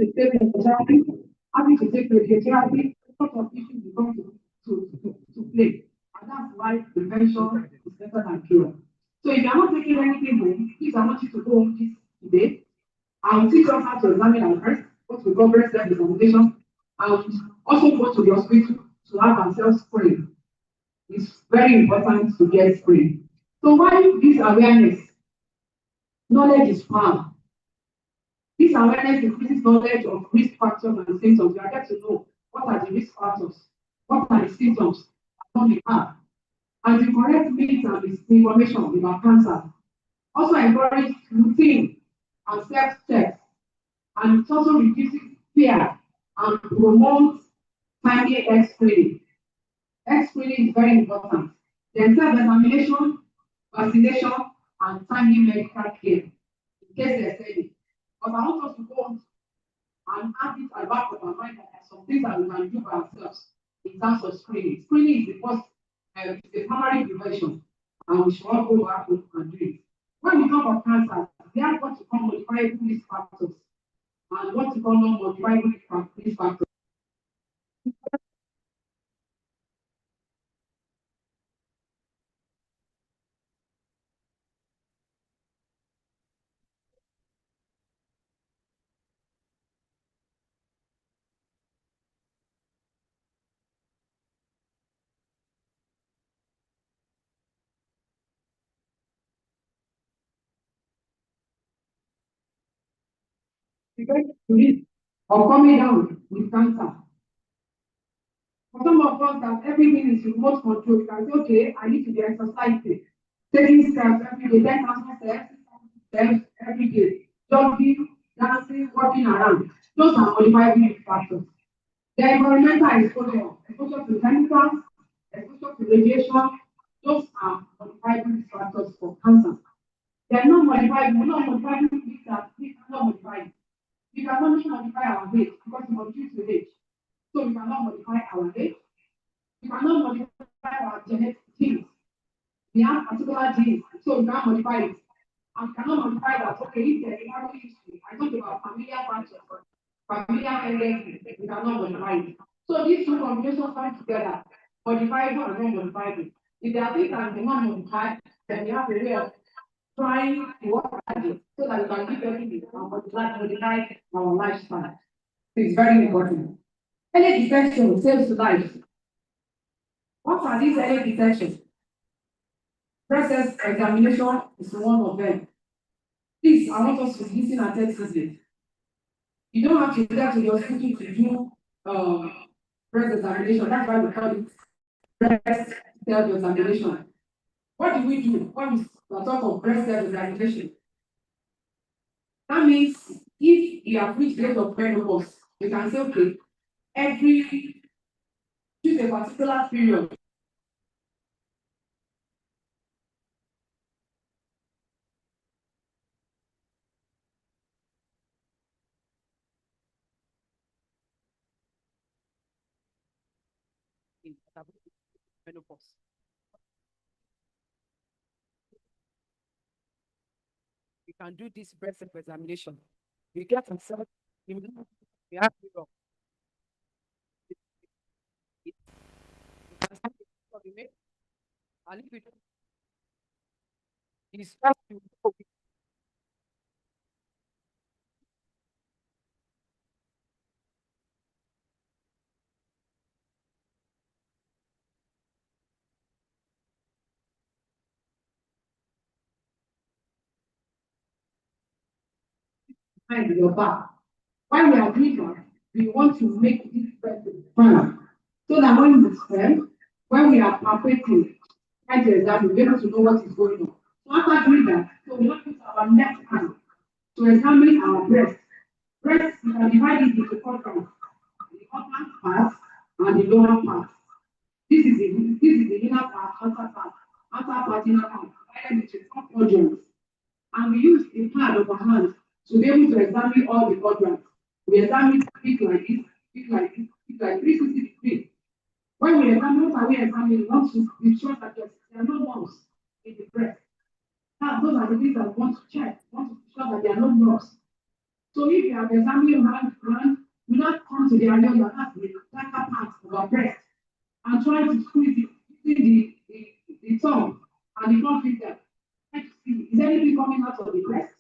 to take chemotherapy, having to take radiotherapy, a lot of issues become to play. And that's why prevention is better than cure. So if you're not taking anything home, please I want you to go home this today. I'll teach us how to examine our breast, what we call breast self-examination, and also go to the hospital to have ourselves screened. It's very important to get screened. So why this awareness? Knowledge is power. This awareness increases knowledge of risk factors and symptoms. You are get to know what are the risk factors, what are the symptoms that we have, and the correct means and misinformation about cancer. Also encourage routine and self-checks, and it also reduces fear and promotes timely egg screening. Egg screening is very important. Then self-examination, vaccination, and timely medical care in case there's any. But I want us to go and have it at the back of our mind that there are some things that we can do by ourselves in terms of screening. Screening is the first, the primary prevention, and we should all go back and do it. When we talk about cancer, we have what we call modifiable risk factors and what we call non-modifiable risk factors. Or coming down with cancer. For some of us that everything is remote control, you can say, okay, I need to be exercising, taking steps every day, 10,000 steps every day, jogging, dancing, walking around. Those are modifiable risk factors. The environmental exposure to chemicals, exposure to radiation, those are modifiable risk factors for cancer. They are not modifiable things that we cannot modify. We cannot modify our weight because we contribute to age. So we cannot modify our age. We cannot modify our genetic genes. We have particular genes, so we can't modify it. And we cannot modify that. Okay, if there's a family history, I talk about familiar factors, familiar heredity, we cannot modify it. So these two combinations come together, modifiable and non-modifiable. If there are things that we cannot modify, then we have a way of trying to work at it so that we can keep everything and modify our lifestyle. It's very important. Early detection saves life. What are these early detections? Breast examination is one of them. Please, I want us to listen attentively. You don't have to go to the hospital to do breast examination. That's why we call it breast self-examination. What do we do when we talk of breast self-examination? That means if you have reached the age of menopause, you can say, okay, choose a particular period. In menopause. You can do this breast examination. You get yourself in the period. And if you don't, it's just to find your back. While we are doing that, we want to make this person fun. So that when we spend, when we are operating, trying to examine, we able to know what is going on. So after doing that, so we want to use our left hand to examine our breast. Breast, we can divide it into four parts: the upper part and the lower part. This is the inner part, outer part, inner part, divided into four quadrants. And we use a pad of our hand to be able to examine all the quadrants. We examine it like this, it like this, it like 360 degrees. When we examine, what are we examining? We want to be sure that there are no lumps in the breast. Those are the things that we want to check. We want to be sure that there are no lumps. So if you have examined man, you not come to the idea that that's the latter part of our breast and try to squeeze it using the tongue and the mouth finger. Try to see, is anything coming out of the breast? Is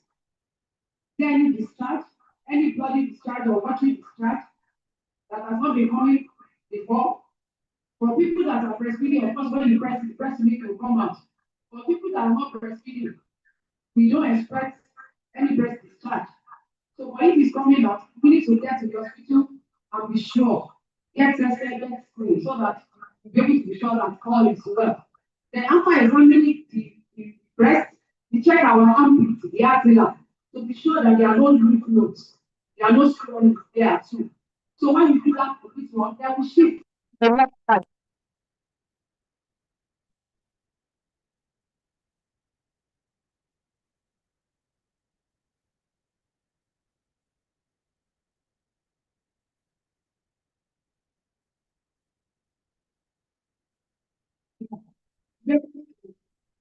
there any discharge, any bloody discharge or watery discharge that has not been coming before? For people that are breastfeeding, of course, when you press the breast milk will come out. For people that are not breastfeeding, we don't expect any breast discharge. So if it's coming out, we need to get to the hospital and be sure, get tested, get screened, so that we'll be able to be sure that all is well. Then after examining the breast, we check our armpit, the axilla, to be sure that there are no lymph nodes, there are no swelling there too. So when you do that for this one, they will shift the left side.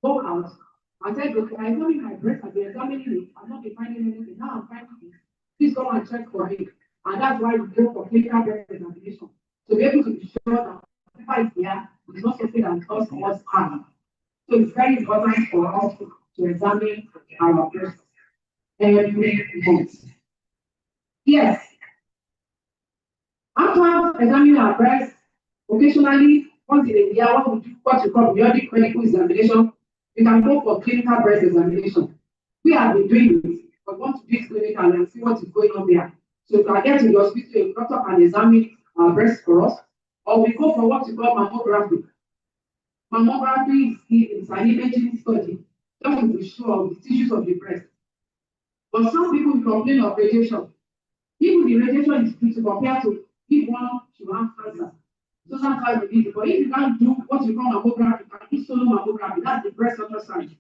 Go out and said, okay, I examine my breast, I've been examining it, I'm not been finding anything. Now I'm finding it. Please come and check for it. And that's why we go for clinical breast examination. To be able to be sure that whatever is there is not something that causes us harm. So it's very important for us to examine our breast every month. Yes, after examining our breast, occasionally, once in a year, what we do, what we call periodic medical examination, we can go for clinical breast examination. We have been doing it, but want to do it clinical and see what is going on there. So if I get to the hospital, a doctor can examine our breast for us, or we go for what we call mammography. Mammography is an imaging study, just to be sure of the tissues of the breast. But some people complain of radiation. Even the radiation is good to compare to if one should have cancer. So that's why we need it. But if you can't do what you call mammography, you can do solo mammography, that's the breast ultrasound.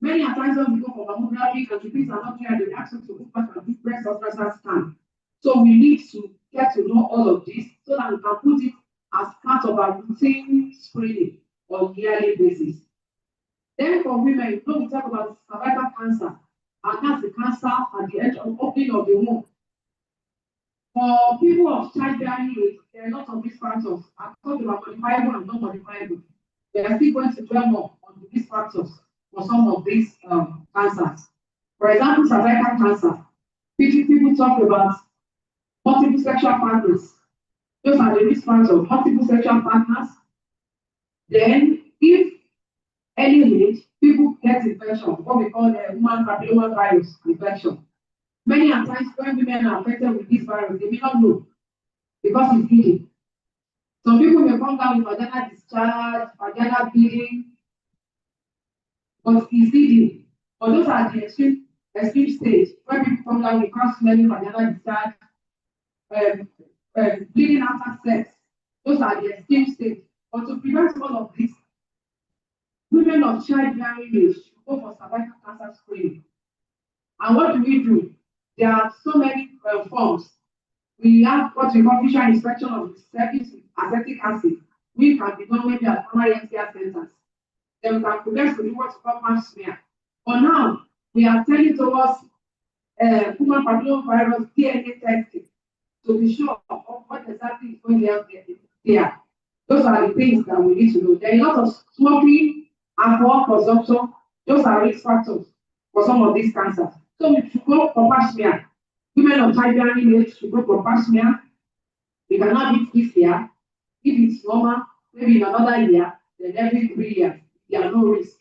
Many times when we go for mammography, and the things are not clear, they ask us to go back and do breast ultrasound scan. So we need to get to know all of this so that we can put it as part of our routine screening on a yearly basis. Then for women, we talk about cervical cancer, and that's the cancer at the edge of opening of the womb. For people of childbearing age, there are lots of risk factors. I've talked about modifiable and non-modifiable. We are still going to dwell more on the risk factors for some of these cancers. For example, cervical cancer. People talk about multiple sexual partners. Those are the risk factors, multiple sexual partners. Then, if early age, people get infection, what we call the human papillomavirus infection. Many times when women are affected with this virus, they may not know because it's hidden. Some people may come down with vaginal discharge, vaginal bleeding, but it's hidden. But those are the extreme stage when people come down with cross-smelling vaginal discharge, bleeding after sex. Those are the extreme stage. But to prevent all of this, women of childbearing age should go for cervical cancer screening. And what do? There are so many forms. We have what we call visual inspection of the cervix with acetic acid. We can be done maybe at primary health care centers. Then we can progress to do what we call pap smear. But now we are turning towards human papillomavirus DNA testing to be sure of what exactly is going on there. Those are the things that we need to know. There are a lot of smoking, alcohol consumption. Those are risk factors for some of these cancers. So we should go for pap smear. Women of childbearing age should go for pap smear. We cannot do it this year. If it's normal, maybe in another year, then every 3 years, there are no risk.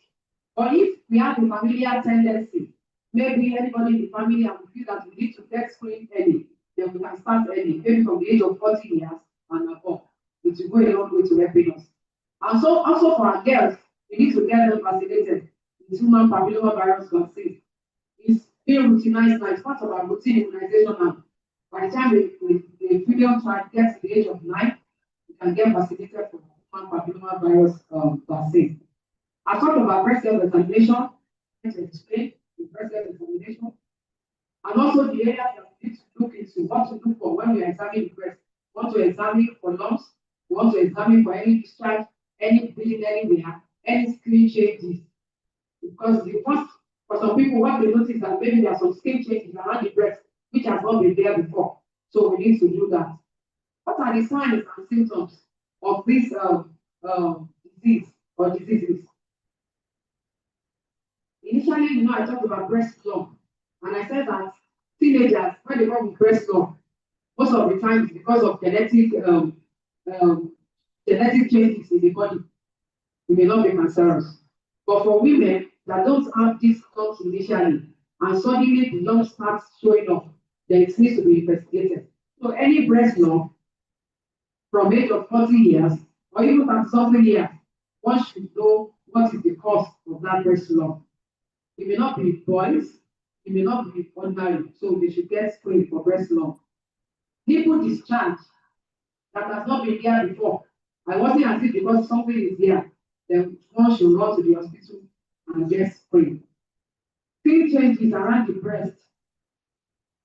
But if we have a familial tendency, maybe anybody in the family and we feel that we need to get screened early, then we can start early, maybe from the age of 40 years and above. It will go a long way to helping us. And so also for our girls, we need to get them vaccinated with human papillomavirus vaccine. It's being routinized now, it's part of our routine immunization now. By the time the female child gets to the age of 9, we can get vaccinated for human papillomavirus vaccine. I talked about breast health examination, to explain the breast health examination, and also the areas that we need to look into, what to look for when we examine the breast. We want to examine for lumps, we want to examine for any discharge, any bleeding anywhere, any skin changes. Because the first, for some people, what they notice that maybe there are some skin changes around the breast. which has not been there before. So we need to do that. What are the signs and symptoms of this disease or diseases? Initially, I talked about breast lump, and I said that teenagers, when they come with breast lump, most of the time it's because of um, genetic changes in the body. It may not be cancerous. But for women that don't have these lumps initially, and suddenly the lump starts showing up, then it needs to be investigated. So any breast lump from age of 40 years or even at something years, one should know what is the cause of that breast lump. It may not be boys, it may not be ordinary, so they should get screened for breast lump. Nipple discharge that has not been there before. I wasn't as if because something is there, then one should run to the hospital and get screened. Skin changes around the breast,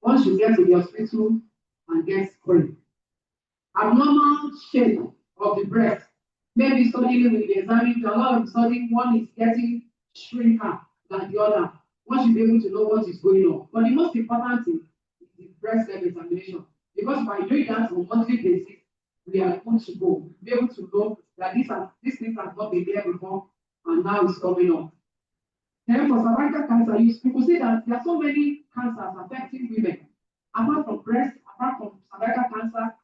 one should get to the hospital and get screened. Abnormal shape of the breast, maybe suddenly when you examine, a lot of sudden one is getting shrinker than the other. One should be able to know what is going on. But the most important thing is the breast level examination. Because by doing that on a monthly basis, we are able to go, be able to know that these things have not been there before and now it's coming up. Then for cervical cancer, people say that there are so many cancers affecting women. Apart from breast, apart from cervical cancer,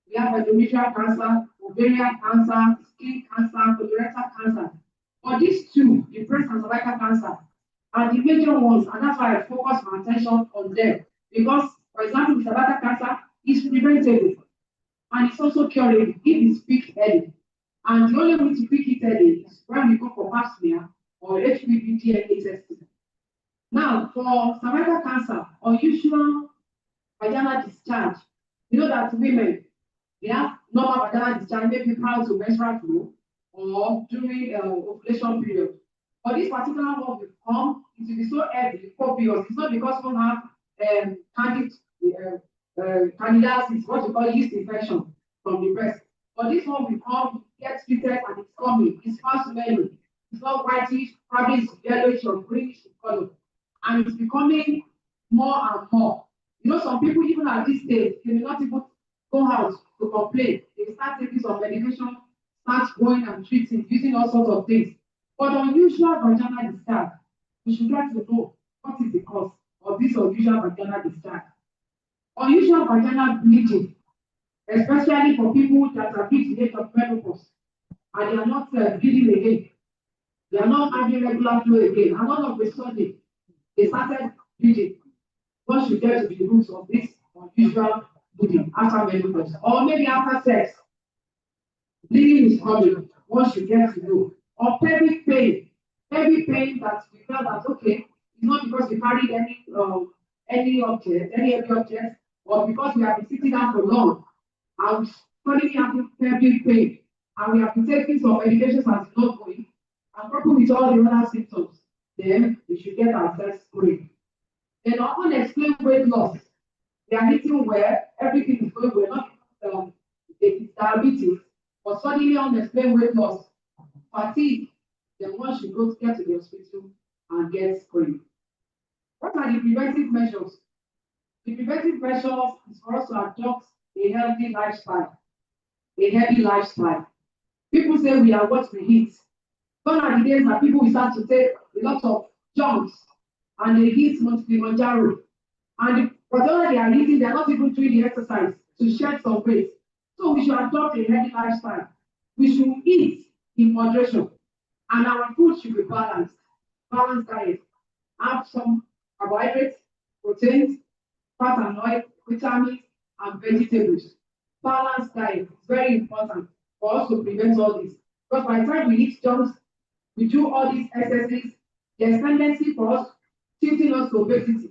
we have endometrial cancer, ovarian cancer, skin cancer, colorectal cancer. But these two, the breast and cervical cancer, are the major ones, and that's why I focus my attention on them. Because, for example, cervical cancer is preventable and it's also curable if it's picked early. And the only way to pick it early is when we go for pap smear or HPV DNA testing. Now, for cervical cancer, unusual vaginal discharge, you know that women, they have normal vaginal discharge maybe prior to menstrual flow or during ovulation period. But this particular one will come, it will be so heavy, copious. It's not because we have candidiasis, what we call yeast infection from the breast. But this one will come, get treated, and it's coming. It's fast smelling. It's not whitish, probably it's yellowish or greenish in color. And it's becoming more and more. Some people, even at this stage, they may not even go out to complain. They start taking some medication, start going and treating, using all sorts of things. But unusual vaginal discharge, we should get to know what is the cause of this unusual vaginal discharge. Unusual vaginal bleeding, especially for people that have reached the age of menopause and they are not bleeding again. They are not having regular flow again. And all of a sudden, they started bleeding. One should get to the roots of this unusual bleeding after menopause. Or maybe after sex, bleeding is coming. One should get to know. Or pelvic pain. Pelvic pain that we felt that, okay, it's not because we carried any object, any heavy object, or because we have been sitting down for long, and suddenly having pelvic pain, and we have been taking some medications as it's not going, and coupled with all the other symptoms, then we should get ourselves screened. Then unexplained weight loss. They are eating well, everything is going well, not it's diabetes, but suddenly unexplained weight loss, fatigue, then one should go to get to the hospital and get screened. What are the preventive measures? The preventive measures is for us to adopt a healthy lifestyle. A healthy lifestyle. People say we are what we eat. Gone are the days that people will start to take a lot of junks and they eat Kilimanjaro. And whatever they are eating, they are not even doing the exercise to shed some weight. So we should adopt a healthy lifestyle. We should eat in moderation. And our food should be balanced. Balanced diet. Have some carbohydrates, proteins, fat and oil, vitamins, and vegetables. Balanced diet is very important for us to prevent all this. Because by the time we eat junks, we do all these excesses, there's tendency for us tilting us to obesity.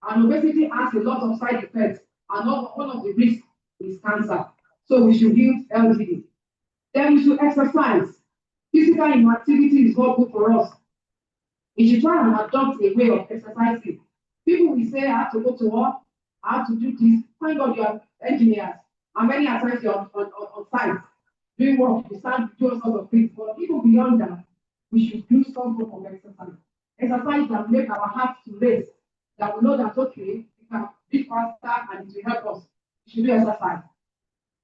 And obesity has a lot of side effects, and one of the risks is cancer. So we should build healthy. Then we should exercise. Physical inactivity is not good for us. We should try and adopt a way of exercising. People will say, I have to go to work, I have to do this. Thank God you are engineers. And many times you're on site doing work, you start doing all sorts of things. But even beyond that, we should do some form of exercise. Exercise that make our hearts to race. That we know that, okay, we can be faster and it will help us. We should do exercise.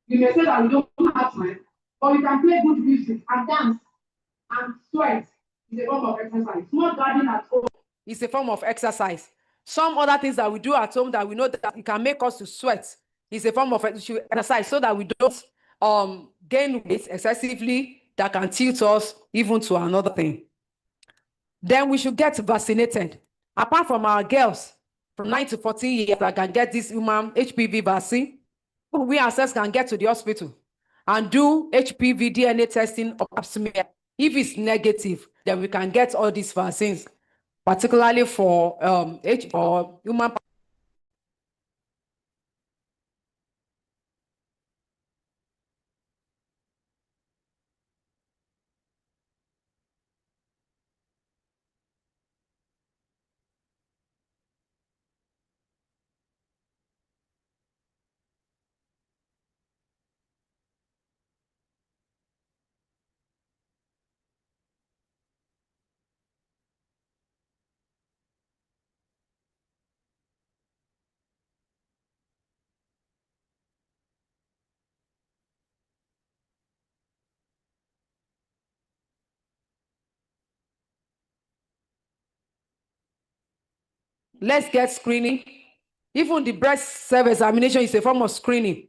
You may say that we don't have time, but we can play good music and dance and sweat is a form of exercise. Small garden at home is a form of exercise. Some other things that we do at home that we know that it can make us to sweat is a form of exercise so that we don't gain weight excessively that can tilt us even to another thing. Then we should get vaccinated. Apart from our girls from 9 to 14 years that can get this human HPV vaccine, we ourselves can get to the hospital and do HPV DNA testing or pap smear. If it's negative, then we can get all these vaccines, particularly for human. Let's get screening. Even the breast self-examination is a form of screening.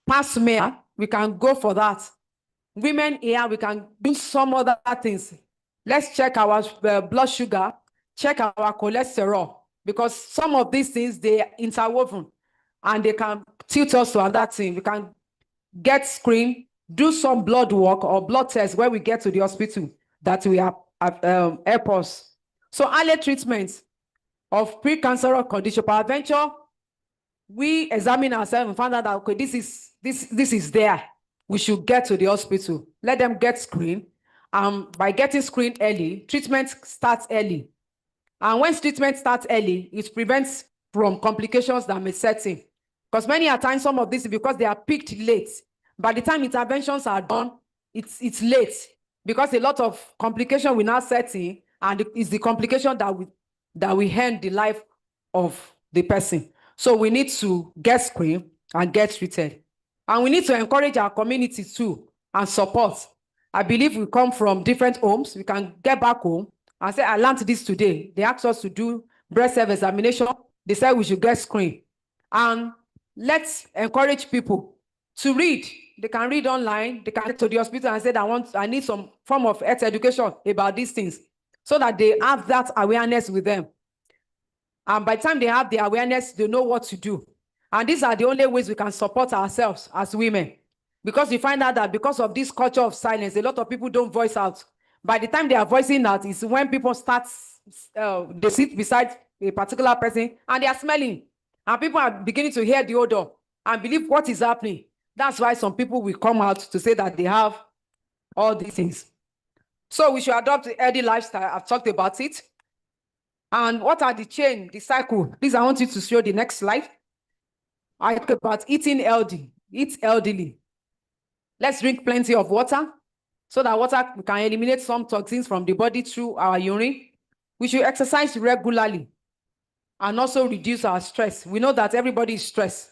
Pap smear, we can go for that. Women here, we can do some other things. Let's check our blood sugar, check our cholesterol, because some of these things, they are interwoven and they can tilt us to another thing. We can get screened, do some blood work or blood tests when we get to the hospital that we have help us. So early treatment of precancerous condition, peradventure, we examine ourselves and find out that okay, this is there. We should get to the hospital. Let them get screened. By getting screened early, treatment starts early. And when treatment starts early, it prevents from complications that may set in. Because many a times, some of this is because they are picked late. By the time interventions are done, it's late. Because a lot of complication will now set in, and it's the complication that will end the life of the person. So we need to get screened and get treated. And we need to encourage our community too and support. I believe we come from different homes. We can get back home and say, I learned this today. They asked us to do breast self-examination. They said we should get screened. And let's encourage people to read. They can read online. They can go to the hospital and say, I need some form of health education about these things so that they have that awareness with them. And by the time they have the awareness, they know what to do. And these are the only ways we can support ourselves as women. Because we find out that because of this culture of silence, a lot of people don't voice out. By the time they are voicing out, is when people start, they sit beside a particular person and they are smelling. And people are beginning to hear the odor and believe what is happening. That's why some people will come out to say that they have all these things. So we should adopt the healthy lifestyle. I've talked about it. And what are the chain, the cycle? Please, I want you to show the next slide. I talk about eating healthy, eat healthily. Let's drink plenty of water so that water can eliminate some toxins from the body through our urine. We should exercise regularly and also reduce our stress. We know that everybody is stressed.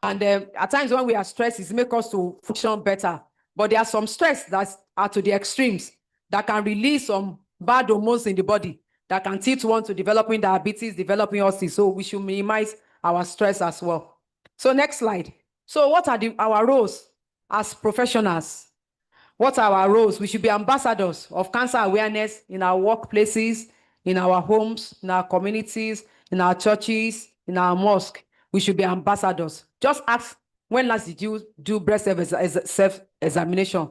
And at times when we are stressed, it makes us to function better. But there are some stress that are to the extremes that can release some bad hormones in the body that can tilt one to developing diabetes, developing ulcers. So we should minimize our stress as well. So next slide. So what are our roles as professionals? What are our roles? We should be ambassadors of cancer awareness in our workplaces, in our homes, in our communities, in our churches, in our mosque. We should be ambassadors. Just ask, when last did you do breast self-examination?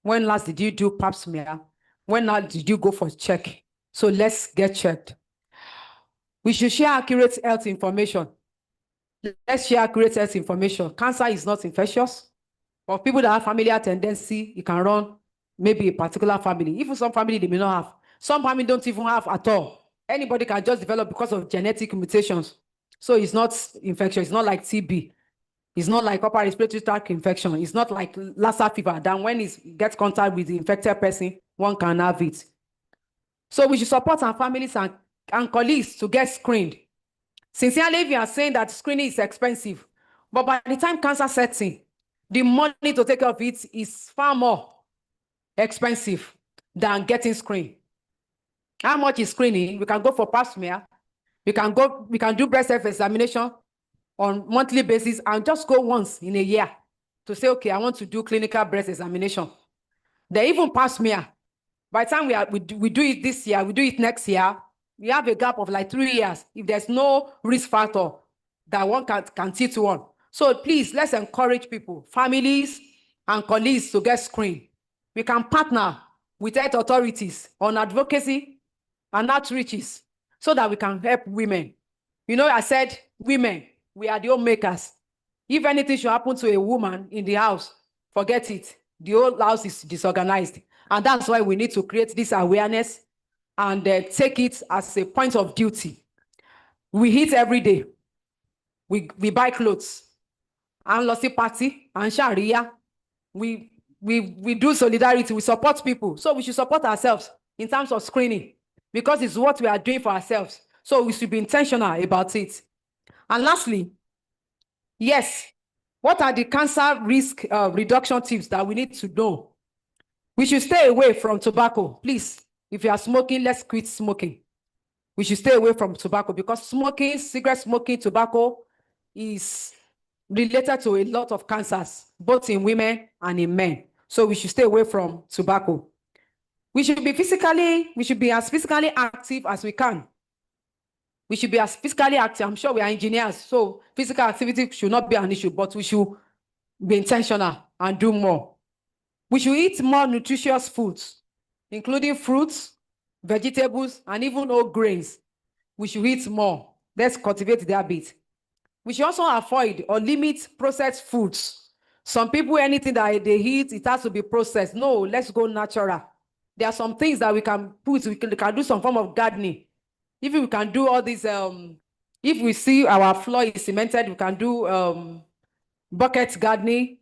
When last did you do pap smear? When last did you go for check? So let's get checked. We should share accurate health information. Let's share accurate health information. Cancer is not infectious. For people that have familial tendency, it can run maybe a particular family. Even some family they may not have. Some family don't even have at all. Anybody can just develop because of genetic mutations. So it's not infectious. It's not like TB. It's not like upper respiratory tract infection. It's not like Lassa fever. Then when it gets contact with the infected person, one can have it. So we should support our families and colleagues to get screened. Sincerely, if you are saying that screening is expensive, but by the time cancer sets in, the money to take care of it is far more expensive than getting screened. How much is screening? We can go for pap smear. We can do breast health examination on monthly basis and just go once in a year to say, okay, I want to do clinical breast examination. They even pap smear. By the time we do it this year, we do it next year, we have a gap of like 3 years if there's no risk factor that one can teach one. So please, let's encourage people, families and colleagues to get screened. We can partner with health authorities on advocacy and outreaches so that we can help women. You know, I said women, we are the homemakers. If anything should happen to a woman in the house, forget it. The whole house is disorganized. And that's why we need to create this awareness and take it as a point of duty. We eat every day. We buy clothes. And lossy party and sharia. We do solidarity. We support people. So we should support ourselves in terms of screening because it's what we are doing for ourselves. So we should be intentional about it. And lastly, yes, what are the cancer risk reduction tips that we need to know? We should stay away from tobacco. Please, if you are smoking, let's quit smoking. We should stay away from tobacco because smoking, cigarette smoking, tobacco is related to a lot of cancers, both in women and in men. So we should stay away from tobacco. We should be as physically active as we can. We should be as physically active. I'm sure we are engineers, so physical activity should not be an issue, but we should be intentional and do more. We should eat more nutritious foods, including fruits, vegetables, and even whole grains. We should eat more. Let's cultivate the habit. We should also avoid or limit processed foods. Some people, anything that they eat, it has to be processed. No, let's go natural. There are some things that we can put, we can do some form of gardening. If we can do all these, if we see our floor is cemented, we can do bucket gardening,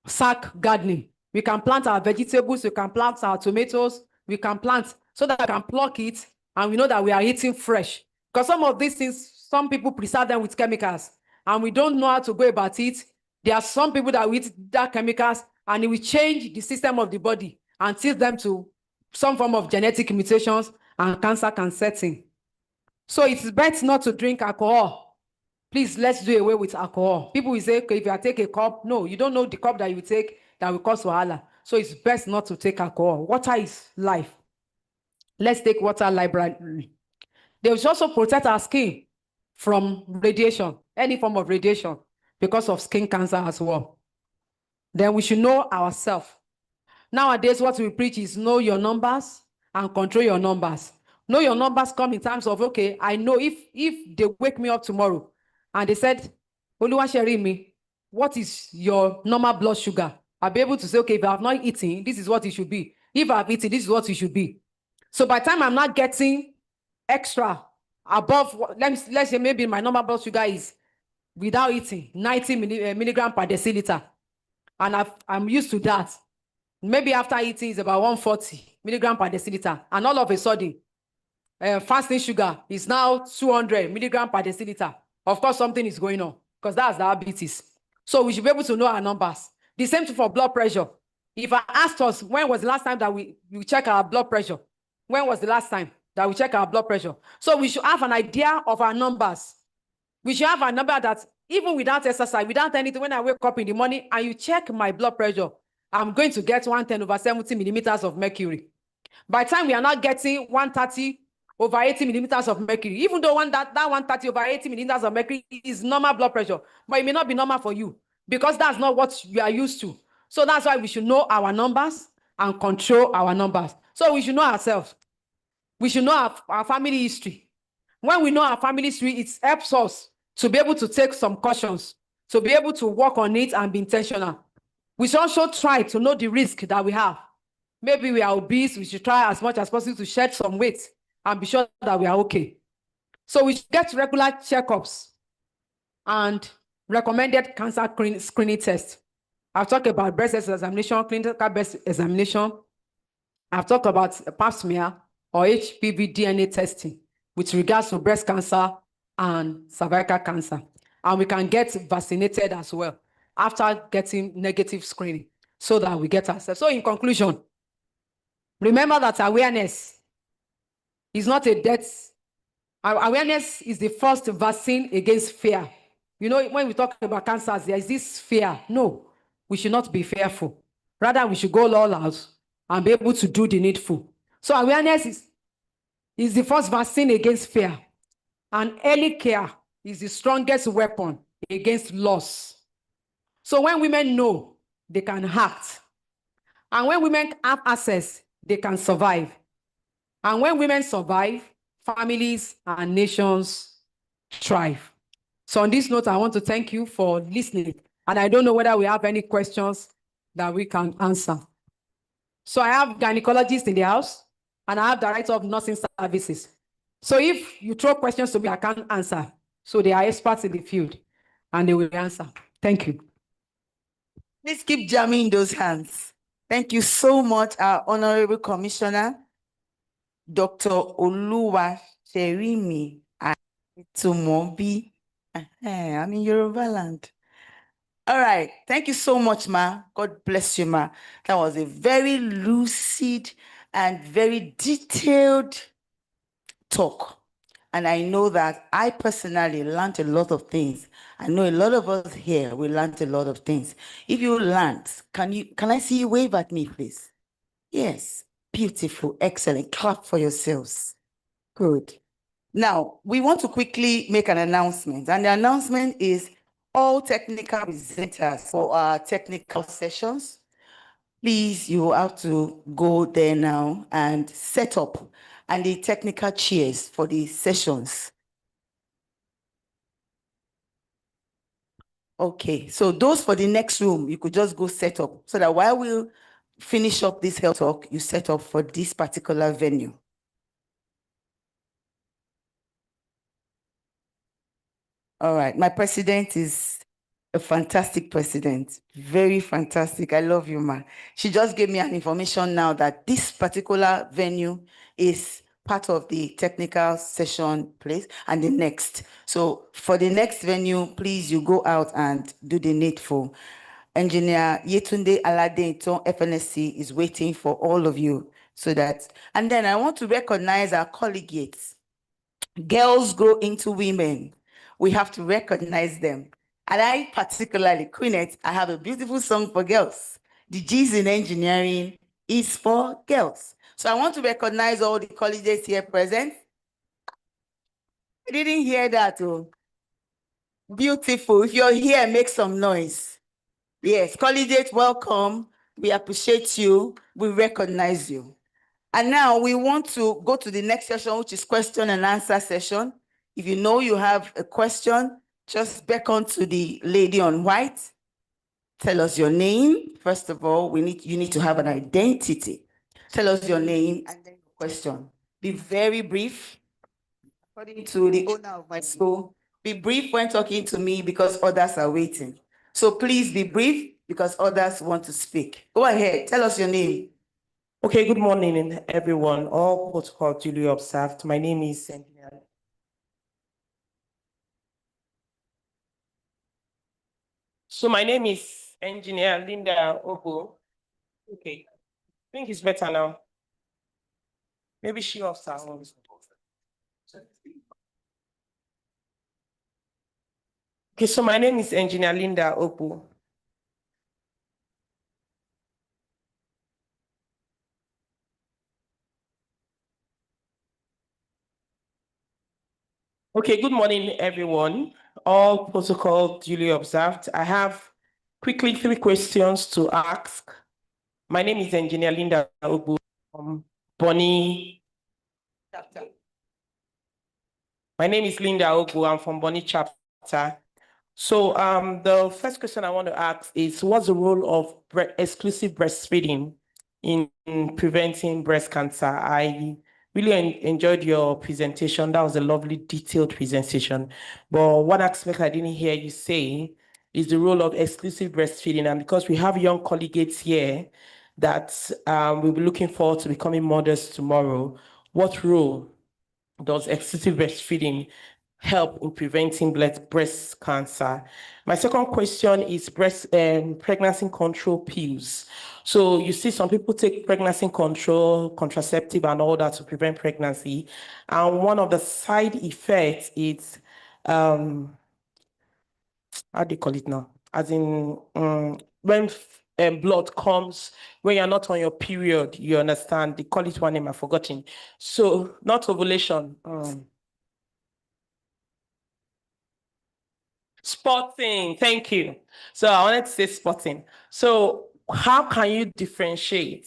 sack gardening. We can plant our vegetables, we can plant our tomatoes, we can plant so that we can pluck it and we know that we are eating fresh. Because some of these things, some people preserve them with chemicals and we don't know how to go about it. There are some people that will eat that chemicals and it will change the system of the body and teach them to some form of genetic mutations and cancer can set in. So it's best not to drink alcohol. Please, let's do away with alcohol. People will say, okay, if you take a cup, no, you don't know the cup that you take that will cause wahala. So it's best not to take alcohol. Water is life. Let's take water liberally. They will also protect our skin from radiation, any form of radiation, because of skin cancer as well. Then we should know ourselves. Nowadays, what we preach is know your numbers and control your numbers. Know your numbers come in terms of, okay, I know if they wake me up tomorrow and they said, Oluwaserimi, what is your normal blood sugar? I'll be able to say, okay, if I have not eaten, this is what it should be. If I've eaten, this is what it should be. So by the time I'm not getting extra above, let's say maybe my normal blood sugar is without eating 90 milligram per deciliter. And I'm used to that. Maybe after eating is about 140 milligram per deciliter. And all of a sudden, fasting sugar is now 200 milligram per deciliter. Of course, something is going on because that's diabetes. So we should be able to know our numbers. The same thing for blood pressure. If I asked us, when was the last time that we check our blood pressure? When was the last time that we check our blood pressure? So we should have an idea of our numbers. We should have a number that even without exercise, without anything, when I wake up in the morning and you check my blood pressure, I'm going to get 110/70 millimeters of mercury. By the time we are not getting 130/80 millimeters of mercury, even though that 130/80 millimeters of mercury is normal blood pressure, but it may not be normal for you because that's not what you are used to. So that's why we should know our numbers and control our numbers. So we should know ourselves. We should know our family history. When we know our family history, it helps us to be able to take some cautions, to be able to work on it and be intentional. We should also try to know the risk that we have. Maybe we are obese, we should try as much as possible to shed some weight and be sure that we are okay. So we should get regular checkups and recommended cancer screening tests. I've talked about breast examination, clinical breast examination. I've talked about pap smear or HPV DNA testing with regards to breast cancer and cervical cancer. And we can get vaccinated as well after getting negative screening so that we get ourselves. So in conclusion, remember that awareness is not a death. Awareness is the first vaccine against fear. You know, when we talk about cancers, there is this fear. No, we should not be fearful. Rather, we should go all out and be able to do the needful. So awareness is the first vaccine against fear. And early care is the strongest weapon against loss. So when women know, they can act. And when women have access, they can survive. And when women survive, families and nations thrive. So on this note, I want to thank you for listening. And I don't know whether we have any questions that we can answer. So I have gynecologists in the house, and I have director of nursing services. So if you throw questions to me, I can't answer. So they are experts in the field, and they will answer. Thank you. Please keep jamming those hands. Thank you so much, our Honorable Commissioner, Dr. Oluwa Sherimi Tumobi. I'm in Yoruba land. All right. Thank you so much, Ma. God bless you, Ma. That was a very lucid and very detailed talk. And I know that I personally learned a lot of things. I know a lot of us here, we learned a lot of things. If you learned, can I see you wave at me, please? Yes, beautiful, excellent. Clap for yourselves. Good. Now, we want to quickly make an announcement, and the announcement is all technical presenters for our technical sessions. Please, you have to go there now and set up, and the technical chairs for the sessions. Okay, so those for the next room, you could just go set up so that while we finish up this health talk, you set up for this particular venue. All right, my president is a fantastic president, very fantastic. I love you, ma. She just gave me an information now that this particular venue is part of the technical session place and the next. So for the next venue, please, you go out and do the needful. Engineer Yetunde Aladeton FNSC is waiting for all of you so that, and then I want to recognize our colleagues. Girls grow into women. We have to recognize them. And I particularly, Queenette, I have a beautiful song for girls. The G's in engineering is for girls. So I want to recognize all the colleges here present. I didn't hear that. Oh. Beautiful. If you're here, make some noise. Yes, colleges, welcome. We appreciate you. We recognize you. And now we want to go to the next session, which is question and answer session. If you know you have a question, just beckon to the lady on white. Tell us your name. First of all, you need to have an identity. Tell us your name and then your question. Be very brief. According to the owner of my school, be brief when talking to me because others are waiting. So please be brief because others want to speak. Go ahead. Tell us your name. Okay, good morning, everyone. All protocol duly observed. My name is Engineer. So my name is Engineer Linda Ogo. Okay, I think it's better now. Maybe she off her own. Okay, so my name is Engineer Linda Ogo. Okay, good morning, everyone. All protocol duly observed. I have quickly 3 questions to ask. My name is Engineer Linda Obu from Bonny Chapter. My name is Linda Obu. I'm from Bonny Chapter. So the first question I want to ask is, what's the role of exclusive breastfeeding in preventing breast cancer? I really enjoyed your presentation. That was a lovely detailed presentation. But one aspect I didn't hear you say is the role of exclusive breastfeeding. And because we have young colleagues here that we'll be looking forward to becoming mothers tomorrow, what role does exclusive breastfeeding help in preventing breast cancer? My second question is pregnancy control pills. So you see some people take pregnancy control, contraceptive and all that to prevent pregnancy. And one of the side effects is, how do you call it now? As in, when blood comes, when you're not on your period, you understand, they call it one name, I've forgotten. So not ovulation, spotting, thank you. So I wanted to say spotting. So how can you differentiate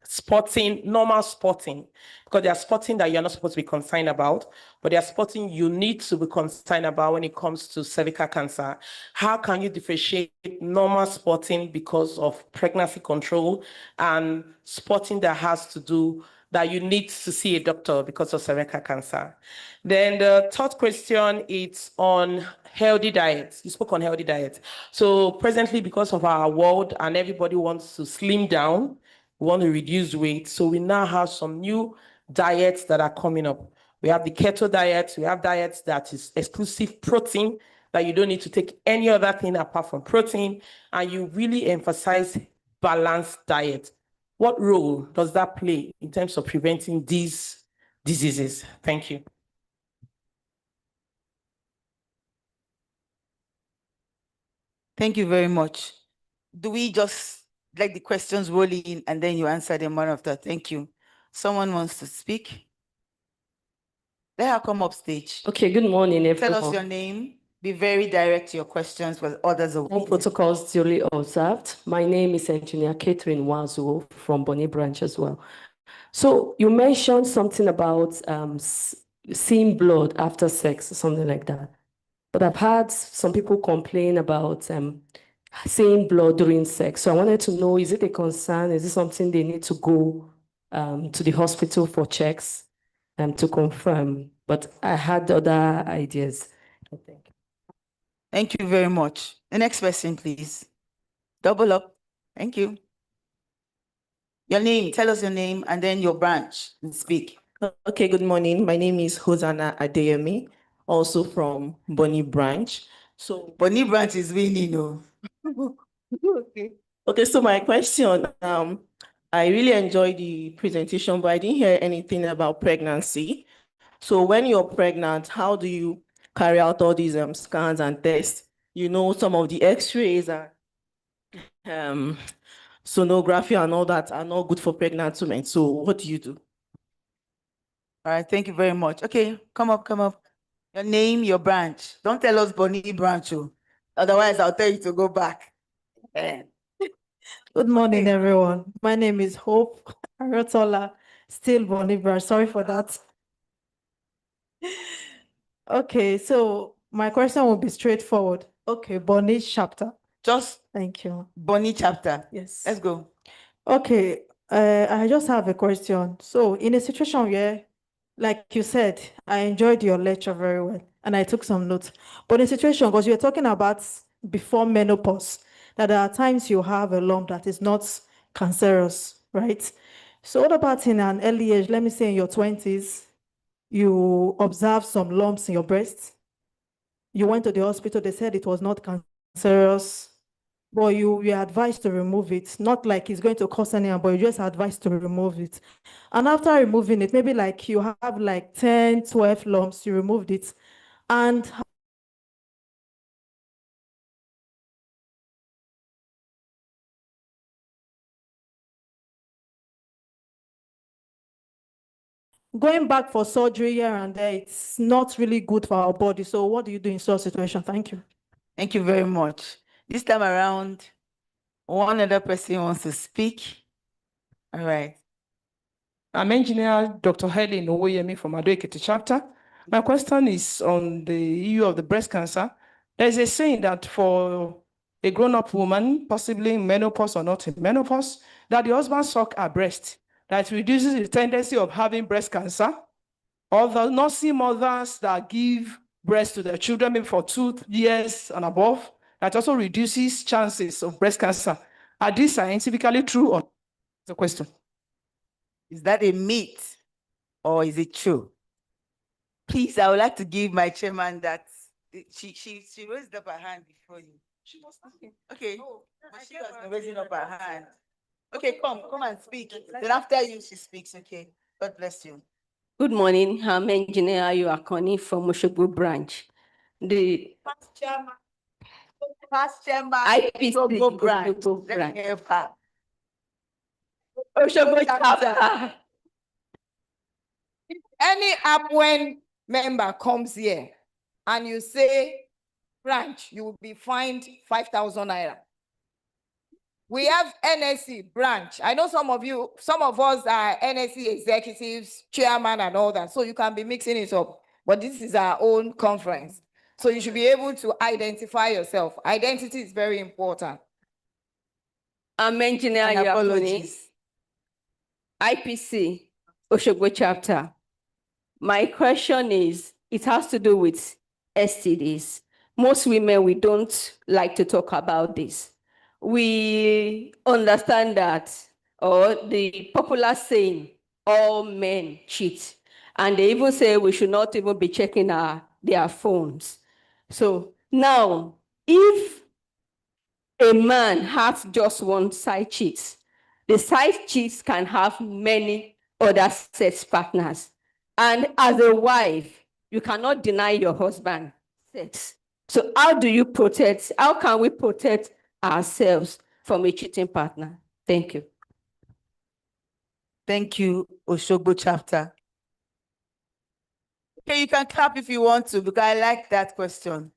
spotting, normal spotting? Because there are spotting that you're not supposed to be concerned about, but there are spotting you need to be concerned about when it comes to cervical cancer. How can you differentiate normal spotting because of pregnancy control and spotting that has to do that you need to see a doctor because of cervical cancer? Then the third question is on healthy diet. You spoke on healthy diet. So presently, because of our world and everybody wants to slim down, we want to reduce weight. So we now have some new diets that are coming up. We have the keto diet. We have diets that is exclusive protein, that you don't need to take any other thing apart from protein. And you really emphasize balanced diet. What role does that play in terms of preventing these diseases? Thank you. Thank you very much. Do we just let the questions roll in and then you answer them one after? Thank you. Someone wants to speak? Let her come up stage. Okay, good morning, everyone. Tell us your name. Be very direct to your questions with others. All protocols duly observed. My name is Engineer Catherine Wazuo from Bonny Branch as well. So you mentioned something about seeing blood after sex or something like that. But I've had some people complain about seeing blood during sex. So I wanted to know, is it a concern? Is it something they need to go to the hospital for checks to confirm? But I had other ideas, I think. Thank you very much. The next person, please. Double up. Thank you. Your name, tell us your name and then your branch and speak. Okay, good morning. My name is Hosanna Adeyemi, also from Bonny Branch. So Bonny Branch is winning, no? okay, so my question, I really enjoyed the presentation, but I didn't hear anything about pregnancy. So when you're pregnant, how do you carry out all these scans and tests? You know, some of the x-rays and sonography and all that are not good for pregnant women. So what do you do? All right, thank you very much. Okay, come up, come up. Your name, your branch. Don't tell us Bonny Branch, oh. Otherwise I'll tell you to go back. Good morning, everyone. My name is Hope Arotola, still Bonny Branch. Sorry for that. Okay, so my question will be straightforward. Okay, Bonny chapter. Just Thank you. Bonny chapter. Yes. Let's go. Okay, I just have a question. So in a situation where, like you said, I enjoyed your lecture very well and I took some notes. But in a situation, because you're talking about before menopause, that there are times you have a lump that is not cancerous, right? So what about in an early age, let me say in your 20s, you observe some lumps in your breast. You went to the hospital, they said it was not cancerous, but you were advised to remove it. Not like it's going to cause any harm, but you're just advised to remove it. And after removing it, maybe like you have like 10, 12 lumps, you removed it. And going back for surgery here and there, it's not really good for our body. So what do you do in such situation? Thank you. Thank you very much. This time around, one other person wants to speak. All right. I'm Engineer Dr. Helen Owoyemi from Ado-Ekiti chapter. My question is on the issue of the breast cancer. There's a saying that for a grown-up woman, possibly in menopause or not in menopause, that the husband suck her breast, that reduces the tendency of having breast cancer. Or the nursing mothers that give breast to their children maybe for 2 years and above, that also reduces chances of breast cancer. Are these scientifically true or not? The question. Is that a myth or is it true? Please, I would like to give my chairman that she raised up her hand before you. She was asking. Okay, Oh, but I she gave has her been the raising up her record. hand. Okay, come and speak. Then after you, she speaks. Okay, God bless you. Good morning. I'm Engineer Ayuakoni from Oshogbo branch. The Past chairman, IPC Oshogbo branch. Oshogbo Let branch. me help her. Oshogbo chapter. Any APWEN member comes here and you say branch, you will be fined 5,000 naira. We have NSC branch. I know some of us are NSC executives, chairman and all that. So you can be mixing it up. But this is our own conference. So you should be able to identify yourself. Identity is very important. I'm Engineer My Ayuakoni, apologies. IPC Oshogbo chapter. My question is, it has to do with STDs. Most women, we don't like to talk about this. We understand that, or the popular saying, all men cheat. And they even say we should not even be checking their phones. So now, if a man has just one side cheat, the side cheats can have many other sex partners. And as a wife, you cannot deny your husband sex. So how can we protect ourselves from a cheating partner? Thank you. Thank you, Oshogbo chapter. Okay, you can clap if you want to, because I like that question.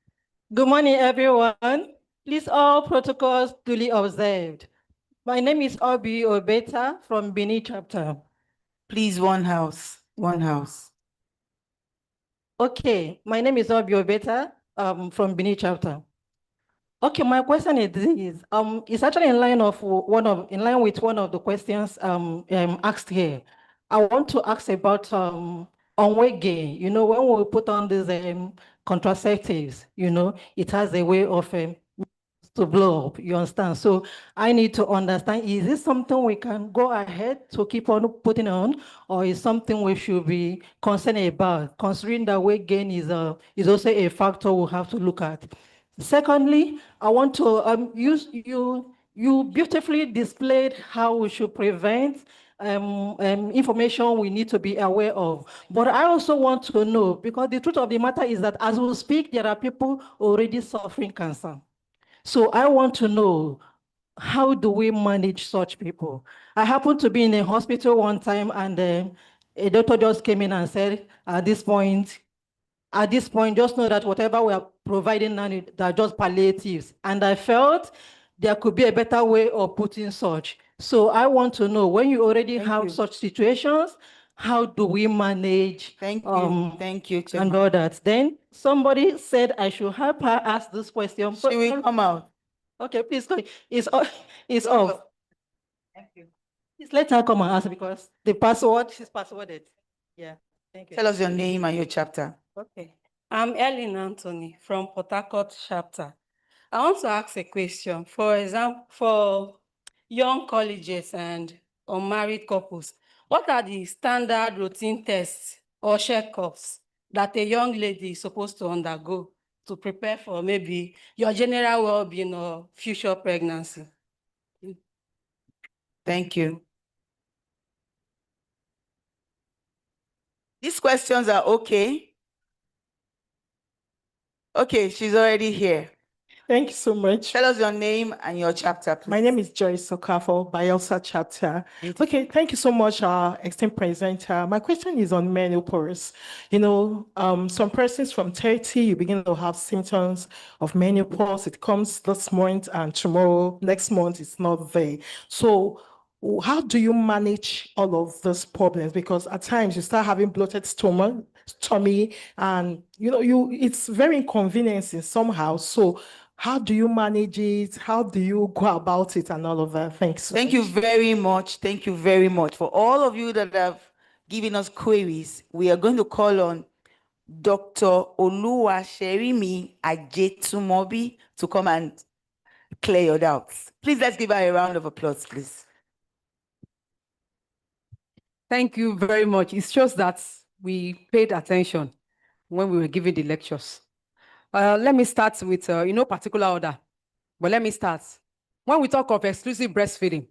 Good morning, everyone. Please, all protocols duly observed. My name is Obi Obeta from Bini chapter. Please, one house, one house. Okay, my name is Obi Obeta from Bini chapter. Okay, my question is this. It's actually in line with one of the questions asked here. I want to ask about on-weight gain. You know, when we put on these contraceptives, you know, it has a way of to blow up, you understand? So I need to understand, is this something we can go ahead to keep on putting on, or is something we should be concerned about, considering that weight gain is also a factor we have to look at. Secondly, I want to you beautifully displayed how we should prevent information we need to be aware of. But I also want to know, because the truth of the matter is that as we speak, there are people already suffering cancer. So I want to know, how do we manage such people? I happened to be in a hospital one time, and a doctor just came in and said, at this point, just know that whatever we are providing now, they're just palliatives. And I felt there could be a better way of putting such. So I want to know, when you already have such situations, how do we manage? Thank you, And Chairman. all that. Then somebody said I should help her ask this question. She will come out. Okay, please go. It's off. It's off. Thank you. Please let her come and ask, because the password, she's passworded. Yeah. Thank you. Tell us your name and your chapter. Okay. I'm Ellen Anthony from Port Harcourt chapter. I want to ask a question. For example, for young colleges and unmarried couples, what are the standard routine tests or checkups that a young lady is supposed to undergo to prepare for maybe your general well-being or future pregnancy? Thank you. These questions are okay. Okay, she's already here. Thank you so much. Tell us your name and your chapter, please. My name is Joyce Okafo, Bielsa chapter. Beautiful. Okay, thank you so much, esteemed presenter. My question is on menopause. You know, some persons from 30, you begin to have symptoms of menopause. It comes this month and tomorrow, next month, it's not there. So how do you manage all of these problems? Because at times you start having bloated tummy, and you know, it's very inconveniencing somehow. So how do you manage it? How do you go about it and all of that? Thanks. Thank you very much. Thank you very much. For all of you that have given us queries, we are going to call on Dr. Oluwaserimi Ajetumobi to come and clear your doubts. Please, let's give her a round of applause, please. Thank you very much. It's just that we paid attention. when we were giving the lectures. Let me start with, particular order, but let me start. When we talk of exclusive breastfeeding,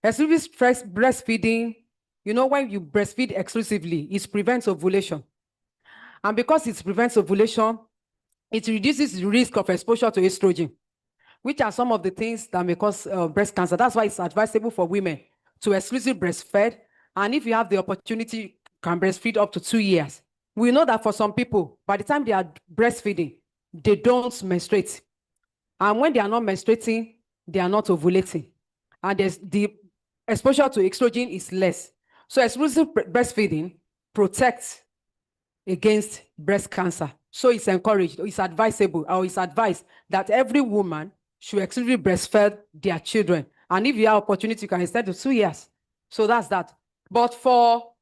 breastfeeding, when you breastfeed exclusively, it prevents ovulation. And because it prevents ovulation, it reduces the risk of exposure to estrogen, which are some of the things that may cause breast cancer. That's why it's advisable for women to exclusively breastfeed. And if you have the opportunity, you can breastfeed up to 2 years. We know that for some people, by the time they are breastfeeding, they don't menstruate. And when they are not menstruating, they are not ovulating. And the exposure to estrogen is less. So exclusive breastfeeding protects against breast cancer. So it's encouraged, it's advisable, or it's advised that every woman should exclusively breastfeed their children. And if you have opportunity, you can extend to 2 years. So that's that. But for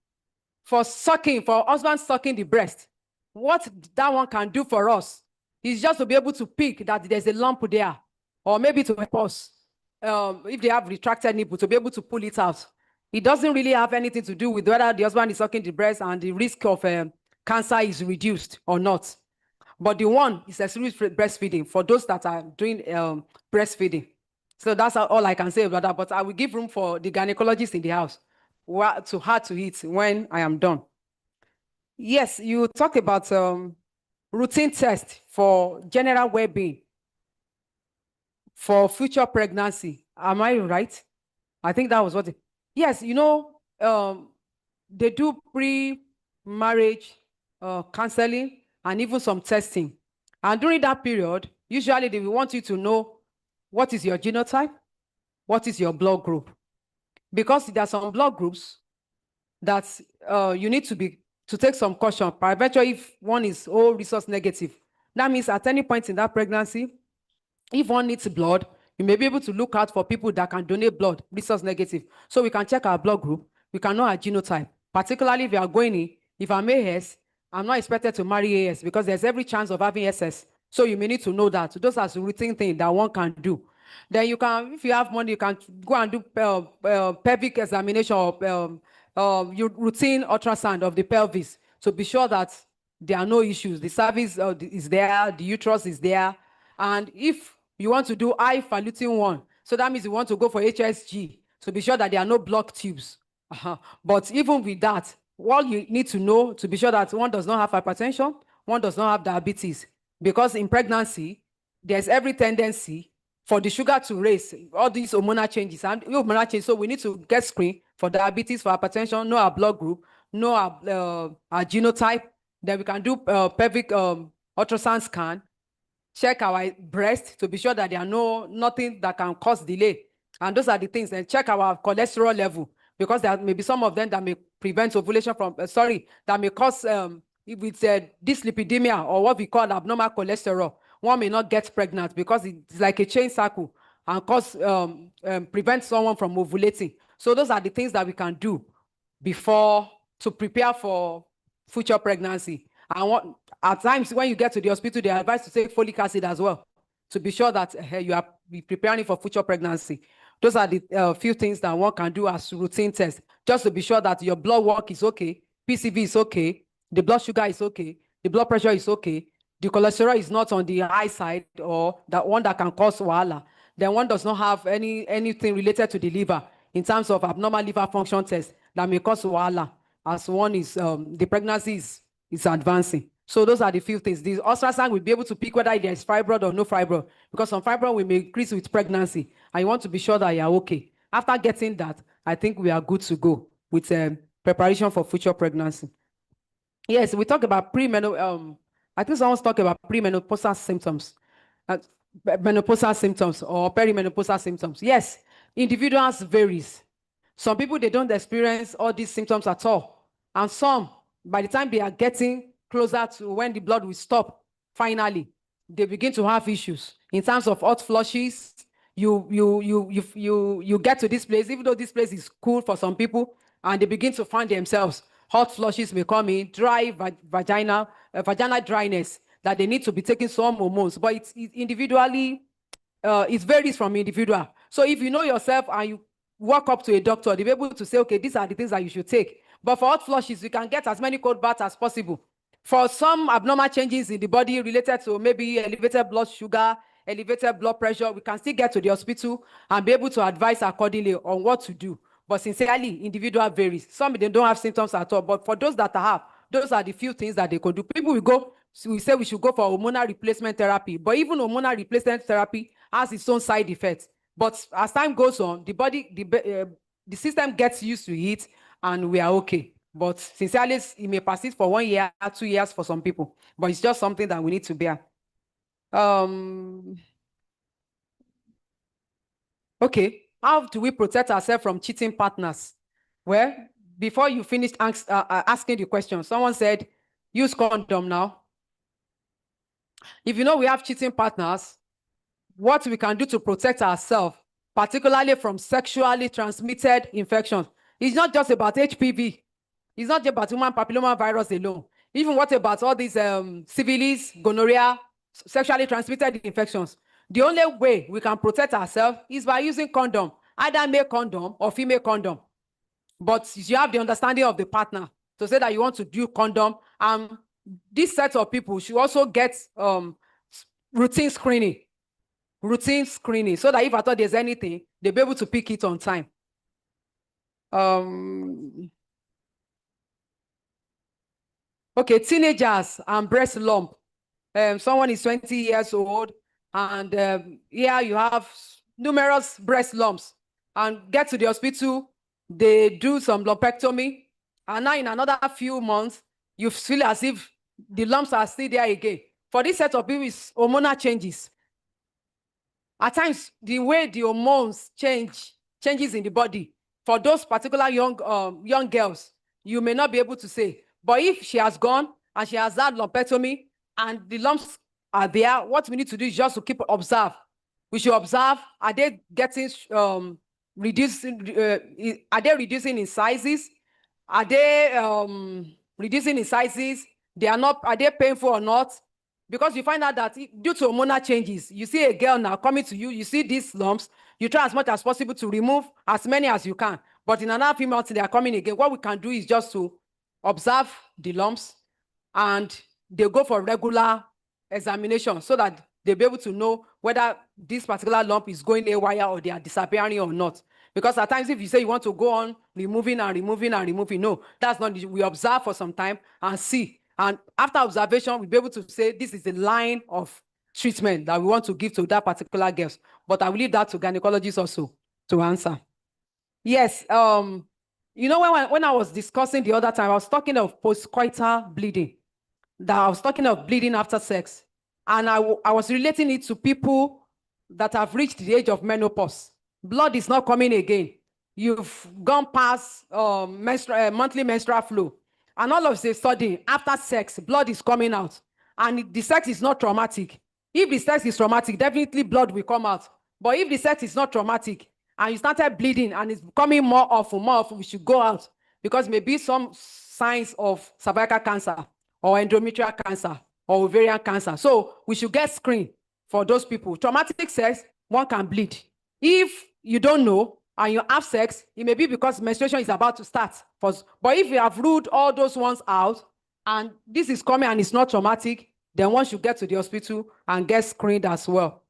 sucking, for husband sucking the breast, what that one can do for us is just to be able to pick that there's a lump there, or maybe to help us, if they have retracted nipple, to be able to pull it out. It doesn't really have anything to do with whether the husband is sucking the breast and the risk of cancer is reduced or not. But the one is exclusive breastfeeding for those that are doing breastfeeding. So that's all I can say about that. But I will give room for the gynecologist in the house to hard to eat when I am done. Yes, you talked about routine test for general well-being for future pregnancy. Am I right? I think that was what yes, they do pre-marriage counseling and even some testing. And during that period, usually they will want you to know what is your genotype, what is your blood group. Because there are some blood groups that you need to take some caution, particularly if one is O resource negative. That means at any point in that pregnancy, if one needs blood, you may be able to look out for people that can donate blood, resource negative. So we can check our blood group, we can know our genotype, particularly if you are going in, if I'm AS, I'm not expected to marry AS because there's every chance of having SS. So you may need to know that. So those are the routine things that one can do. Then you can, if you have money, you can go and do pelvic examination or routine ultrasound of the pelvis to be sure that there are no issues. The cervix is there, the uterus is there. And if you want to do high falutin one, so that means you want to go for HSG to be sure that there are no blocked tubes. But even with that, what you need to know to be sure that one does not have hypertension, one does not have diabetes, because in pregnancy, there's every tendency for the sugar to raise, all these hormonal changes, and hormonal changes. So we need to get screened for diabetes, for hypertension, know our blood group, know our genotype. Then we can do pelvic ultrasound scan, check our breast to be sure that there are nothing that can cause delay. And those are the things. And check our cholesterol level, because there may be some of them that may prevent ovulation from, that may cause, if it's dyslipidemia or what we call abnormal cholesterol, one may not get pregnant because it's like a chain cycle and prevent someone from ovulating. So those are the things that we can do before to prepare for future pregnancy. And at times when you get to the hospital, they advise to take folic acid as well to be sure that you are preparing for future pregnancy. Those are the few things that one can do as routine test, just to be sure that your blood work is okay, PCV is okay, the blood sugar is okay, the blood pressure is okay, the cholesterol is not on the high side or that one that can cause wahala. Then one does not have anything related to the liver in terms of abnormal liver function test that may cause wahala as one is the pregnancy is advancing. So those are the few things. The ultrasound will be able to pick whether there is fibroid or no fibroid, because some fibroid will increase with pregnancy, and you want to be sure that you are okay. After getting that, I think we are good to go with preparation for future pregnancy. Yes, we talk about premenopausal. I think someone's talking about premenopausal symptoms, menopausal symptoms or perimenopausal symptoms. Yes, individuals varies. Some people, they don't experience all these symptoms at all, and some, by the time they are getting closer to when the blood will stop, finally, they begin to have issues in terms of hot flushes. You get to this place, even though this place is cool for some people, and they begin to find themselves hot flushes may come in, dry vaginal dryness, that they need to be taking some hormones, but it's individually, it varies from individual. So if you know yourself and you walk up to a doctor, they'll be able to say, okay, these are the things that you should take. But for hot flushes, you can get as many cold baths as possible. For some abnormal changes in the body related to maybe elevated blood sugar, elevated blood pressure, we can still get to the hospital and be able to advise accordingly on what to do. But sincerely, individual varies. Some they don't have symptoms at all, but for those that have, those are the few things that they could do. People will go, we say we should go for hormonal replacement therapy, but even hormonal replacement therapy has its own side effects. But as time goes on, the body, the system gets used to it, and we are okay. But sincerely, it may persist for 1 year, 2 years for some people, but it's just something that we need to bear. Okay, how do we protect ourselves from cheating partners? Well, before you finish asking the question, someone said, use condom now. If you know we have cheating partners, what we can do to protect ourselves, particularly from sexually transmitted infections, it's not just about HPV. It's not just about human papilloma virus alone. Even what about all these syphilis, gonorrhea, sexually transmitted infections? The only way we can protect ourselves is by using condom, either male condom or female condom. But you have the understanding of the partner to say that you want to do condom. This set of people should also get routine screening, so that if I thought there's anything, they'll be able to pick it on time. Okay, teenagers and breast lump. Someone is 20 years old, and here you have numerous breast lumps, and get to the hospital, they do some lumpectomy, and now in another few months, you feel as if the lumps are still there again. For this set of people, it's hormonal changes. At times, the way the hormones changes in the body. For those particular young girls, you may not be able to say. But if she has gone and she has had lumpectomy and the lumps are there, what we need to do is just to keep observe. We should observe, are they getting reducing? Are they reducing in sizes? Are they reducing in sizes? They are not. Are they painful or not? Because you find out that due to hormonal changes, you see a girl now coming to you, you see these lumps, you try as much as possible to remove as many as you can. But in another few months, they are coming again. What we can do is just to observe the lumps, and they go for regular examination so that they'll be able to know whether this particular lump is going haywire or they are disappearing or not. Because at times, if you say you want to go on removing and removing and removing, no, that's not. We observe for some time and see. And after observation, we'll be able to say this is the line of treatment that we want to give to that particular girl. But I will leave that to gynecologists also to answer. Yes, you know, when I was discussing the other time, I was talking of postcoital bleeding. That I was talking of bleeding after sex. And I was relating it to people that have reached the age of menopause. Blood is not coming again. You've gone past monthly menstrual flow. And all of a sudden, after sex, blood is coming out. And the sex is not traumatic. If the sex is traumatic, definitely blood will come out. But if the sex is not traumatic, and you started bleeding and it's becoming more often, we should go out. Because maybe some signs of cervical cancer or endometrial cancer or ovarian cancer. So we should get screened for those people. Traumatic sex, one can bleed. If you don't know and you have sex, it may be because menstruation is about to start. But if you have ruled all those ones out and this is coming and it's not traumatic, then one should get to the hospital and get screened as well.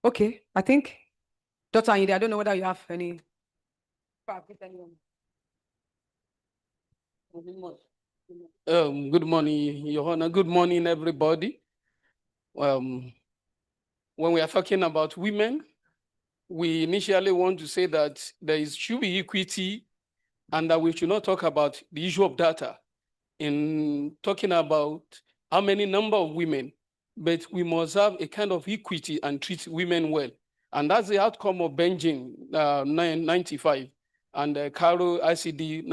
Okay, I think, Dr. Ayinde, I don't know whether you have any. Good morning, Your Honor. Good morning, everybody. When we are talking about women, we initially want to say that should be equity and that we should not talk about the issue of data in talking about how many number of women, but we must have a kind of equity and treat women well. And that's the outcome of Benjing 95 and Caro ICD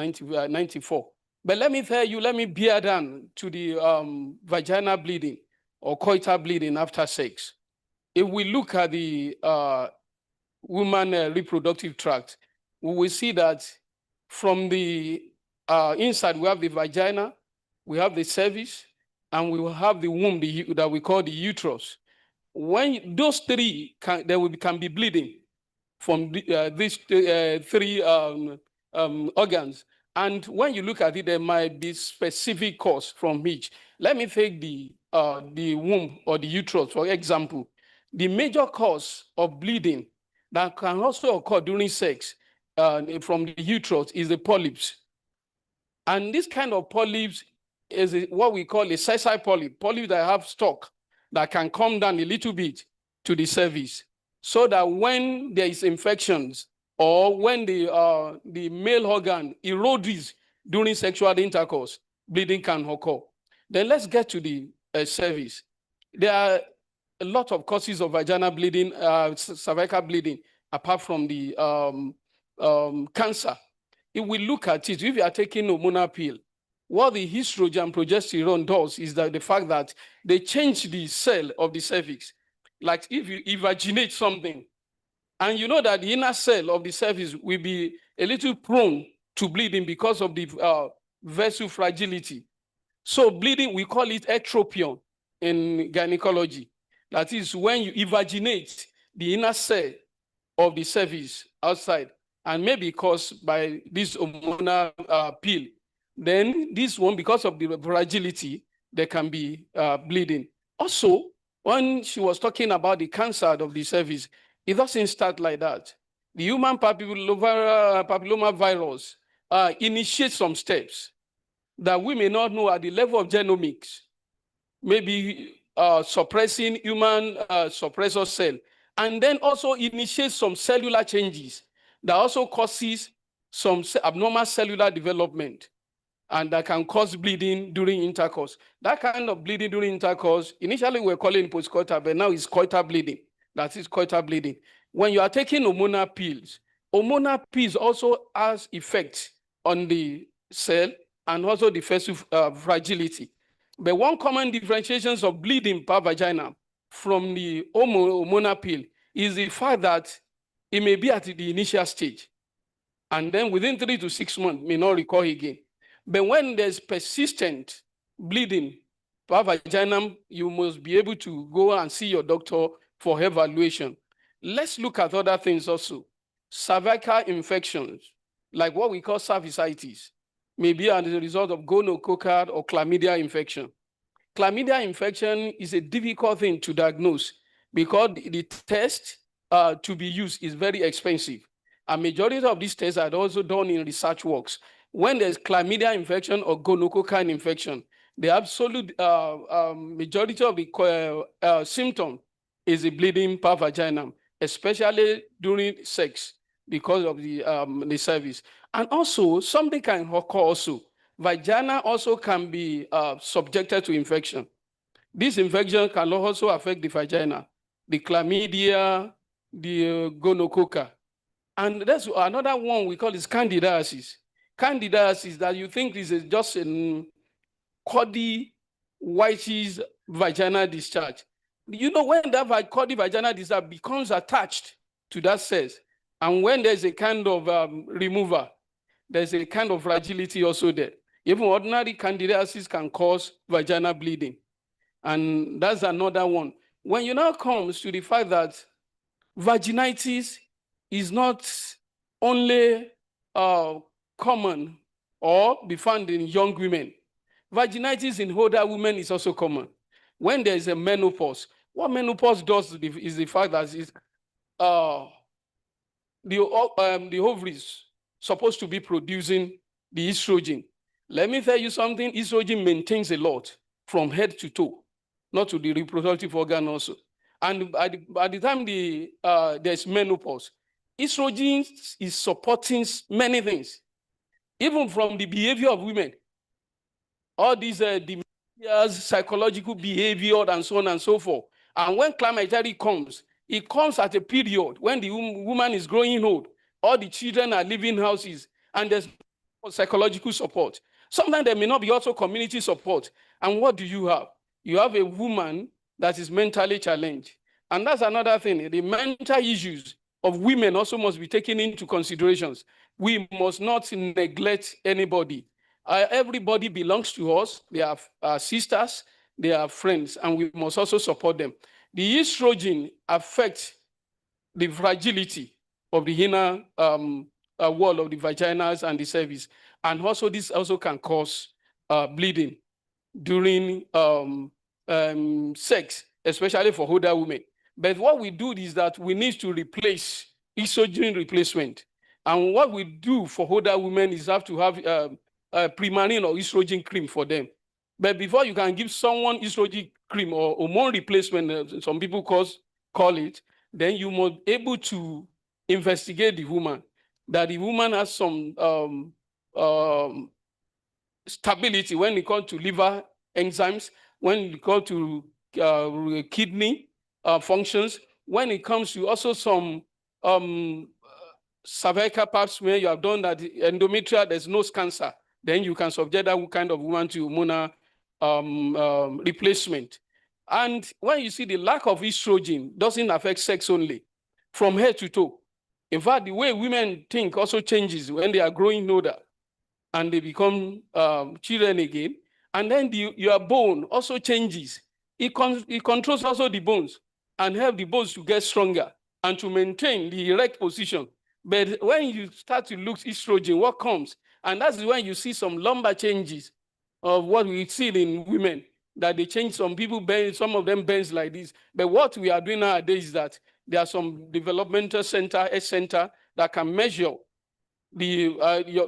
94. But let me tell you, let me bear down to the vaginal bleeding or coital bleeding after sex. If we look at the woman reproductive tract, we will see that from the inside, we have the vagina, we have the cervix, and we will have the womb that we call the uterus. When those three can be bleeding from these three organs, And when you look at it, there might be specific cause from each. Let me take the womb or the uterus, for example. The major cause of bleeding that can also occur during sex from the uterus is the polyps. And this kind of polyps is what we call a sessile polyp, polyps that have stalk that can come down a little bit to the cervix, so that when there is infections or when the male organ erodes during sexual intercourse, bleeding can occur. Then let's get to the cervix. There are a lot of causes of vaginal bleeding, cervical bleeding, apart from the cancer. If we look at it, if you are taking hormonal pill, what the estrogen and progesterone does is that the fact that they change the cell of the cervix. Like if you invaginate something, and you know that the inner cell of the cervix will be a little prone to bleeding because of the vessel fragility. So bleeding, we call it ectropion in gynecology. That is when you invaginate the inner cell of the cervix outside, and maybe caused by this hormonal pill. Then this one, because of the fragility, there can be bleeding. Also, when she was talking about the cancer of the cervix, it doesn't start like that. The human papilloma virus initiates some steps that we may not know at the level of genomics, maybe suppressing human suppressor cell, and then also initiates some cellular changes that also causes some abnormal cellular development, and that can cause bleeding during intercourse. That kind of bleeding during intercourse, initially we were calling it postcoital, but now it's coital bleeding. That is coital bleeding. When you are taking hormonal pills also has effect on the cell and also the vessel fragility. But one common differentiation of bleeding per vagina from the hormonal pill is the fact that it may be at the initial stage, and then within 3 to 6 months may not recur again. But when there's persistent bleeding per vagina, you must be able to go and see your doctor for evaluation. Let's look at other things also. Cervical infections, like what we call cervicitis, may be as a result of gonococcal or chlamydia infection. Chlamydia infection is a difficult thing to diagnose because the test to be used is very expensive. A majority of these tests are also done in research works. When there's chlamydia infection or gonococcal infection, the absolute majority of the symptom is a bleeding per vagina, especially during sex because of the cervix. And also, something can occur also. Vagina also can be subjected to infection. This infection can also affect the vagina, the chlamydia, the gonococcal. And that's another one we call is candidiasis. Candidiasis that you think is just a coddy, whitish vaginal discharge. You know, when that coddy vaginal discharge becomes attached to that cell, and when there's a kind of remover, there's a kind of fragility also there. Even ordinary candidiasis can cause vaginal bleeding. And that's another one. When you now comes to the fact that vaginitis is not only common or be found in young women. Vaginitis in older women is also common. When there is a menopause, what menopause does is the fact that the ovaries supposed to be producing the estrogen. Let me tell you something, estrogen maintains a lot from head to toe, not to the reproductive organ also. And by the time there's menopause, estrogen is supporting many things, even from the behavior of women. All these psychological behavior and so on and so forth. And when climatery comes, it comes at a period when the woman is growing old, all the children are leaving houses, and there's psychological support. Sometimes there may not be also community support. And what do you have? You have a woman that is mentally challenged. And that's another thing. The mental issues of women also must be taken into considerations. We must not neglect anybody. Everybody belongs to us. They are sisters, they are friends, and we must also support them. The estrogen affects the fragility of the inner wall of the vaginas and the cervix. And also this also can cause bleeding during sex, especially for older women. But what we do is that we need to replace estrogen replacement. And what we do for older women is have to have Premarin or estrogen cream for them. But before you can give someone estrogen cream or hormone replacement, some people call it, then you must be able to investigate the woman, that the woman has some stability when it comes to liver enzymes, when it comes to kidney functions, when it comes to also some cervical pap smear, you have done that endometrial, there's no cancer, then you can subject that kind of woman to hormonal replacement. And when you see the lack of estrogen doesn't affect sex only, from head to toe. In fact, the way women think also changes when they are growing older and they become children again. And then your bone also changes. It controls also the bones and help the bones to get stronger and to maintain the erect position. But when you start to lose estrogen, what comes? And that's when you see some lumbar changes of what we see in women, that they change. Some people bend, some of them bends like this. But what we are doing nowadays is that there are some developmental center, center that can measure the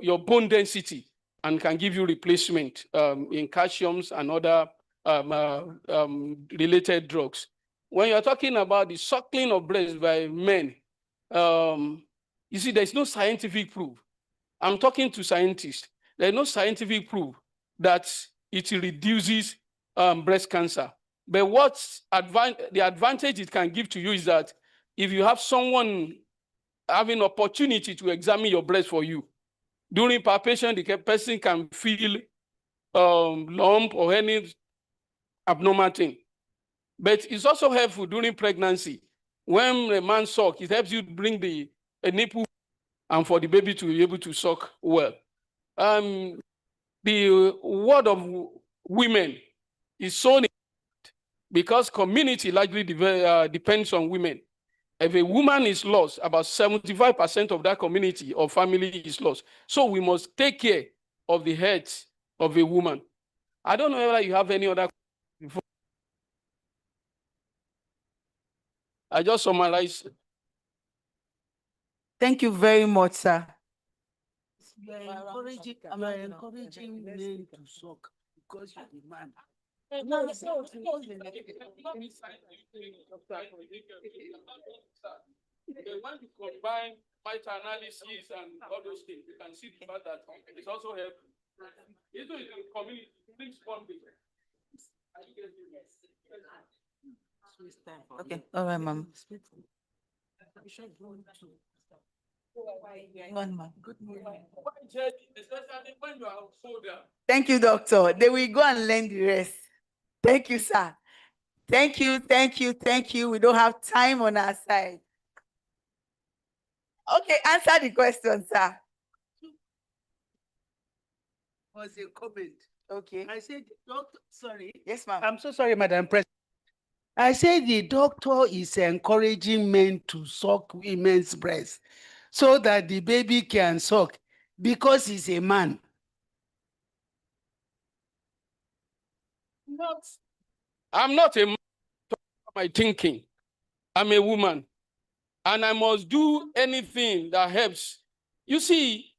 your bone density and can give you replacement in calciums and other related drugs. When you're talking about the suckling of breast by men, you see, there's no scientific proof. I'm talking to scientists. There's no scientific proof that it reduces breast cancer. But the advantage it can give to you is that if you have someone having opportunity to examine your breast for you, during palpation, the person can feel lump or any abnormal thing. But it's also helpful during pregnancy. When a man sucks, it helps you bring a nipple and for the baby to be able to suck well. The word of women is so important because community largely depends on women. If a woman is lost, about 75% of that community or family is lost. So we must take care of the health of a woman. I don't know whether you have any other before. I just summarize. Thank you very much, sir. You are encouraging men to suck because you're the man. No, when you combine meta-analysis and all those things, you can see the fact that it's also helpful. It's in the community, brings bonding. Okay, all right, ma'am. One, ma'am. Good morning. Especially when you are older. Thank you, doctor. They will go and learn the rest. Thank you, sir. Thank you, thank you, thank you. We don't have time on our side. Okay, answer the question, sir. Was a comment. Okay. I said, doctor, sorry. Yes, ma'am. I'm so sorry, Madam President. I said the doctor is encouraging men to suck women's breasts so that the baby can suck because he's a man. I'm not a man for my thinking. I'm a woman. And I must do anything that helps. You see,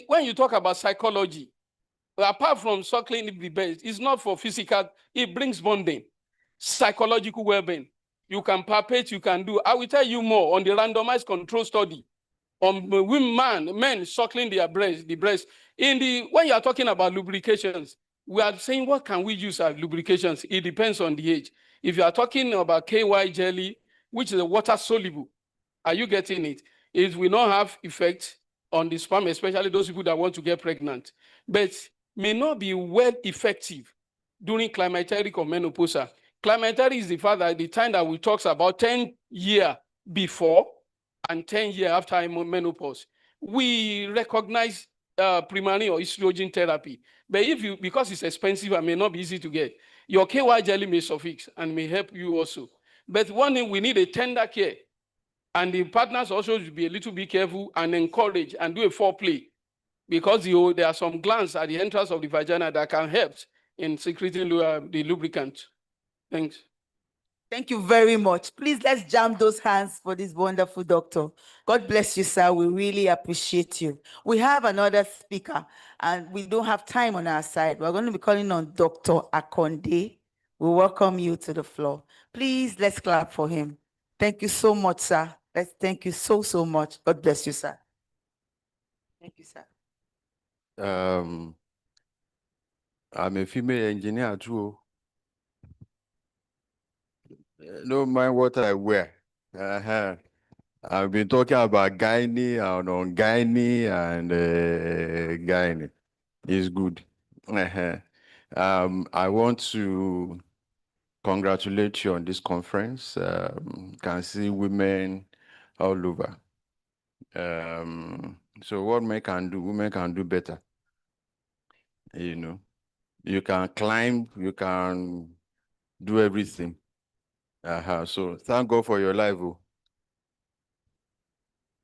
when you talk about psychology, apart from suckling the breast, it's not for physical, it brings bonding, psychological well-being. You can palpate, you can do. I will tell you more on the randomized control study on men suckling their breast, the breast. When you are talking about lubrications, we are saying, what can we use as lubrications? It depends on the age. If you are talking about KY jelly, which is a water soluble, are you getting it? It will not have effect on the sperm, especially those people that want to get pregnant, but may not be well effective during climacteric or menopause. Climacteric is the time that we talk about 10 years before and 10 years after menopause. We recognize Premarin or estrogen therapy, but because it's expensive and may not be easy to get, your KY jelly may suffix and may help you also. But one thing, we need a tender care. And the partners also should be a little bit careful and encourage and do a foreplay because there are some glands at the entrance of the vagina that can help in secreting the lubricant. Thanks. Thank you very much. Please, let's jam those hands for this wonderful doctor. God bless you, sir. We really appreciate you. We have another speaker, and we don't have time on our side. We're going to be calling on Dr. Akonde. We welcome you to the floor. Please, let's clap for him. Thank you so much, sir. Thank you so, so much. God bless you, sir. Thank you, sir. I'm a female engineer too. Don't mind what I wear. I've been talking about gynae and non-gynae and gynae. It's good. I want to congratulate you on this conference. Can see women all over. So what men can do, women can do better. You know, you can climb, you can do everything. So thank God for your life. Oh.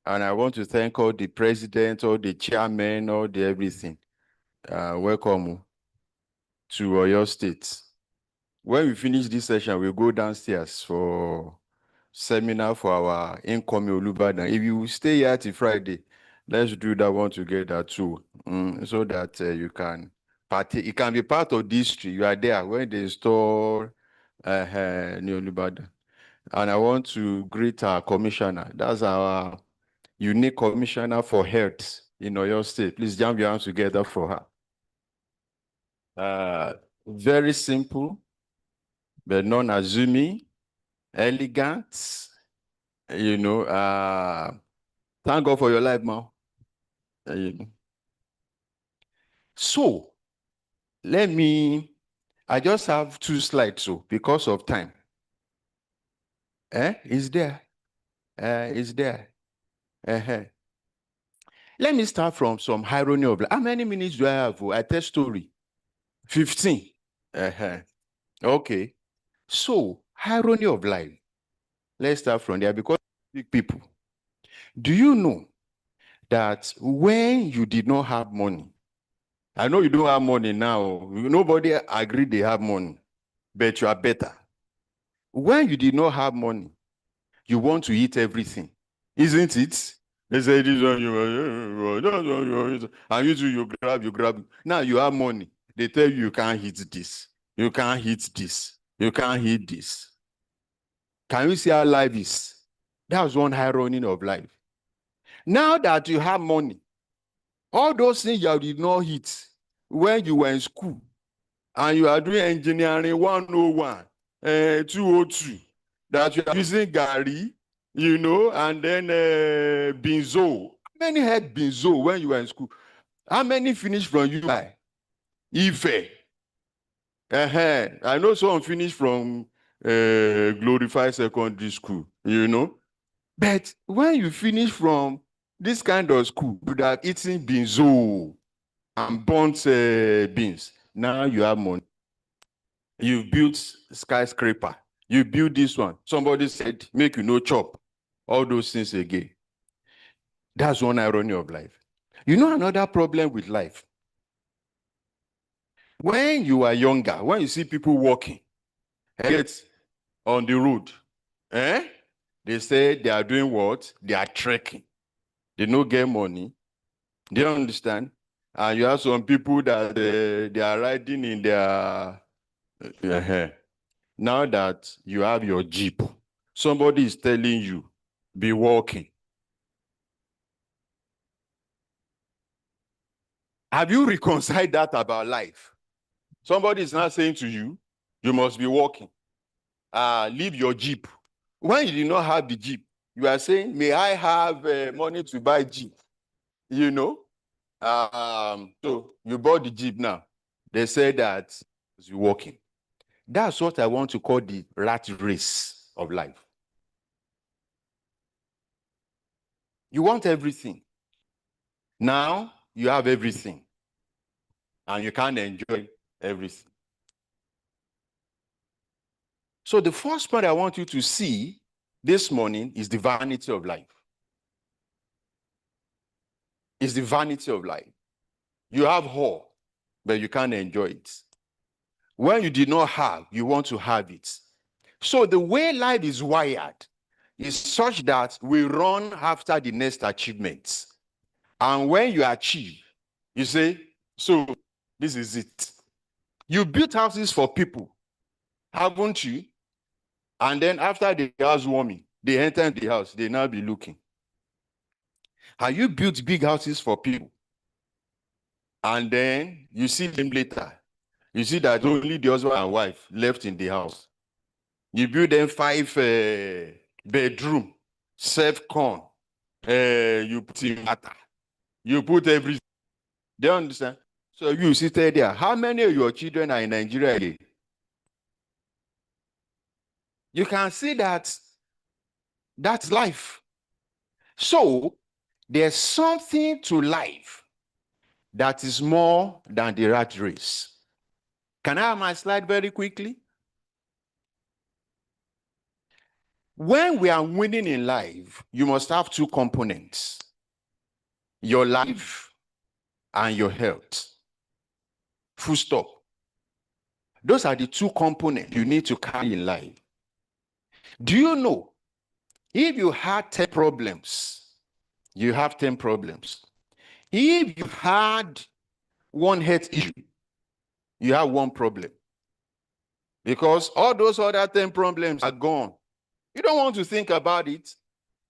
And I want to thank all the president, all the chairmen, all the everything. Welcome to Oyo State. When we finish this session, we'll go downstairs for seminar for our incoming Olubadan. If you stay here till Friday, let's do that one together too, so that you can partake. It can be part of the history. You are there when they install New Olubadan. And I want to greet our commissioner. That's our unique commissioner for health in Oyo State. Please jam your hands together for her. Very simple, but non-assuming, elegant, you know. Thank God for your life, man. So, I just have 2 slides, so because of time. It's there. It's there. Let me start from some irony of life. How many minutes do I have? I tell story. 15. Okay. So, irony of life. Let's start from there because big people. Do you know that when you did not have money, I know you don't have money now. Nobody agreed they have money, but you are better. When you did not have money, you want to eat everything, isn't it? They say this one, and you do, you grab. Now you have money. They tell you can't eat this. You can't eat this. You can't eat this. Can you see how life is? That's one irony of life. Now that you have money, all those things you did not eat when you were in school, and you are doing engineering 101, 202, that you are using Gary, you know, and then Binzo. How many had Binzo when you were in school? How many finished from UI? Ife. I know some finished from glorified secondary school, you know. But when you finish from this kind of school, you would have eaten Binzo and burnt beans. Now you have money. You built skyscraper. You build this one. Somebody said, make you no chop. All those things again. That's one irony of life. You know another problem with life? When you are younger, when you see people walking, get on the road, they say they are doing what? They are trekking. They don't get money. They don't understand. And you have some people that they are riding in their Now that you have your Jeep, somebody is telling you, be walking. Have you reconciled that about life? Somebody is not saying to you, you must be walking. Leave your Jeep. When you do not have the Jeep, you are saying, may I have money to buy Jeep? You know? So you bought the Jeep now. They say that you're walking. That's what I want to call the rat race of life. You want everything. Now you have everything. And you can't enjoy everything. So the first part I want you to see this morning is the vanity of life. It's the vanity of life. You have all, but you can't enjoy it. When you did not have, you want to have it. So the way life is wired is such that we run after the next achievements. And when you achieve, you say, so this is it. You built houses for people, haven't you? And then after the housewarming, they enter into the house, they now be looking. Have you built big houses for people? And then you see them later. You see that only the husband and wife left in the house. You build them 5 bedroom, self-con. You put in matter. You put everything. They understand? So you sit there. How many of your children are in Nigeria again? You can see that that's life. So there's something to life that is more than the rat race. Can I have my slide very quickly? When we are winning in life, you must have 2 components: your life and your health. Full stop. Those are the 2 components you need to carry in life. Do you know, if you had 10 problems, you have 10 problems. If you had 1 health issue, you have 1 problem. Because all those other 10 problems are gone. You don't want to think about it.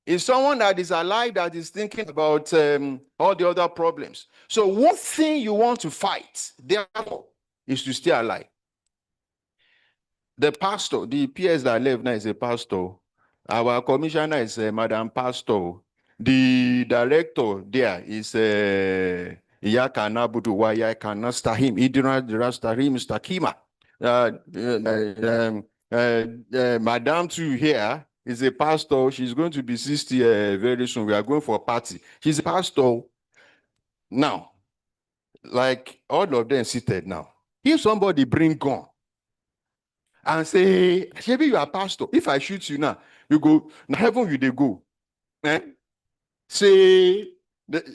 It's someone that is alive that is thinking about all the other problems. So one thing you want to fight, therefore, is to stay alive. The pastor, the PS that left now is a pastor. Our commissioner is Madam Pastor. The director there is Yakana Buduwaya Kanastahim, Idina Rastahim Stakima. Madam too here is a pastor. She's going to be 60 very soon. We are going for a party. She's a pastor. Now, like all of them seated now. If somebody bring gun and say, maybe you are pastor. If I shoot you now, you go, now heaven will they go. Eh? Say,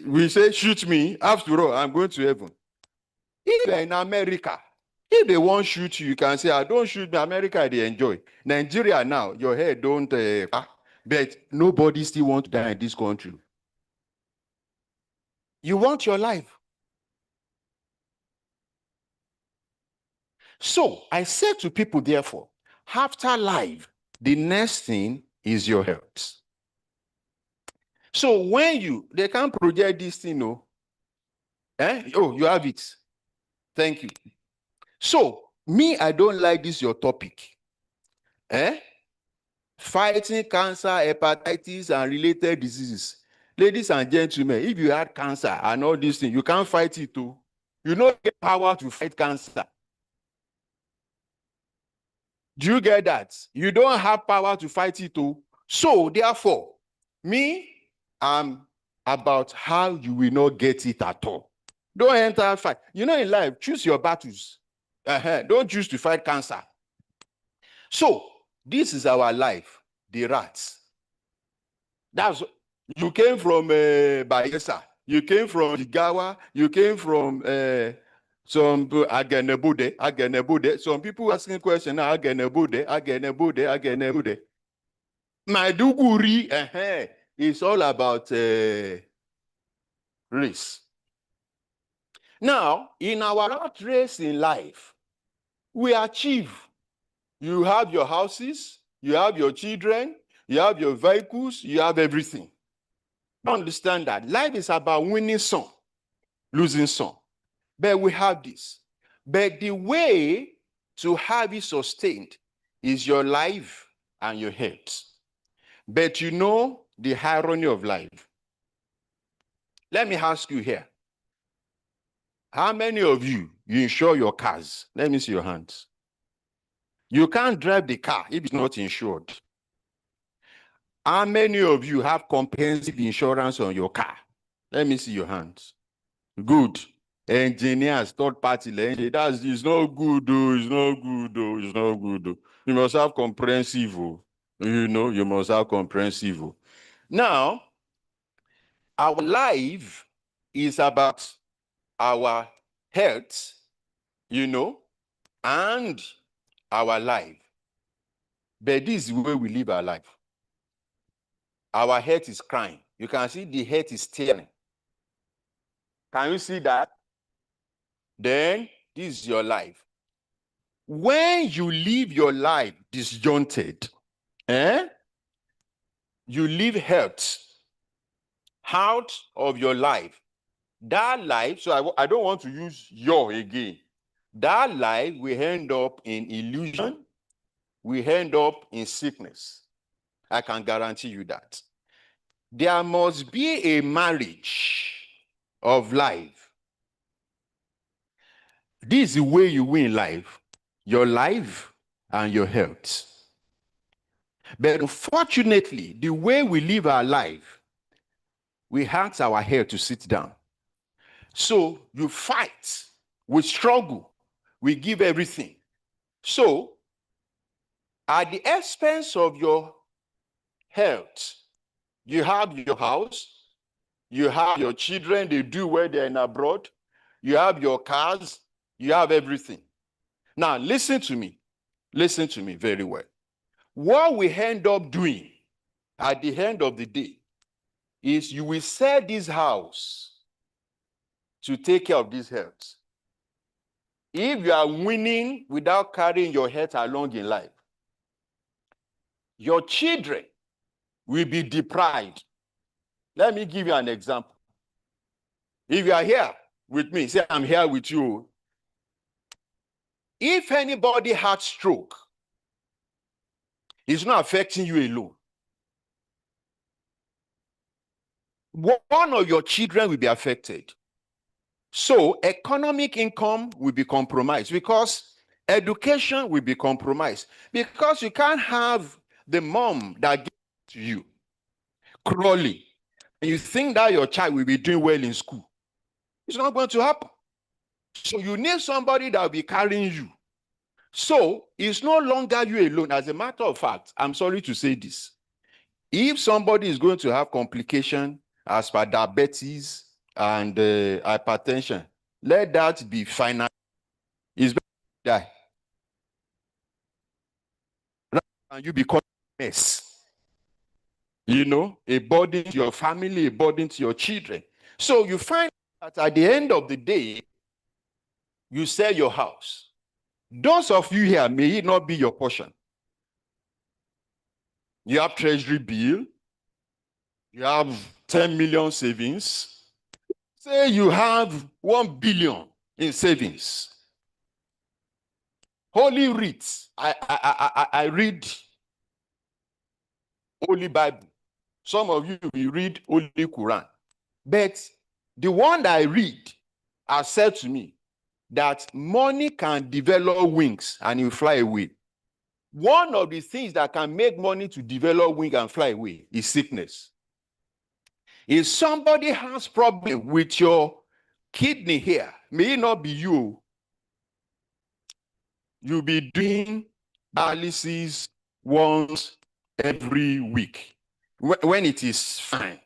we say, shoot me. After all, I'm going to heaven. If you're in America, if they won't shoot you, you can say, don't shoot me. America, they enjoy. Nigeria now, your head don't, but nobody still want to die in this country. You want your life. So I said to people, therefore, after life, the next thing is your health. So when they can't project this thing, no. Oh, you have it. Thank you. So me, I don't like this, your topic. Fighting cancer, hepatitis, and related diseases. Ladies and gentlemen, if you had cancer and all these things, you can't fight it too. You don't get power to fight cancer. Do you get that? You don't have power to fight it too. So therefore, me, I'm about how you will not get it at all. Don't enter a fight. You know, in life, choose your battles. Don't choose to fight cancer. So this is our life, the rats. You came from Bayelsa. You came from Jigawa. You came from some Agenebude. Some people asking questions now, Agenebude. Maiduguri, it's all about race. Now, in our rat race in life, we achieve. You have your houses, you have your children, you have your vehicles, you have everything. Understand that life is about winning some, losing some. But we have this. But the way to have it sustained is your life and your health. But you know the irony of life. Let me ask you here. How many of you insure your cars? Let me see your hands. You can't drive the car if it's not insured. How many of you have comprehensive insurance on your car? Let me see your hands. Good. Engineers, third party, that's it's not good, though. It's not good, though. It's not good, though. You must have comprehensive. You know, you must have comprehensive. Now, our life is about our health, you know, and our life. But this is the way we live our life. Our head is crying. You can see the head is tearing. Can you see that? Then this is your life. When you live your life disjointed, you leave health out of your life. That life, so I don't want to use your again. That life will end up in illusion, we end up in sickness. I can guarantee you that. There must be a marriage of life. This is the way you win life, your life and your health. But unfortunately, the way we live our life, we ask our health to sit down. So you fight, we struggle, we give everything. So at the expense of your health, you have your house, you have your children, they do well, they're in abroad, you have your cars, you have everything. Now listen to me very well. What we end up doing at the end of the day is you will sell this house to take care of this health. If you are winning without carrying your health along in life, your children will be deprived. Let me give you an example. If you are here with me, say I'm here with you. If anybody had stroke, it's not affecting you alone. One of your children will be affected. So economic income will be compromised because education will be compromised because you can't have the mom that gives to you crawling and you think that your child will be doing well in school. It's not going to happen. So you need somebody that will be carrying you. So it's no longer you alone. As a matter of fact, I'm sorry to say this. If somebody is going to have complication as per diabetes and hypertension, let that be final. It's better to die. Rather than you become a mess. You know, a burden to your family, a burden to your children. So you find that at the end of the day, you sell your house. Those of you here, may it not be your portion. You have treasury bill, you have 10 million savings. Say you have 1 billion in savings. Holy Writ, I read Holy Bible. Some of you will read Holy Quran. But the one that I read has said to me that money can develop wings and it will fly away. One of the things that can make money to develop wings and fly away is sickness. If somebody has problem with your kidney here, may it not be you. You'll be doing dialysis once every week. When it is fine,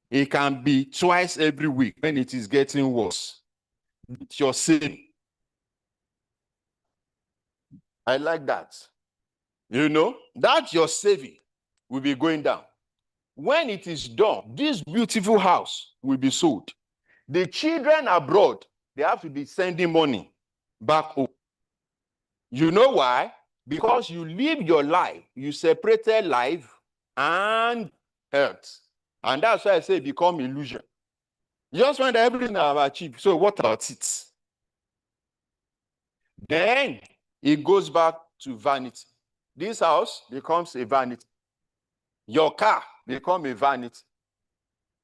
it can be twice every week when it is getting worse. It's your saving. I like that. You know, that your saving will be going down. When it is done, this beautiful house will be sold. The children abroad, they have to be sending money back home. You know why? Because you live your life, you separated life and health. And that's why I say become illusion. You just find everything I've achieved. So what about it? Then it goes back to vanity. This house becomes a vanity. Your car becomes a vanity.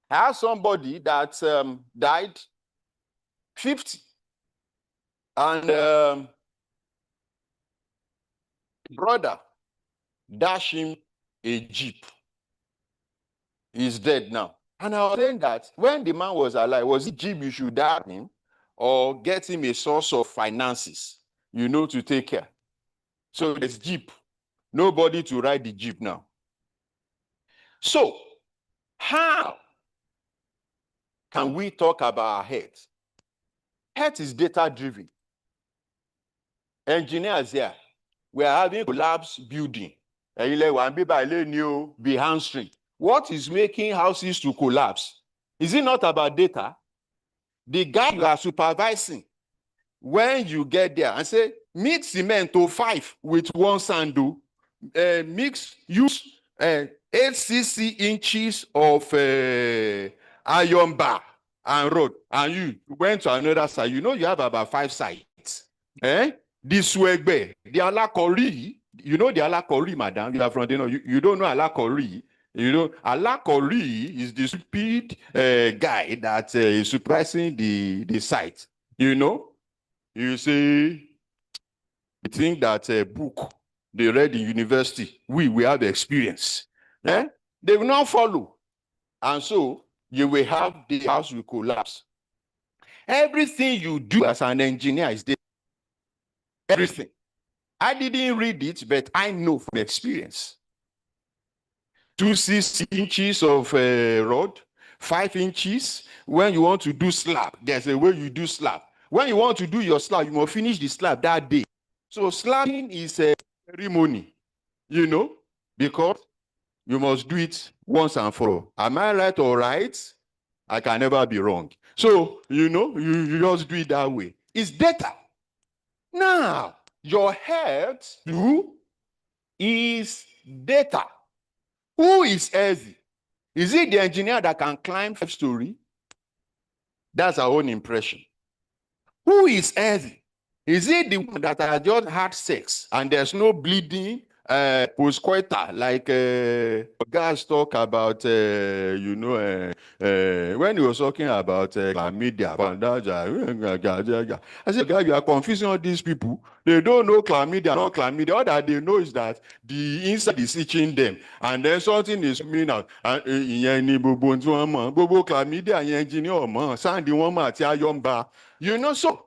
I have somebody that died 50. And brother dash him a Jeep. He's dead now. And I was saying that when the man was alive, was it Jeep you should have him or get him a source of finances, you know, to take care? So there's Jeep. Nobody to ride the Jeep now. So how can we talk about our health Health is data-driven. Engineers here, we are having collapse building. Be hamstring. What is making houses to collapse? Is it not about data? The guy you are supervising, when you get there and say, mix cement to 5 with 1 sando, use 8 cc inches of iron bar and rod, and you went to another side, you know you have about 5 sites. This way, the alakori, you know the alakori, madam, you are from, you don't know alakori. You know, alakori is the stupid guy that is supervising the site. You know, you say, you think that a book they read in university, we have experience. They will not follow. And so you will have the house will collapse. Everything you do as an engineer is there. Everything. I didn't read it, but I know from experience. 2 inches of rod, 5 inches. When you want to do slab, there's a way you do slab. When you want to do your slab, you must finish the slab that day. So slabbing is a ceremony, you know, because you must do it once and for all. Am I right or right? I can never be wrong. So, you know, you just do it that way. It's data. Now, your health too is data. Who is healthy? Is it the engineer that can climb 5-story? That's our own impression. Who is healthy? Is it the one that has just had sex and there's no bleeding postcoital, like guys talk about, you know, when he was talking about chlamydia. I said, guy, you are confusing all these people. They don't know chlamydia, not chlamydia. All that they know is that the inside is itching them, and then something is coming out. And chlamydia, you know, so.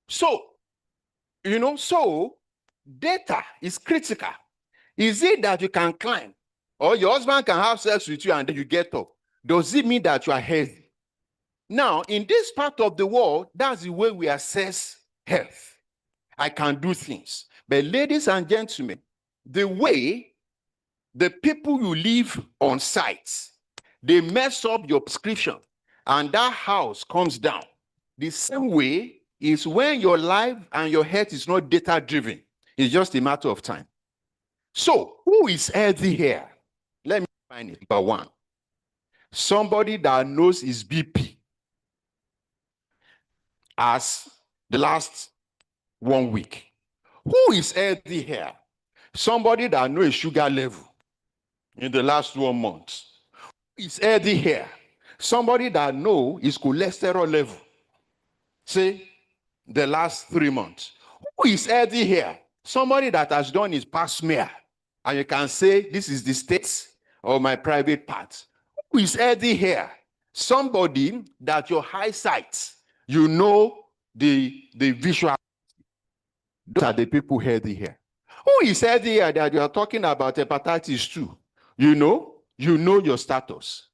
So, so data is critical. Is it that you can climb, or your husband can have sex with you and then you get up? Does it mean that you are healthy? Now, in this part of the world, that's the way we assess health. I can do things. But ladies and gentlemen, the way the people you live on site, they mess up your prescription and that house comes down. The same way is when your life and your health is not data driven. It's just a matter of time. So who is healthy here? Let me find it. Number one, somebody that knows his BP as the last 1 week. Who is healthy here? Somebody that knows his sugar level in the last 1 month. Is healthy here? Somebody that knows his cholesterol level, say, the last 3 months. Who is healthy here? Somebody that has done his pap smear, and you can say, this is the state of my private parts. Who is healthy here? Somebody that your eyesight, you know the visual. Those are the people healthy here. Who is healthy here that you are talking about hepatitis 2? You know your status.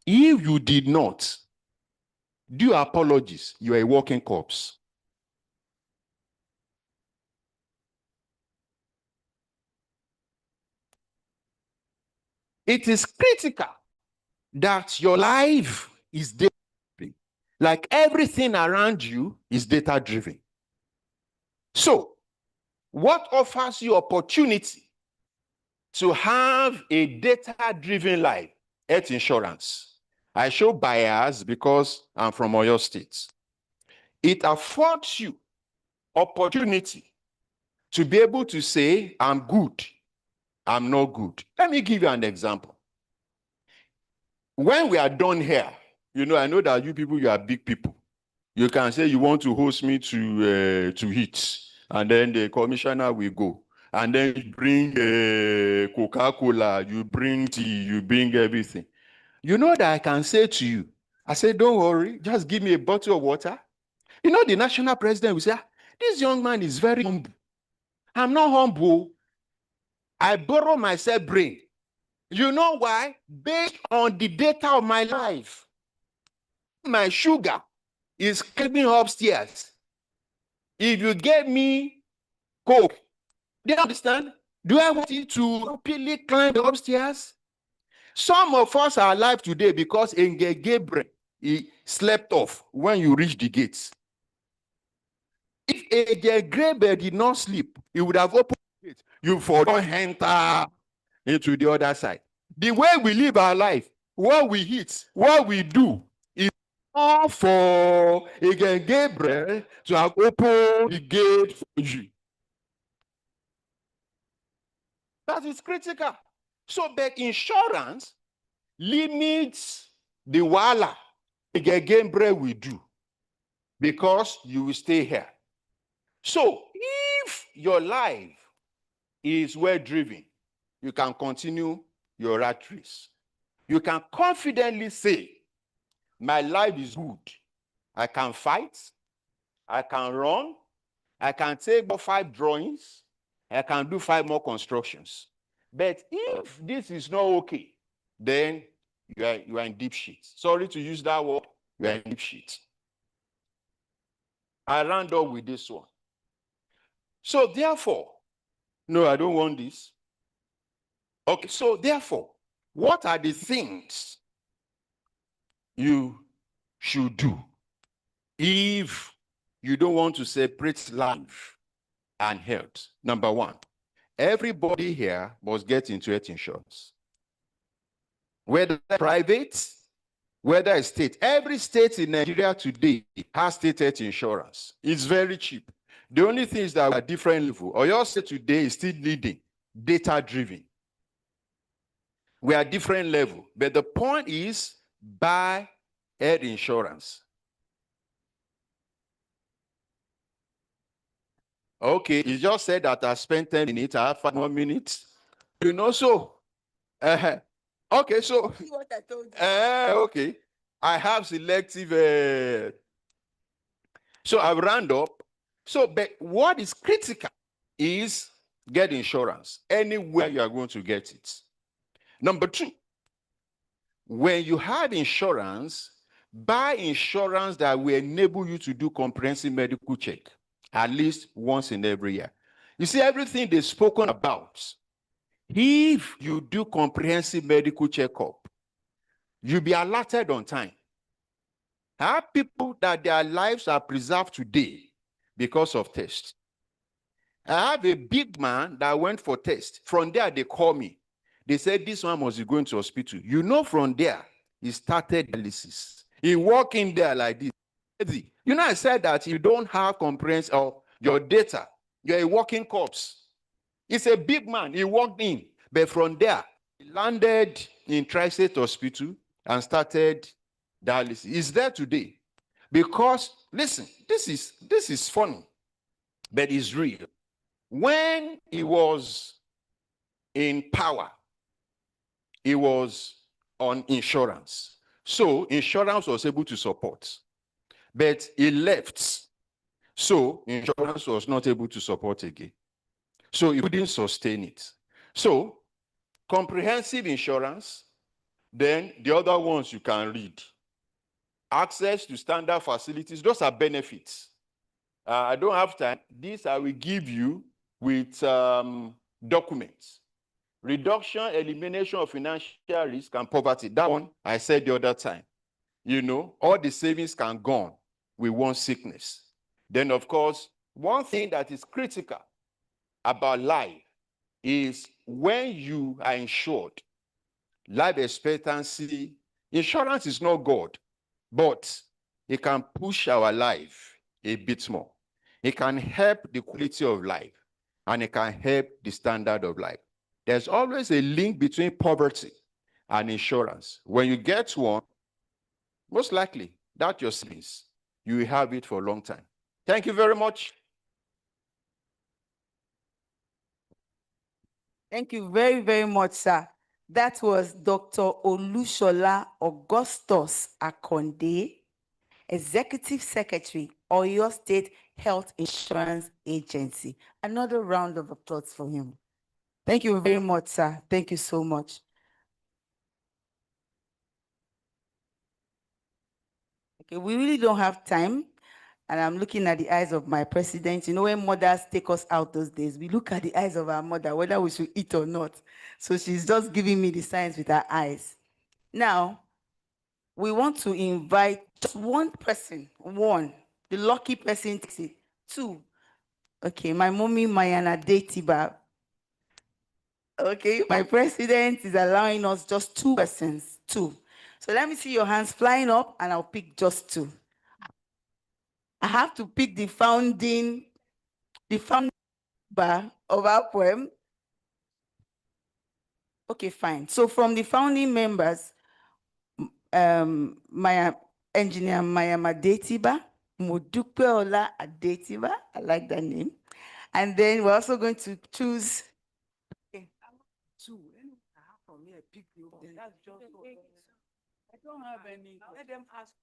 If you did not do apologies, you are a walking corpse. It is critical that your life is data-driven. Like everything around you is data-driven. So, what offers you opportunity to have a data-driven life? Health insurance. I show bias because I'm from Oyo State. It affords you opportunity to be able to say, I'm good, I'm not good. Let me give you an example. When we are done here, you know, I know that you people, you are big people. You can say you want to host me to eat, and then the commissioner will go. And then you bring Coca-Cola, you bring tea, you bring everything. You know that I can say to you, I say, don't worry, just give me a bottle of water. You know, the national president will say, this young man is very humble. I'm not humble. I borrow myself brain. You know why? Based on the data of my life. My sugar is climbing upstairs. If you gave me Coke, do you understand? Do I want you to rapidly climb upstairs? Some of us are alive today because Enge Gabriel, he slept off when you reach the gates. If Enge Gabriel did not sleep, he would have opened the gate. You for don't enter into the other side. The way we live our life, what we eat, what we do, is all for Enge Gabriel to have opened the gate for you. That is critical. So, but insurance limits the wala Enge Gabriel will do because you will stay here. So, if your life is well driven, you can continue your rat race. You can confidently say, my life is good. I can fight, I can run, I can take 5 drawings, I can do 5 more constructions. But if this is not okay, then you are in deep shit. Sorry to use that word, you are in deep shit. I round up with this one. So therefore, no, I don't want this. Okay, so therefore, what are the things you should do if you don't want to separate life and health? Number one, everybody here must get into health insurance. Whether private, whether a state. Every state in Nigeria today has state health insurance. It's very cheap. The only thing is that we're at different level. Oyo State today is still leading, data-driven. We are at different level. But the point is, buy health insurance. Okay, you just said that I spent 10 minutes, I have 5 more minutes. You know, so, okay, so, See what I told you. okay, I have selective, so I've round up. So, but what is critical is get insurance anywhere you are going to get it. Number 2, when you have insurance, buy insurance that will enable you to do comprehensive medical check at least once in every year. You see, everything they've spoken about, if you do comprehensive medical checkup, you'll be alerted on time. I have people that their lives are preserved today because of tests. I have a big man that went for test. From there, they call me. They said, this one must be going to hospital. You know, from there, he started dialysis. He walked in there like this. You know, I said that you don't have comprehensive of your data. You're a walking corpse. He's a big man. He walked in. But from there, he landed in Tri-State Hospital and started dialysis. He's there today. Because, listen, this is funny, but it's real. When he was in power, he was on insurance. So insurance was able to support. But he left. So insurance was not able to support again. So he couldn't sustain it. So comprehensive insurance, then the other ones you can read. Access to standard facilities, those are benefits. I don't have time. This I will give you with documents. Reduction, elimination of financial risk and poverty. That one I said the other time. You know, all the savings can go on with one sickness. Then, of course, one thing that is critical about life is when you are insured, life expectancy, insurance is not God, but it can push our life a bit more. It can help the quality of life, and it can help the standard of life. There's always a link between poverty and insurance. When you get one, most likely that's your savings. You will have it for a long time. Thank you very much. Thank you very, very much, sir. That was Dr. Olushola Augustus Akonde, Executive Secretary, Oyo State Health Insurance Agency. Another round of applause for him. Thank you very much, sir. Thank you so much. Okay, we really don't have time. And I'm looking at the eyes of my president. You know, when mothers take us out those days, we look at the eyes of our mother, whether we should eat or not. So she's just giving me the signs with her eyes. Now, we want to invite just one person, one. The lucky person takes it. Two. Okay, my mommy, Mayana Detiba. Okay, my president is allowing us just two persons, two. So let me see your hands flying up and I'll pick just two. I have to pick the founding member of our poem. Okay, fine. So from the founding members, my engineer Maya Madetiba, Modupeola Adetiba, I like that name. And then we're also going to choose. Okay, two. From here, pick you. That's just I don't have any. Let them ask.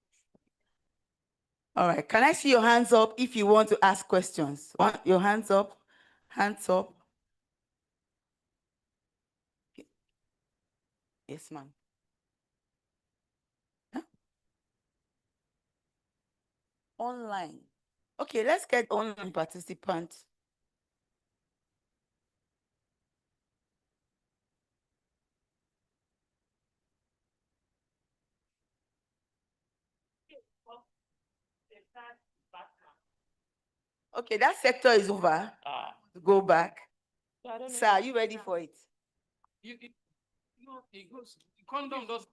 All right. Can I see your hands up if you want to ask questions? Want your hands up? Hands up. Okay. Yes, ma'am. Huh? Online. Okay, let's get online participants. Okay, that sector is over. Go back. Sir, are you ready for it? Condom does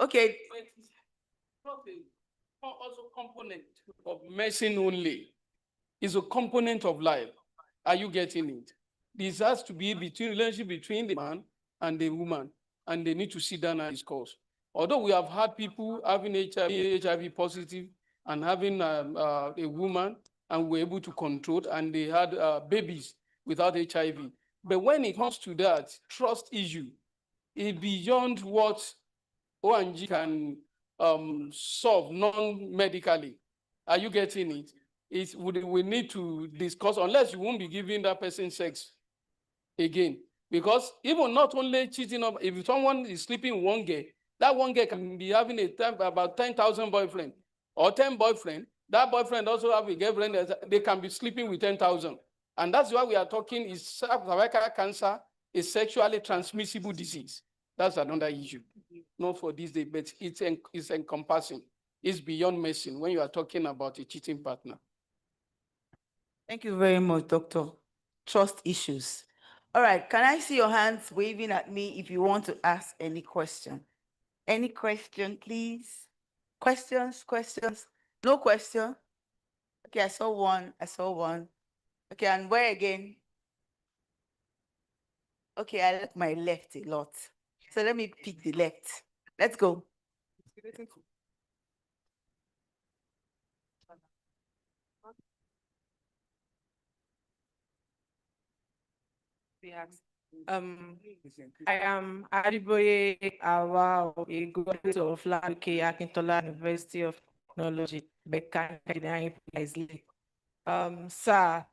Okay. Also component of medicine only. Is a component of life. Are you getting it? This has to be relationship between the man and the woman, and they need to sit down and discuss. Although we have had people having HIV positive and having a woman, and we're able to control, and they had babies without HIV. But when it comes to that trust issue, it's beyond what ONG can solve non-medically. Are you getting it? We need to discuss, unless you won't be giving that person sex again. Because even not only cheating, if someone is sleeping with one girl, that one girl can be having about 10,000 boyfriend or 10 boyfriend. That boyfriend also have a girlfriend, they can be sleeping with 10,000. And that's why we are talking is cervical cancer is sexually transmissible disease. That's another issue. Not for this day, but it's encompassing. It's beyond medicine when you are talking about a cheating partner. Thank you very much, Doctor. Trust issues. All right, can I see your hands waving at me if you want to ask any question? Any question, please? Questions? No question? Okay, I saw one. Okay, and where again? Okay, I like my left a lot. So let me pick the left. Let's go. I am Adiboye Awa, a graduate of Laduke Akintola University of Technology, Mechanical Engineering, precisely. Sir, I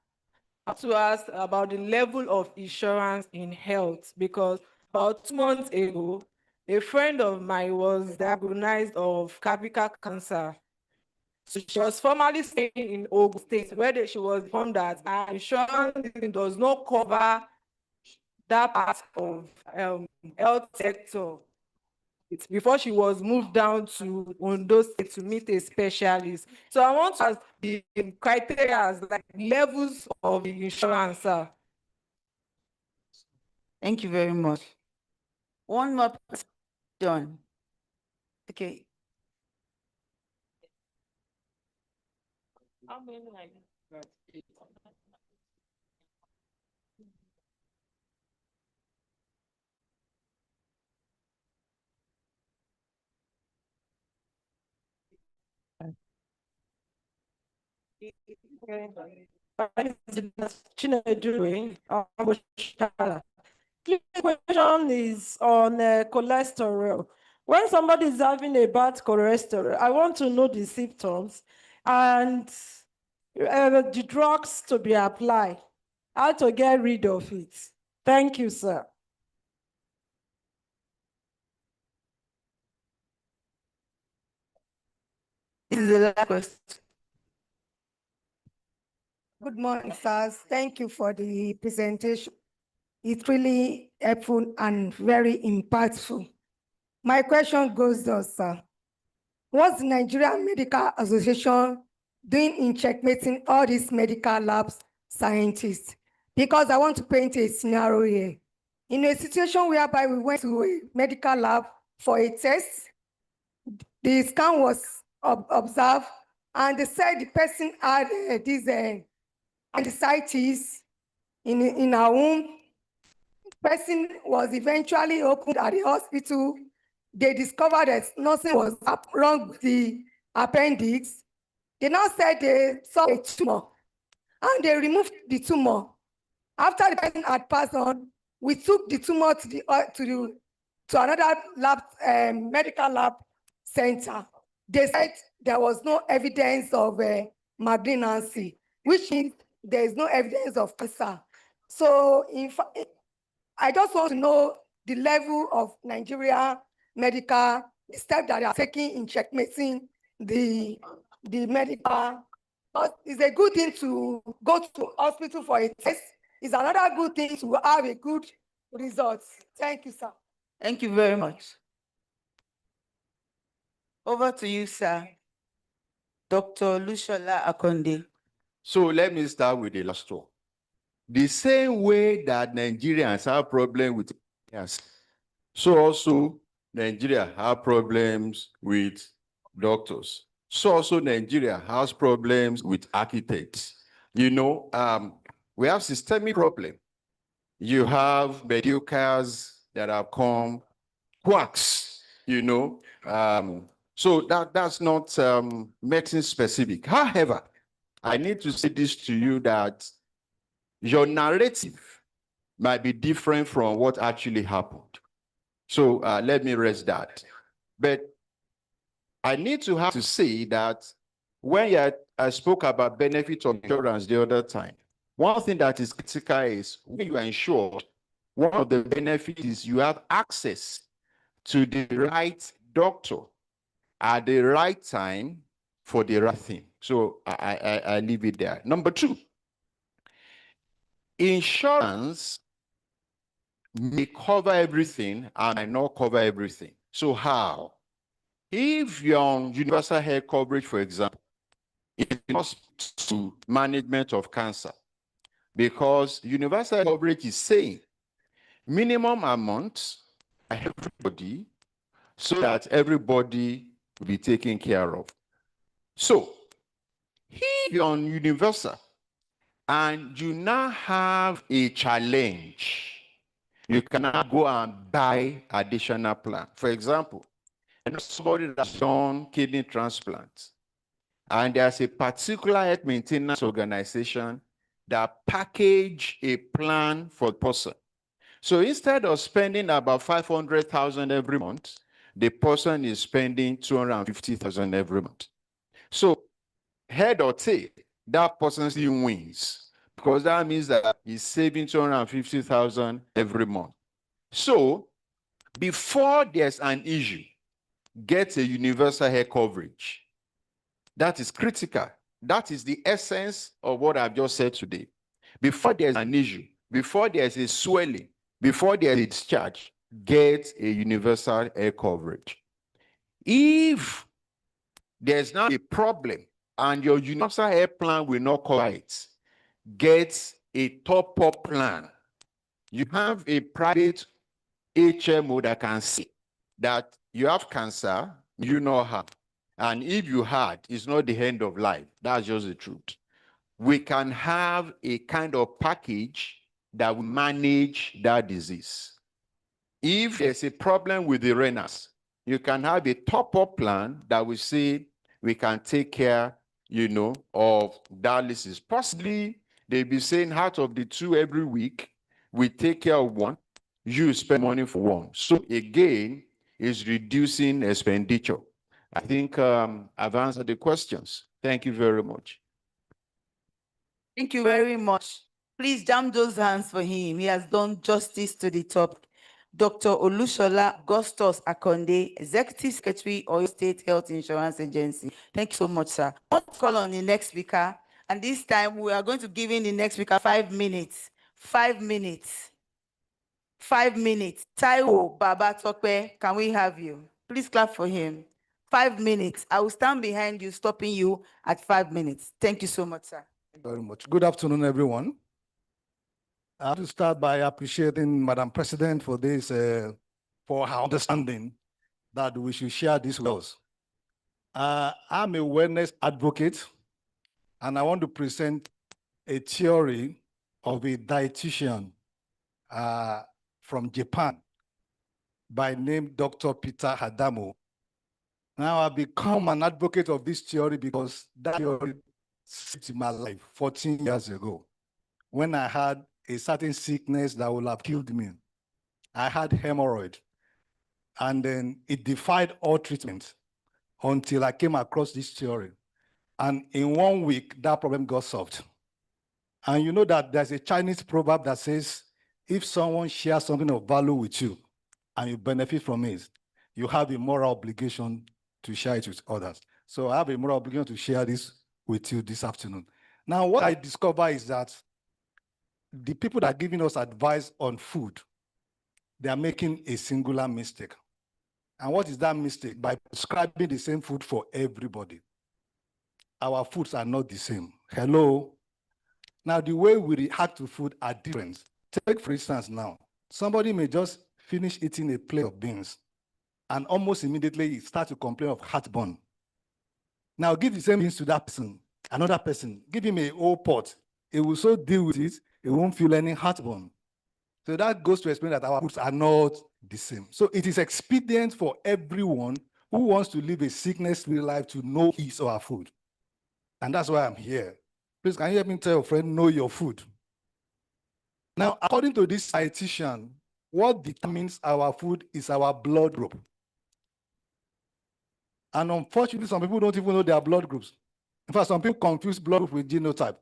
want to ask about the level of insurance in health, because about 2 months ago, a friend of mine was diagnosed of cervical cancer. So she was formerly staying in Ogun State, where she was informed that her insurance does not cover that part of health sector. It's before she was moved down to Ondo State to meet a specialist. So I want to ask the criteria, like levels of the insurance, sir. Thank you very much. One more question. Okay. How many? Question is on cholesterol. When somebody is having a bad cholesterol, I want to know the symptoms and the drugs to be applied, how to get rid of it. Thank you, sir. is the last question. Good morning, sirs. Thank you for the presentation. It's really helpful and very impactful. My question goes thus, sir. What's the Nigerian Medical Association doing in checkmating all these medical labs scientists? Because I want to paint a scenario here. In a situation whereby we went to a medical lab for a test, the scan was observed, and they said the person had this appendicitis in her womb. Person was eventually opened at the hospital. They discovered that nothing was wrong with the appendix. They now said they saw a tumor, and they removed the tumor. After the person had passed on, we took the tumor to another lab, medical lab center. They said there was no evidence of malignancy, which means there is no evidence of cancer. So, in fact, I just want to know the level of Nigeria medical, the step that they are taking in checkmating the medical. But it's a good thing to go to hospital for a test. It's another good thing to have a good result. Thank you, sir. Thank you very much. Over to you, sir. Dr. Lushola Akonde. So let me start with the last one. The same way that Nigerians have problems with yes, so also Nigeria have problems with doctors. So also Nigeria has problems with architects. You know, we have systemic problem. You have mediocres that have come, quacks, you know. So that's not medicine specific. However, I need to say this to you that your narrative might be different from what actually happened. So let me raise that. But I need to have to say that when I spoke about benefit of insurance the other time, one thing that is critical is when you are insured, one of the benefits is you have access to the right doctor at the right time for the right thing. So I leave it there. Number two, insurance may cover everything and might not cover everything. So how? If you're on universal health coverage, for example, it must to management of cancer, because universal coverage is saying minimum amount for everybody so that everybody will be taken care of. So if you're on universal and you now have a challenge, you cannot go and buy additional plan. For example, I know somebody that's done kidney transplant, and there's a particular health maintenance organization that package a plan for the person. So instead of spending about 500,000 every month, the person is spending 250,000 every month. So head or tail, that person still wins, because that means that he's saving 250,000 every month. So before there's an issue, get a universal health coverage. That is critical. That is the essence of what I've just said today. Before there's an issue, before there's a swelling, before there's a discharge, get a universal health coverage. If there's not a problem and your universal health plan will not cover it, get a top-up plan. You have a private HMO that can see that you have cancer, you know how. And if you had, it's not the end of life. That's just the truth. We can have a kind of package that will manage that disease. If there's a problem with the renals, you can have a top-up plan that will say we can take care, you know, of dialysis. Possibly they'll be saying out of the two every week, we take care of one, you spend money for one. So again, it's reducing expenditure. I think I've answered the questions. Thank you very much. Thank you very much. Please jam those hands for him. He has done justice to the topic. Dr. Olushola Augustus Akonde, Executive Secretary, Oyo State Health Insurance Agency. Thank you so much, sir. I want to call on the next speaker, and this time we are going to give in the next speaker 5 minutes. 5 minutes. 5 minutes. Taiwo Baba Tokwe, can we have you? Please clap for him. 5 minutes. I will stand behind you, stopping you at 5 minutes. Thank you so much, sir. Thank you very much. Good afternoon, everyone. I have to start by appreciating Madam President for this, for her understanding that we should share this with us. I'm a wellness advocate, and I want to present a theory of a dietitian from Japan by name Dr. Peter Hadamo. Now I've become an advocate of this theory because that theory saved my life 14 years ago when I had a certain sickness that would have killed me. I had hemorrhoid, and then it defied all treatment until I came across this theory. And in 1 week, that problem got solved. And you know that there's a Chinese proverb that says, if someone shares something of value with you and you benefit from it, you have a moral obligation to share it with others. So I have a moral obligation to share this with you this afternoon. Now, what I discover is that the people that are giving us advice on food, they are making a singular mistake. And what is that mistake? By prescribing the same food for everybody. Our foods are not the same. Hello? Now, the way we react to food are different. Take, for instance, now, somebody may just finish eating a plate of beans, and almost immediately he starts to complain of heartburn. Now, give the same beans to that person, another person, give him a whole pot. He will so deal with it, he won't feel any heartburn. So that goes to explain that our foods are not the same. So it is expedient for everyone who wants to live a sickness-free life to know his or her food. And that's why I'm here. Please, can you help me tell your friend, know your food? Now, according to this dietitian, what determines our food is our blood group. And unfortunately, some people don't even know their blood groups. In fact, some people confuse blood group with genotype.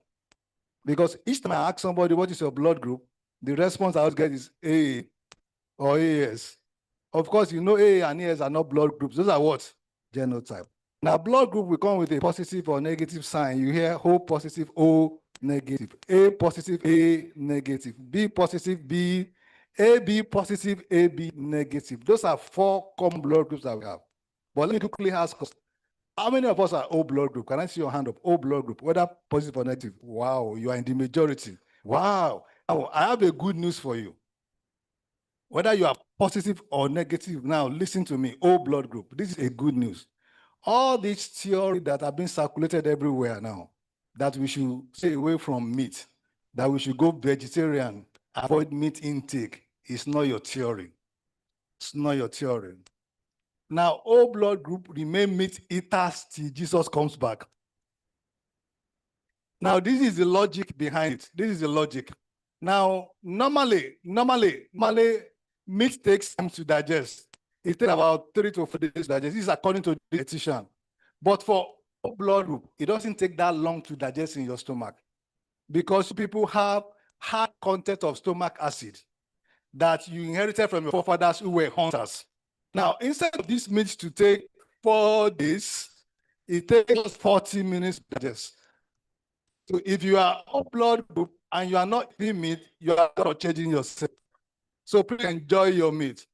Because each time I ask somebody, what is your blood group? The response I always get is A or AS. Of course, you know A and AS are not blood groups. Those are what? Genotype. Now, blood group will come with a positive or negative sign. You hear O positive, O negative, A positive, A negative, B positive, B, AB positive, AB negative. Those are 4 common blood groups that we have. But let me quickly ask us, how many of us are O blood group? Can I see your hand up? O blood group, whether positive or negative? Wow, you are in the majority. Wow. Now, I have a good news for you. Whether you are positive or negative, now listen to me, O blood group. This is a good news. All these theories that have been circulated everywhere now, that we should stay away from meat, that we should go vegetarian, avoid meat intake, is not your theory. It's not your theory. Now, O blood group remain meat eaters till Jesus comes back. Now, this is the logic behind it. This is the logic. Now, normally, meat takes time to digest. It takes about 3 to 4 days to digest. This is according to the dietitian. But for O blood group, it doesn't take that long to digest in your stomach because people have high content of stomach acid that you inherited from your forefathers who were hunters. Now, instead of this meat to take 4 days, it takes 40 minutes to digest. So if you are O blood group and you are not eating meat, you are not changing yourself. So please enjoy your meat.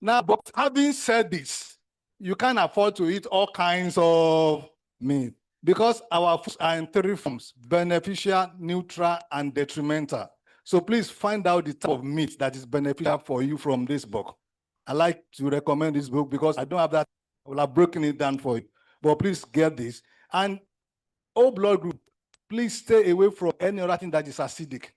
Now, but having said this, you can't afford to eat all kinds of meat because our foods are in 3 forms: beneficial, neutral, and detrimental. So please find out the type of meat that is beneficial for you from this book. I like to recommend this book because I don't have that. I will have broken it down for you. But please get this. And O blood group, please stay away from any other thing that is acidic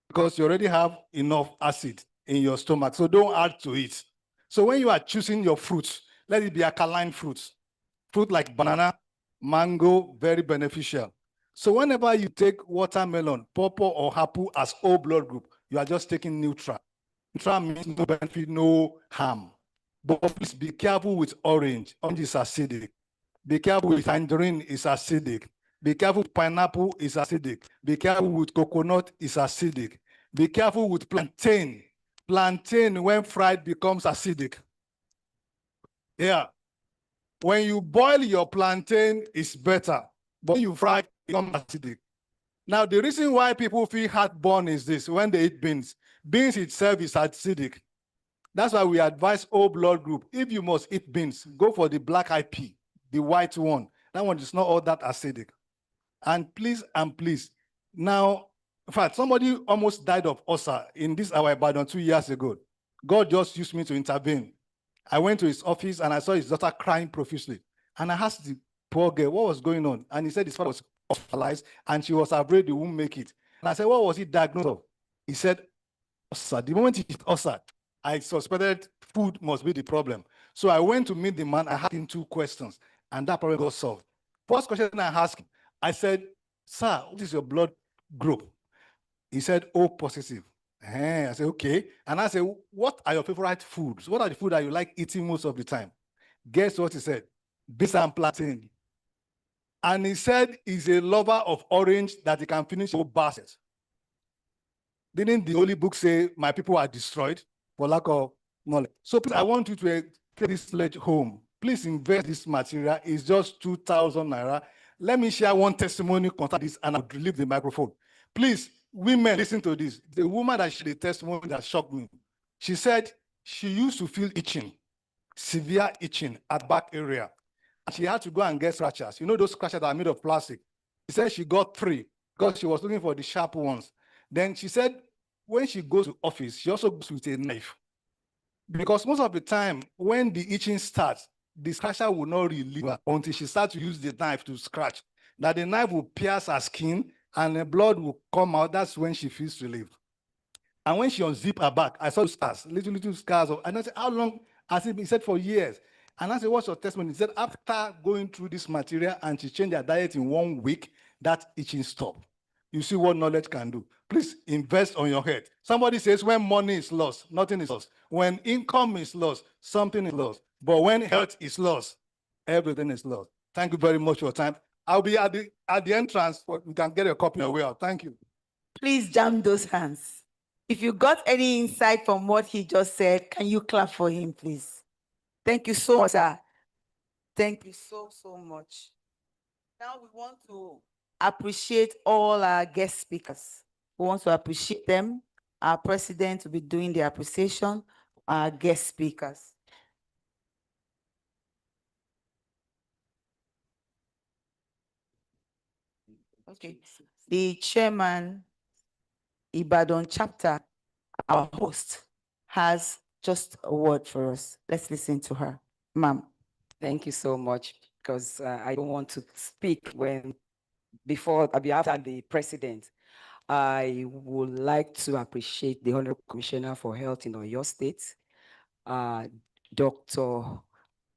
because you already have enough acid in your stomach. So don't add to it. So when you are choosing your fruits, let it be alkaline fruits. Fruit like banana, mango, very beneficial. So whenever you take watermelon, pawpaw, or apple as O blood group, you are just taking neutral. Neutral means no benefit, no harm. But please be careful with orange. Orange is acidic. Be careful with tangerine, it's acidic. Be careful with pineapple, it's acidic. Be careful with coconut, it's acidic. Be careful with plantain. plantain when fried becomes acidic. Yeah. When you boil your plantain, it's better. But when you fry, it becomes acidic. Now, the reason why people feel heartburn is this: when they eat beans, beans itself is acidic. That's why we advise all blood group, if you must eat beans, go for the black eyed pea, the white one. That one is not all that acidic. And please, now, in fact, somebody almost died of ulcer in this our Ibadan 2 years ago. God just used me to intervene. I went to his office and I saw his daughter crying profusely. And I asked the poor girl what was going on. And he said his father was hospitalized and she was afraid he wouldn't make it. And I said, what was he diagnosed of? He said, ulcer. The moment he hit ulcer, I suspected food must be the problem. So I went to meet the man. I asked him 2 questions and that problem got solved. First question I asked him, I said, sir, what is your blood group? He said, O positive. I said, okay. And I said, what are your favorite foods? What are the food that you like eating most of the time? Guess what he said? Beans and plantain. And he said he's a lover of orange that he can finish a whole basket. Didn't the Holy Book say my people are destroyed for lack of knowledge? So please, I want you to take this pledge home. Please invest this material. It's just 2,000 naira. Let me share one testimony concerning this and I'll leave the microphone. Please, women, listen to this. The woman that shared the testimony that shocked me. She said she used to feel itching, severe itching at back area. And she had to go and get scratchers. You know those scratchers that are made of plastic. She said she got 3 because she was looking for the sharp ones. Then she said when she goes to office, she also goes with a knife. Because most of the time, when the itching starts, the scratcher will not relieve her until she starts to use the knife to scratch. That the knife will pierce her skin and the blood will come out. That's when she feels relieved. And when she unzipped her back, I saw scars, little scars. And I said, how long has it been? He said, for years. And I said, what's your testimony? He said, after going through this material and she changed her diet in 1 week, that itching stopped. You see what knowledge can do. Please invest on your head. Somebody says when money is lost, nothing is lost. When income is lost, something is lost. But when health is lost, everything is lost. Thank you very much for your time. I'll be at the entrance. You can get a copy on your way out. Thank you. Please jam those hands. If you got any insight from what he just said, can you clap for him, please? Thank you so much, sir. Thank you so much. Now we want to appreciate all our guest speakers. We want to appreciate them. Our president will be doing the appreciation, our guest speakers. Okay. The chairman, Ibadan chapter, our host, has just a word for us. Let's listen to her. Ma'am. Thank you so much, because I don't want to speak after the president. I would like to appreciate the Honorable Commissioner for Health in Oyo State, Dr.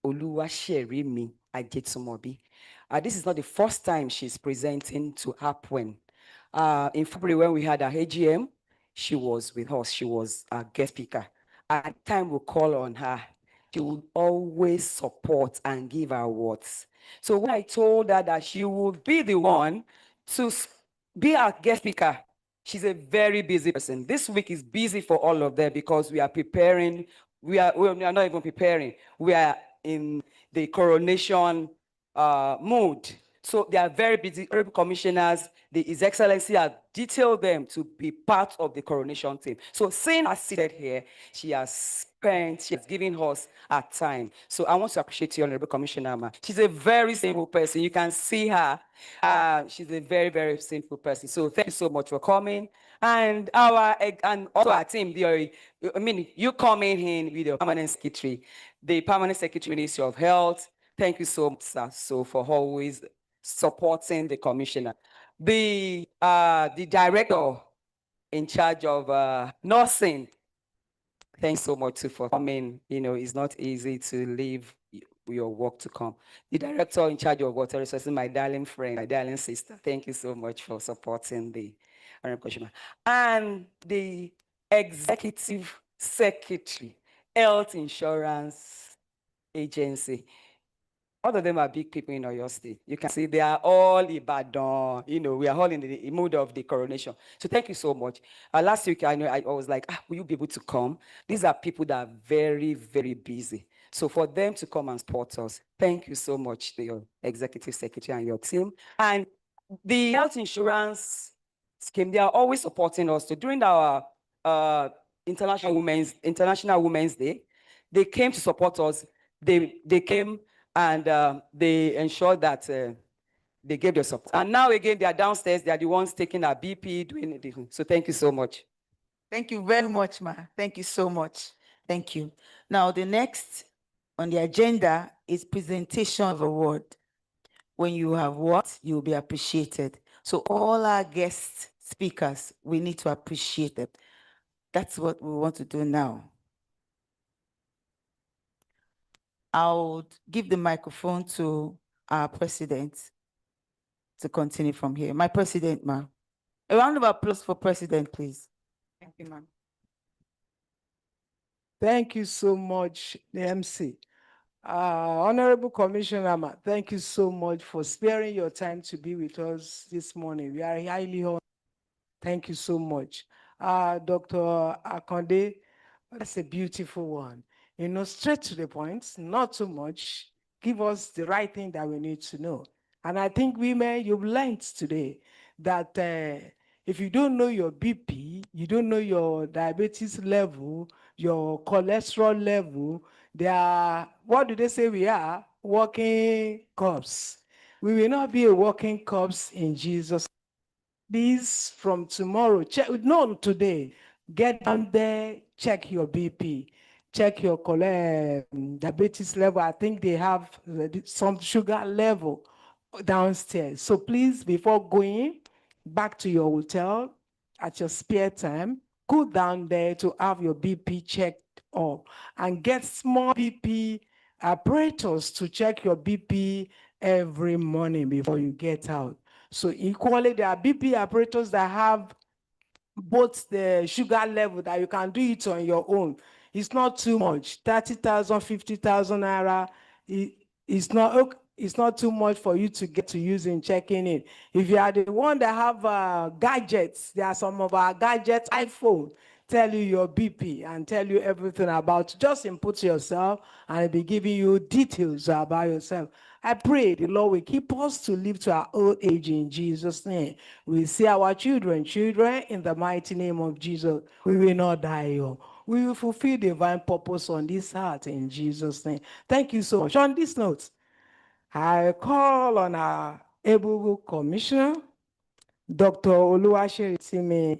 Oluwaserimi Ajetumobi. This is not the first time she's presenting to APWEN. In February, when we had our AGM, she was with us. She was a guest speaker. At the time we call on her, she would always support and give her words. So when I told her that she would be the one to be our guest speaker, she's a very busy person. This week is busy for all of them because we are preparing. We are not even preparing. We are in the coronation mood. So they are very busy. Commissioners, His Excellency has detailed them to be part of the coronation team. So seeing her seated here, she has given us her time. So I want to appreciate you, Honorable Commissioner. She's a very simple person. You can see her. She's a very, very simple person. So thank you so much for coming. And also our team, you coming in with your permanent secretary, the permanent secretary, Ministry of Health. Thank you so much, sir, for always supporting the commissioner. The director in charge of nursing, thanks so much for coming. It's not easy to leave your work to come. The director in charge of water resources, my darling friend, my darling sister, thank you so much for supporting the Honorable Commissioner. And the executive secretary, Health Insurance Agency. All of them are big people in Oyo State. You can see they are all Ibadan. You know, we are all in the mood of the coronation. So thank you so much. Last week, I know I was like, will you be able to come? These are people that are very, very busy. So for them to come and support us, thank you so much to your executive secretary and your team. And the health insurance scheme, they are always supporting us. So during our International Women's Day, they came to support us. They came and they ensured that they gave their support. And now again, they are downstairs. They are the ones taking our BP, doing it. So thank you so much. Thank you very much, ma. Thank you so much. Thank you. Now, the next on the agenda is presentation of award. When you have what, you will be appreciated. So all our guest speakers, we need to appreciate them. That's what we want to do now. I'll give the microphone to our president to continue from here. My president, ma'am. A round of applause for president, please. Thank you, ma'am. Thank you so much, the MC. Honorable Commissioner, thank you so much for sparing your time to be with us this morning. We are highly honored. Thank you so much. Dr. Akonde, that's a beautiful one. You know, straight to the point, not too much. Give us the right thing that we need to know. And I think women, you've learned today that if you don't know your BP, you don't know your diabetes level, your cholesterol level, they are, what do they say we are? Walking corpse. We will not be a walking corpse in Jesus. Please, from tomorrow, check, no, today, get down there, check your BP, check your diabetes level. I think they have some sugar level downstairs. So please, before going back to your hotel at your spare time, go down there to have your BP checked up and get small BP apparatus to check your BP every morning before you get out. So equally, there are BP apparatus that have both the sugar level that you can do it on your own. It's not too much. 30,000, 50,000 naira. It's not too much for you to get to use in checking it. If you are the one that have gadgets, there are some of our gadgets, iPhone, tell you your BP and tell you everything about. Just input yourself and it'll be giving you details about yourself. I pray the Lord will keep us to live to our old age in Jesus' name. We see our children in the mighty name of Jesus. We will not die young. We will fulfill divine purpose on this earth in Jesus' name. Thank you so much. On this note, I call on our able commissioner, Dr. Oluwaserimi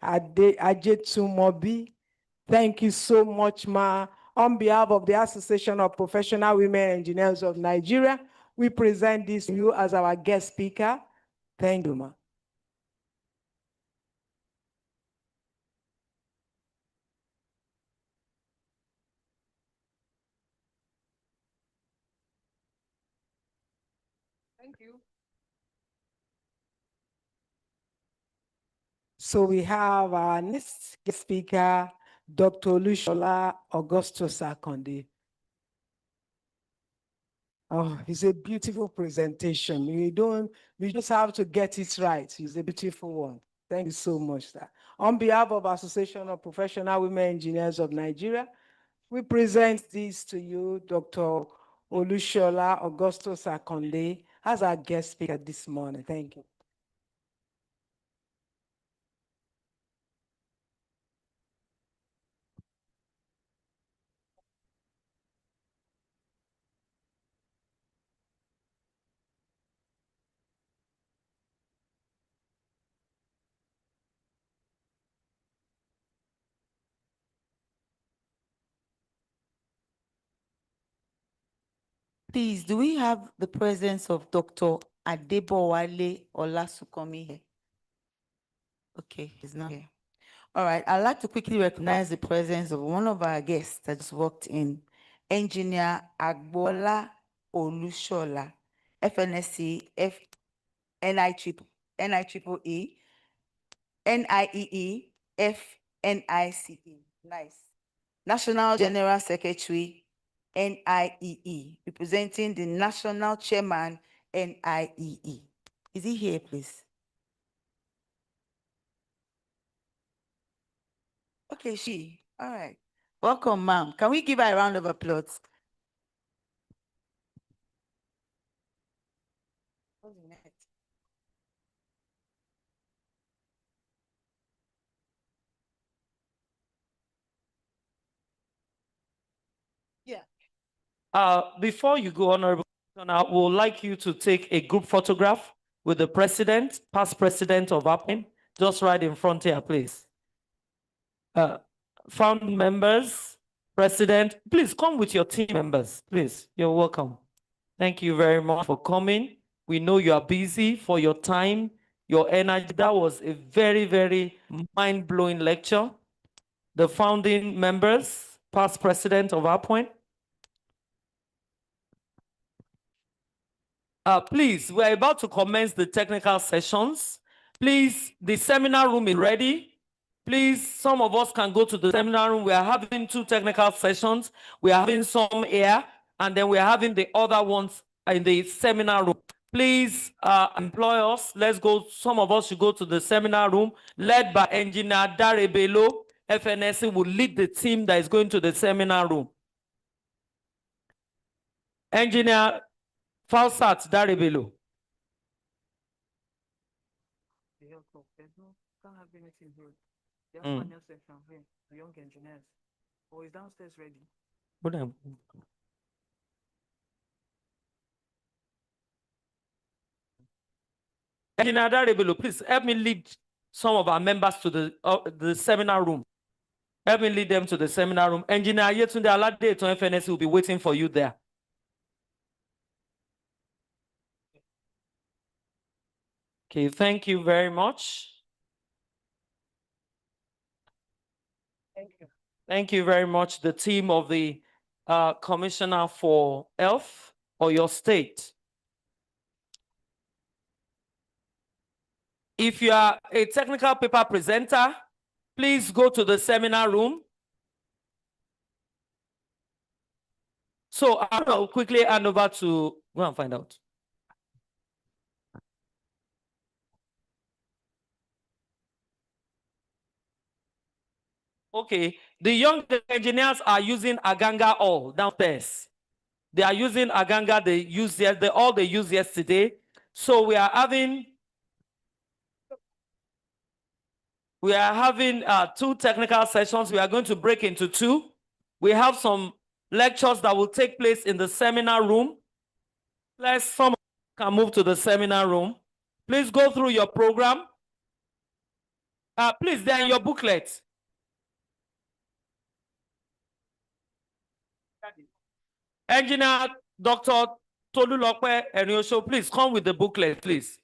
Ajetumobi. Thank you so much, ma. On behalf of the Association of Professional Women Engineers of Nigeria, we present this to you as our guest speaker. Thank you, ma. Thank you. So we have our next guest speaker, Dr. Olushola Augustus Akonde. Oh, it's a beautiful presentation. We just have to get it right. It's a beautiful one. Thank you so much, sir. On behalf of Association of Professional Women Engineers of Nigeria, we present this to you, Dr. Olushola Augustus Akonde, as our guest speaker this morning. Thank you. Please, do we have the presence of Dr. Adebowale Olasukomi here? Okay, he's not here. All right, I'd like to quickly recognize the presence of one of our guests that just walked in, Engineer Agbola Olushola, FNSC, NIEE, NIEE, FNICE. Nice. National General Secretary, NIEE, representing the National Chairman, NIEE. Is he here, please? Okay, she. All right. Welcome, ma'am. Can we give her a round of applause? Yeah. Before you go, Honorable Commissioner, I would like you to take a group photograph with the president, past president of APWEN, just right in front here, please. Found members, president, please come with your team members, please. You're welcome. Thank you very much for coming. We know you are busy, for your time, your energy. That was a very, very mind-blowing lecture. The founding members, past president of APWEN. Please, we're about to commence the technical sessions. Please, the seminar room is ready. Please, some of us can go to the seminar room. We are having 2 technical sessions. We are having some here, and then we are having the other ones in the seminar room. Please employ us. Let's go. Some of us should go to the seminar room, led by Engineer Dare Bello. FNSC will lead the team that is going to the seminar room. Engineer Falsat Dare Bello. Young engineers. Or is downstairs ready? Engineer Dare Bello, please help me lead some of our members to the seminar room. Help me lead them to the seminar room. Engineer Yetunde Alade to FNS will be waiting for you there. Okay, thank you very much. Thank you. Thank you very much, the team of the Commissioner for Health or your state. If you are a technical paper presenter, please go to the seminar room. So I'll quickly hand over to go and find out. Okay, the young engineers are using Aganga all downstairs. They are using Aganga they used yesterday. So we are having 2 technical sessions. We are going to break into 2. We have some lectures that will take place in the seminar room. Some can move to the seminar room. Please go through your program. Please, they're in your booklet. Engineer Dr. Tolulope Eniosho, please come with the booklet, please.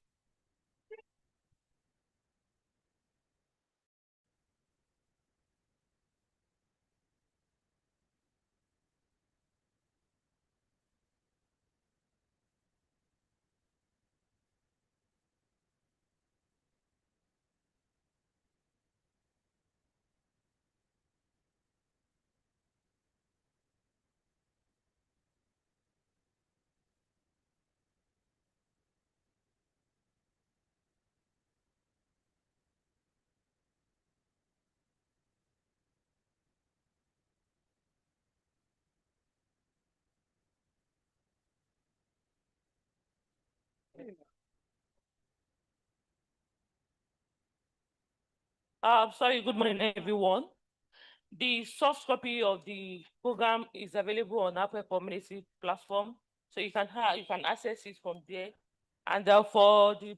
Sorry, good morning, everyone. The soft copy of the program is available on Apple Community platform, so you can access it from there. And for the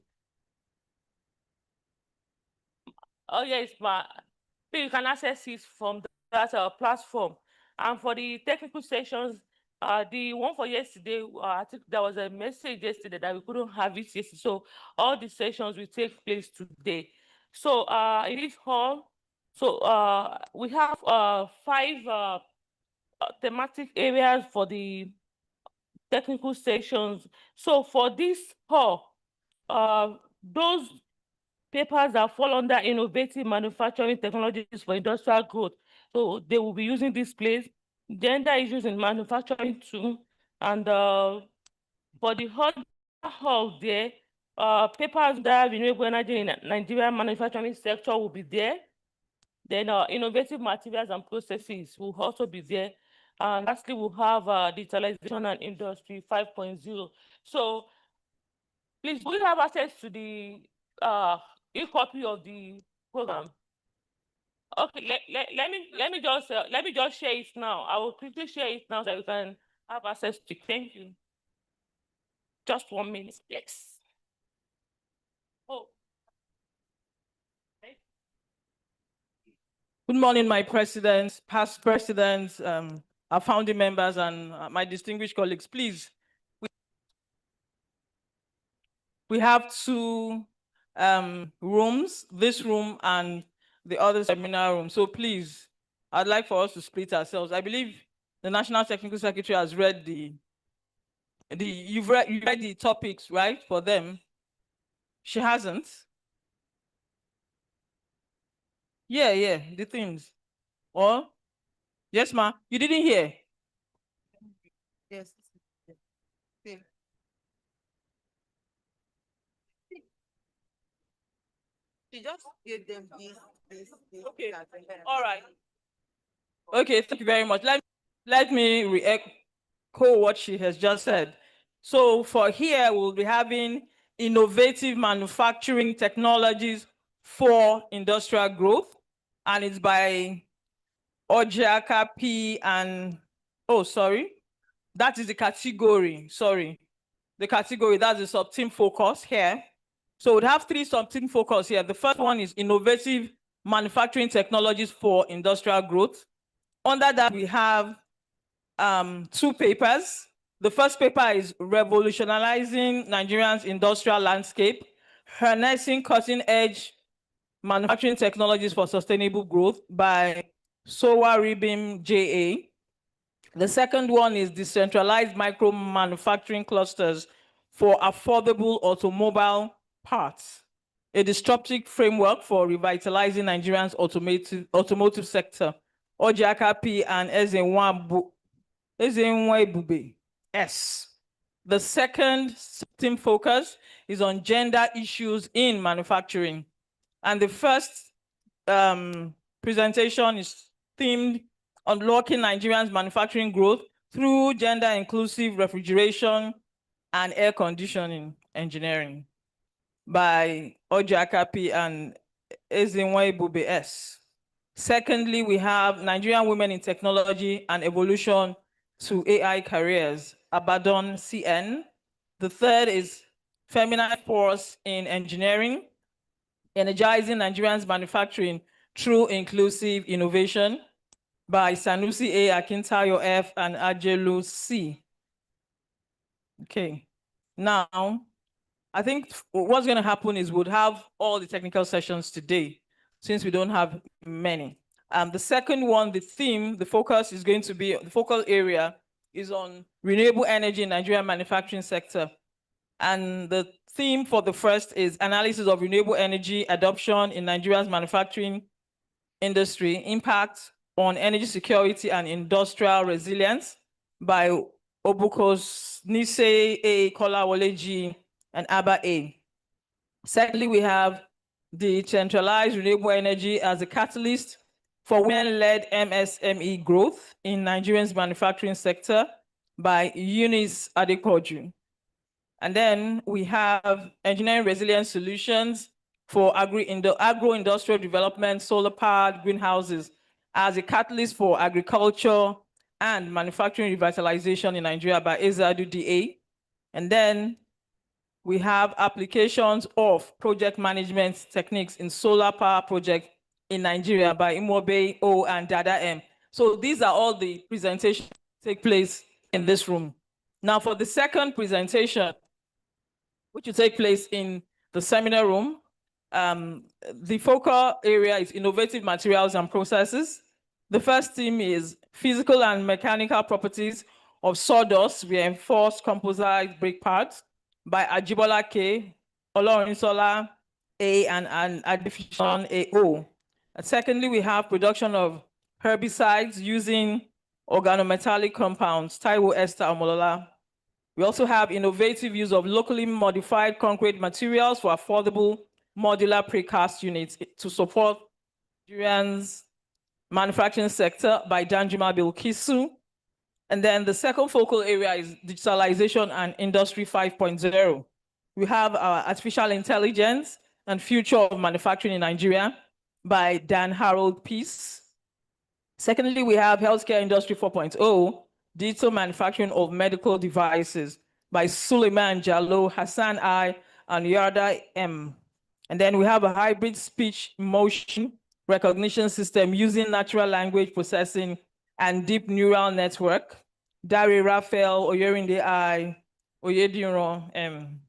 you can access it from that platform. And for the technical sessions, the one for yesterday, I think there was a message yesterday that we couldn't have it yesterday. So all the sessions will take place today. So in this hall, we have 5 thematic areas for the technical sessions. So for this hall, those papers that fall under innovative manufacturing technologies for industrial growth, So they will be using this place. Gender issues in manufacturing too. And for the hall there, papers that renewable energy in Nigerian manufacturing sector will be there. Then innovative materials and processes will also be there. And lastly, we'll have digitalization and industry 5.0. So please, we have access to the e-copy of the program. Okay, let me just share it now. I will quickly share it now so that you can have access to it. Thank you. Just 1 minute, please. Oh. Good morning, my presidents, past presidents, our founding members, and my distinguished colleagues. Please, we have two rooms, this room and the other seminar room. So please, I'd like for us to split ourselves. I believe the National Technical Secretary has read you've read the topics, right, for them. She hasn't. Yeah, the things. Or, yes, ma, you didn't hear? Yes. She just gave them this. Okay. All right. Okay, thank you very much. Let me re-echo what she has just said. So for here, we'll be having innovative manufacturing technologies for industrial growth. And it's by Ojiaka P and, oh, sorry. That is the category, sorry. The category, that's the sub-team focus here. So we'd have three sub-team focus here. The first one is innovative manufacturing technologies for industrial growth. Under that, we have two papers. The first paper is Revolutionizing Nigeria's Industrial Landscape, Harnessing Cutting-Edge Manufacturing Technologies for Sustainable Growth by Sowa Ribim J.A. The second one is Decentralized Micro Manufacturing Clusters for Affordable Automobile Parts, a disruptive framework for revitalizing Nigeria's automotive sector. Ojiaka P and Ezenwa Bube S. The second team focus is on gender issues in manufacturing. And the first presentation is themed Unlocking Nigeria's Manufacturing Growth through Gender Inclusive Refrigeration and Air Conditioning Engineering by Ojiaka P and Ezenwa Bube S. Secondly, we have Nigerian Women in Technology and Evolution to AI Careers, Abadan CN. The third is Feminine Force in Engineering, Energizing Nigerians Manufacturing Through Inclusive Innovation by Sanusi A. Akintayo F. and Ajelu C. Okay, now, I think what's going to happen is we'll have all the technical sessions today, since we don't have many. The second one, the theme, the focus is going to be, the focal area is on renewable energy in Nigerian manufacturing sector. And the theme for the first is analysis of renewable energy adoption in Nigeria's manufacturing industry, impact on energy security and industrial resilience by Obukos Nise A. Kolawole G. and Abba A. Secondly, we have decentralized renewable energy as a catalyst for women-led MSME growth in Nigeria's manufacturing sector by Eunice Adekoju. And then we have engineering resilience solutions for agro-industrial development, solar-powered greenhouses as a catalyst for agriculture and manufacturing revitalization in Nigeria by Ezadu DA. And then we have applications of project management techniques in solar power project in Nigeria by Imobe O and Dada M. So these are all the presentations that take place in this room. Now for the second presentation, which will take place in the seminar room, the focal area is innovative materials and processes. The first theme is physical and mechanical properties of sawdust reinforced composite brake parts by Ajibola K, herbicides using organometallic compounds, Taiwo Esther Amolola. We also have innovative use of locally modified concrete materials for affordable modular precast units to support Nigerians' manufacturing sector by Danjuma Bilkisu. And then the second focal area is digitalization and industry 5.0. We have our artificial intelligence and future of manufacturing in Nigeria by Dan Harold Peace. Secondly, we have healthcare industry 4.0, digital manufacturing of medical devices by Suleiman Jallo, Hassan I, and Yarda M. And then we have a hybrid speech motion recognition system using natural language processing and deep neural network. Dari Raphael, Oyerinde I, Oyediran M.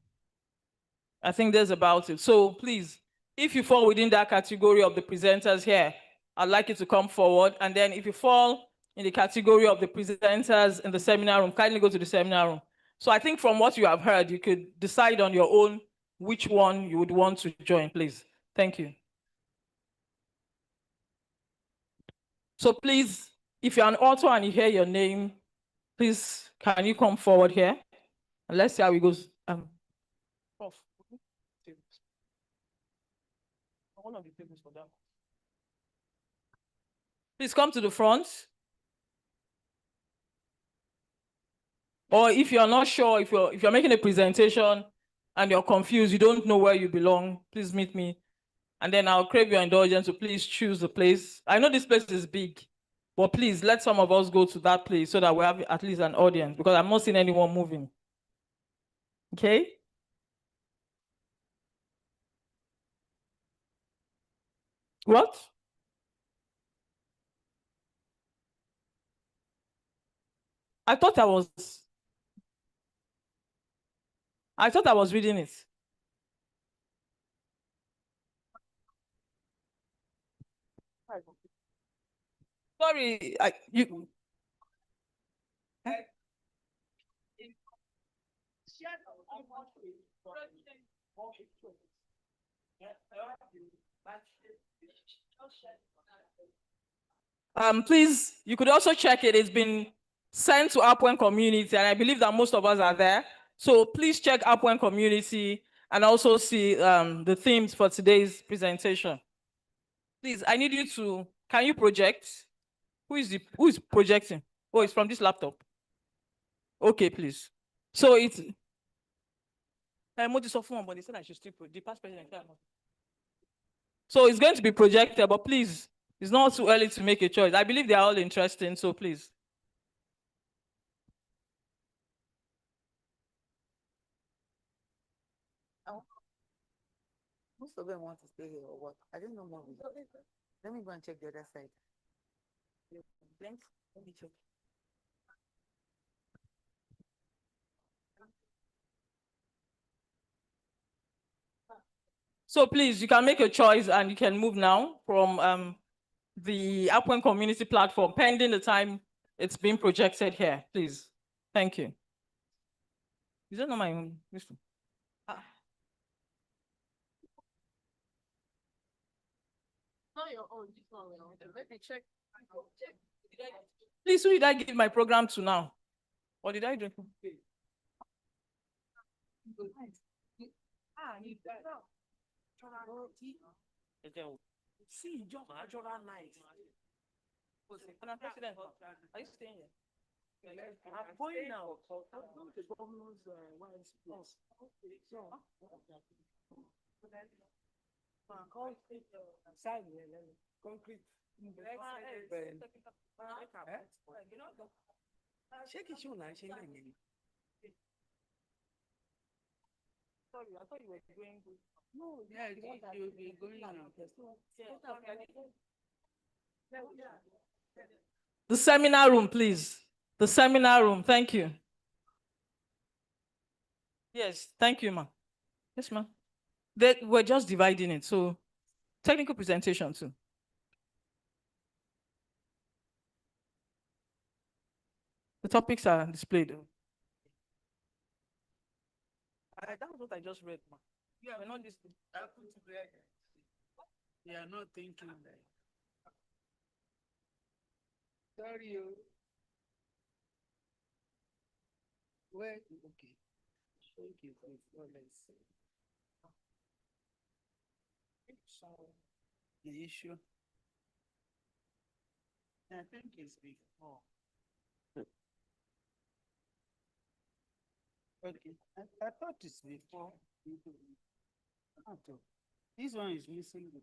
I think that's about it. So please, if you fall within that category of the presenters here, I'd like you to come forward. And then if you fall in the category of the presenters in the seminar room, kindly go to the seminar room. So I think from what you have heard, you could decide on your own which one you would want to join, please. Thank you. So please, if you're an author and you hear your name, please, can you come forward here? And let's see how it goes. One of the tables for that. Please come to the front. Or if you're not sure, if you're making a presentation and you're confused, you don't know where you belong, please meet me. And then I'll crave your indulgence to please choose the place. I know this place is big, but please let some of us go to that place so that we have at least an audience, because I'm not seeing anyone moving. Okay? What? I thought I was reading it. Sorry, you. Please, you could also check it. It's been sent to APWEN community, and I believe that most of us are there. So please check APWEN community and also see the themes for today's presentation. Please, I need you to, can you project? Who is projecting? Oh, it's from this laptop. Okay, please. So it's so it's going to be projected, but please, it's not too early to make a choice. I believe they are all interesting, so please. Most of them want to stay here or what? I don't know more. Let me go and check the other side. Let me check. So please, you can make a choice and you can move now from the APWEN community platform, pending the time it's being projected here, please. Thank you. Is that not my own? Not your own, this one. Let me check. Please, who did I give my program to now? Or did I drink? See, just natural night. Madam President, are you staying here? I'm going now. The governor's wife's place. Concrete. Sorry, I thought you were going. No, yeah, you will be going now. The seminar room, please. The seminar room, thank you. Yes, thank you, ma'am. Yes, ma'am. We're just dividing it, so technical presentation too. The topics are displayed. That was what I just read, ma'am. Yeah, we're not listening. They are not thinking. Sorry. Where? Okay. Thank you. Let's see. The issue. I think it's before. Okay. I thought it's before. This one is missing the.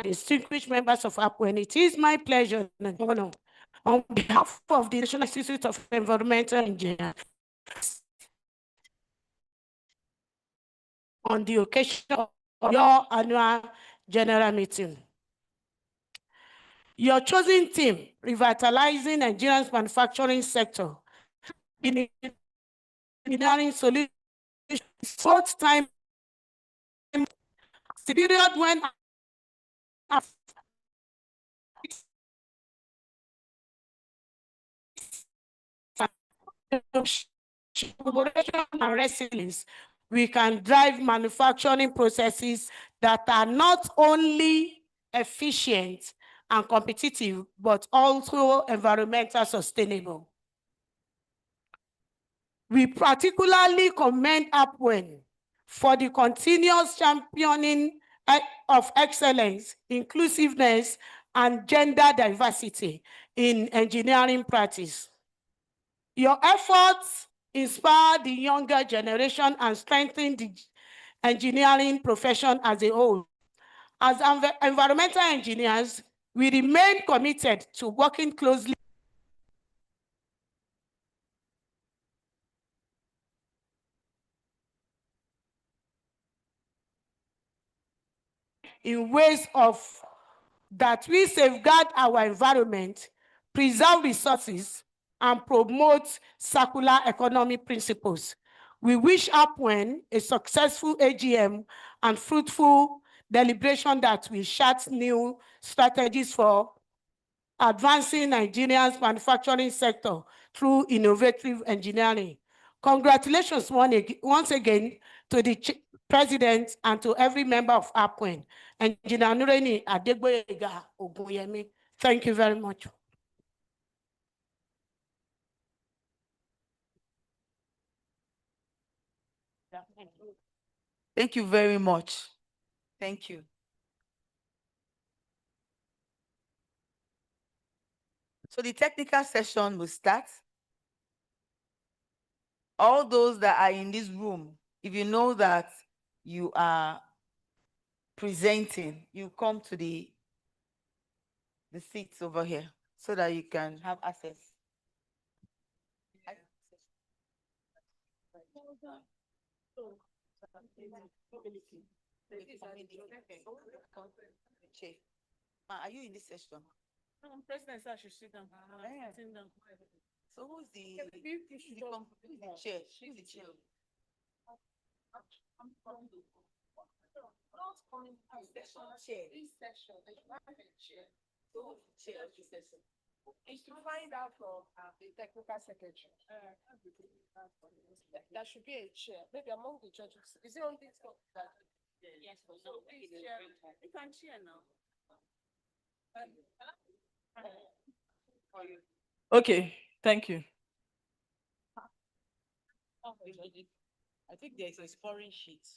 Distinguished members of APWEN, it is my pleasure and honor on behalf of the National Institute of Environmental Engineers on the occasion of your annual general meeting. Your chosen theme, revitalizing Nigeria's manufacturing sector, in engineering solutions, short time, the period when and resilience, we can drive manufacturing processes that are not only efficient and competitive, but also environmental sustainable. We particularly commend APWEN for the continuous championing of excellence, inclusiveness, and gender diversity in engineering practice. Your efforts inspire the younger generation and strengthen the engineering profession as a whole. As environmental engineers, we remain committed to working closely in ways of that we safeguard our environment, preserve resources, and promote circular economy principles. We wish APWEN a successful AGM and fruitful deliberation that will chart new strategies for advancing Nigeria's manufacturing sector through innovative engineering. Congratulations once again to the President and to every member of APWEN. Engineer Nureni Adegboyega Ogunyemi. Thank you very much. Thank you very much. Thank you. So the technical session will start. All those that are in this room, if you know that you are presenting, you come to the seats over here so that you can have access. Ma, are you in this session? President said I should sit down. So who's the chair? Who's the chair? Is to find out from the technical secretary. There should be a chair, maybe among the judges. Is it on this one? Yes. So please chair. You can chair now. Okay, thank you. I think there is a scoring sheet.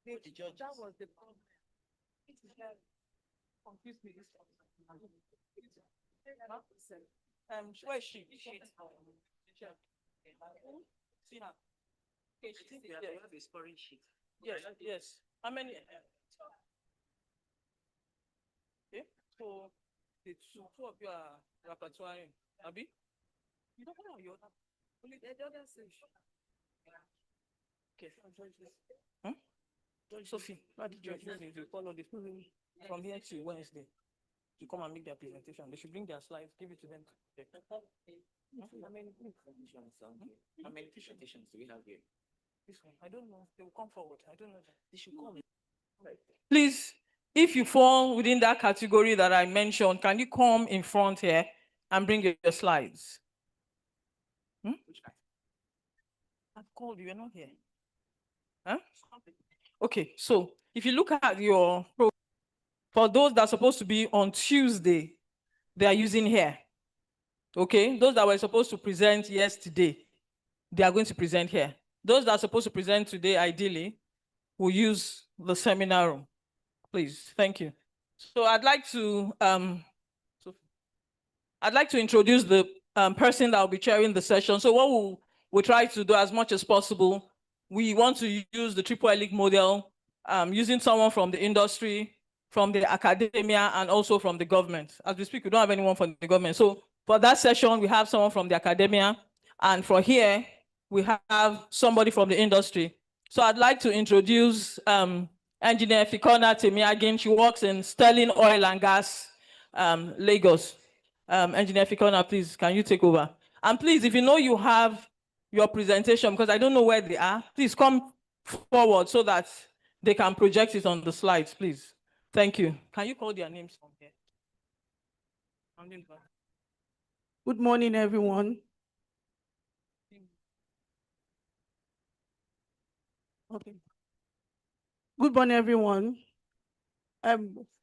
The judges. That was the problem. Confused me. Where is she? See her. Okay, I think you have a scoring sheet. Yes, yes. How many? Okay, so the two of you are repertoiring. Abi? You don't know your only the other section. Okay. Huh? Sophie, what did you need to follow this from here to Wednesday to come and make their presentation? They should bring their slides, give it to them. How many presentations do we have here? This one, I don't know. They will come forward. I don't know. They should come. Please, if you fall within that category that I mentioned, can you come in front here and bring your slides? I've called you, you're not here. Huh? Okay, so if you look at your program, for those that are supposed to be on Tuesday, they are using here. Okay, those that were supposed to present yesterday, they are going to present here. Those that are supposed to present today, ideally, will use the seminar room. Please, thank you. So I'd like to introduce the person that will be chairing the session. So what we'll try to do as much as possible, we want to use the triple helix model, using someone from the industry, from the academia, and also from the government. As we speak, we don't have anyone from the government. So for that session, we have someone from the academia, and for here, we have somebody from the industry. So I'd like to introduce Engineer Fikona Temiagin. She works in Sterling Oil and Gas, Lagos. Engineer Fikona, please, can you take over? And please, if you know you have your presentation, because I don't know where they are, please come forward so that they can project it on the slides, please. Thank you. Can you call their names from here? Good morning, everyone. Okay. Good morning, everyone.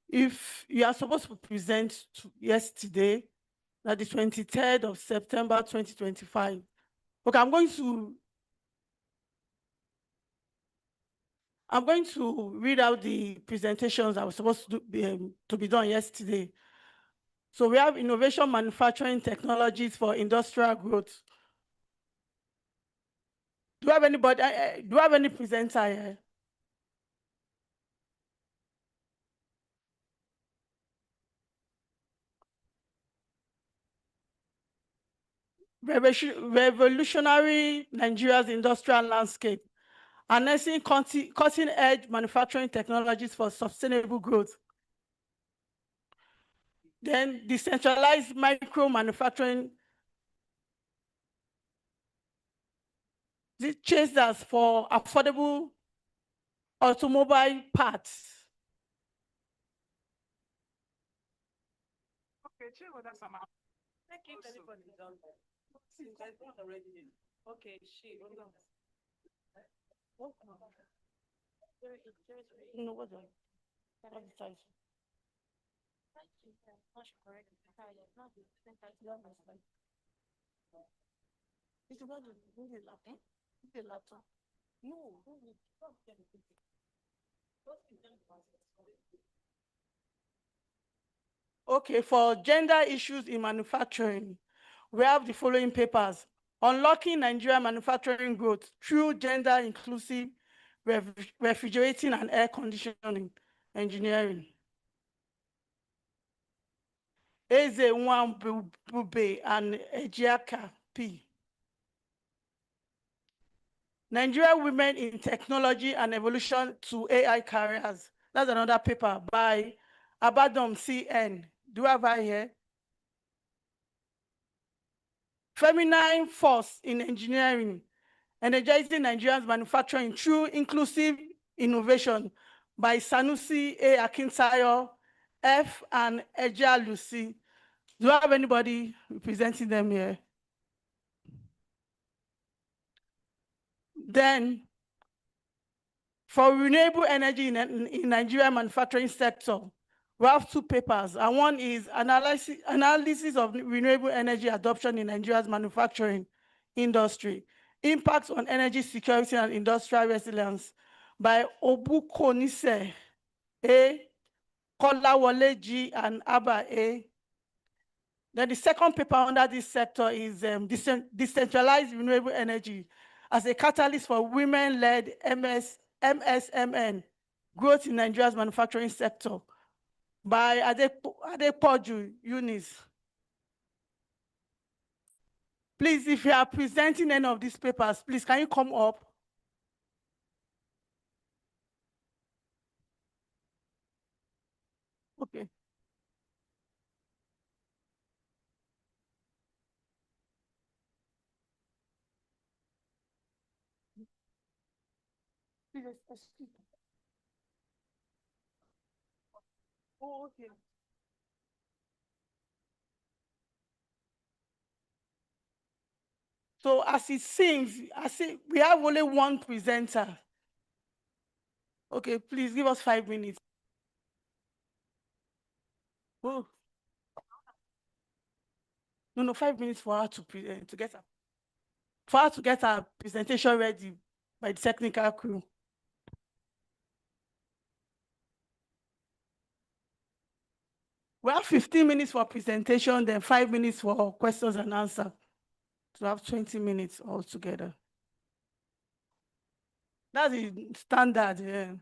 If you are supposed to present yesterday, that the 23rd of September 2025. Okay, I'm going to read out the presentations that were supposed to be done yesterday. So we have innovation manufacturing technologies for industrial growth. Do you have anybody? Do you have any presenter here? Revolutionary Nigeria's industrial landscape, harnessing cutting-edge manufacturing technologies for sustainable growth. Then decentralized micro manufacturing, the chasers for affordable automobile parts. Okay, check what that's about. Okay, she. No, what's that? What's the size? Okay, for gender issues in manufacturing, we have the following papers: Unlocking Nigeria Manufacturing Growth Through Gender Inclusive Refrigerating and Air Conditioning Engineering. Eze Nwambube and Ejiaka P. Nigeria Women in Technology and Evolution to AI Careers. That's another paper by Abadom CN. Do you have her here? Feminine Force in Engineering, Energizing Nigeria's Manufacturing Through Inclusive Innovation by Sanusi A. Akintayo, F. and Eja Lucy. Do you have anybody representing them here? Then, for renewable energy in Nigeria manufacturing sector, we have two papers, and one is analysis of renewable energy adoption in Nigeria's manufacturing industry, impacts on energy security and industrial resilience by Obukonise A, Kolawole G, and Abba A. Then the second paper under this sector is decentralized renewable energy as a catalyst for women-led MSMN growth in Nigeria's manufacturing sector by Adepoju Eunice. Please, if you are presenting any of these papers, please, can you come up? Okay. Please, excuse me. Oh, okay. So as it seems, we have only one presenter. Okay, please give us 5 minutes. Oh. No, 5 minutes for her to get her presentation ready by the technical crew. We have 15 minutes for presentation, then 5 minutes for questions and answers. To have 20 minutes altogether. That's the standard. Yeah.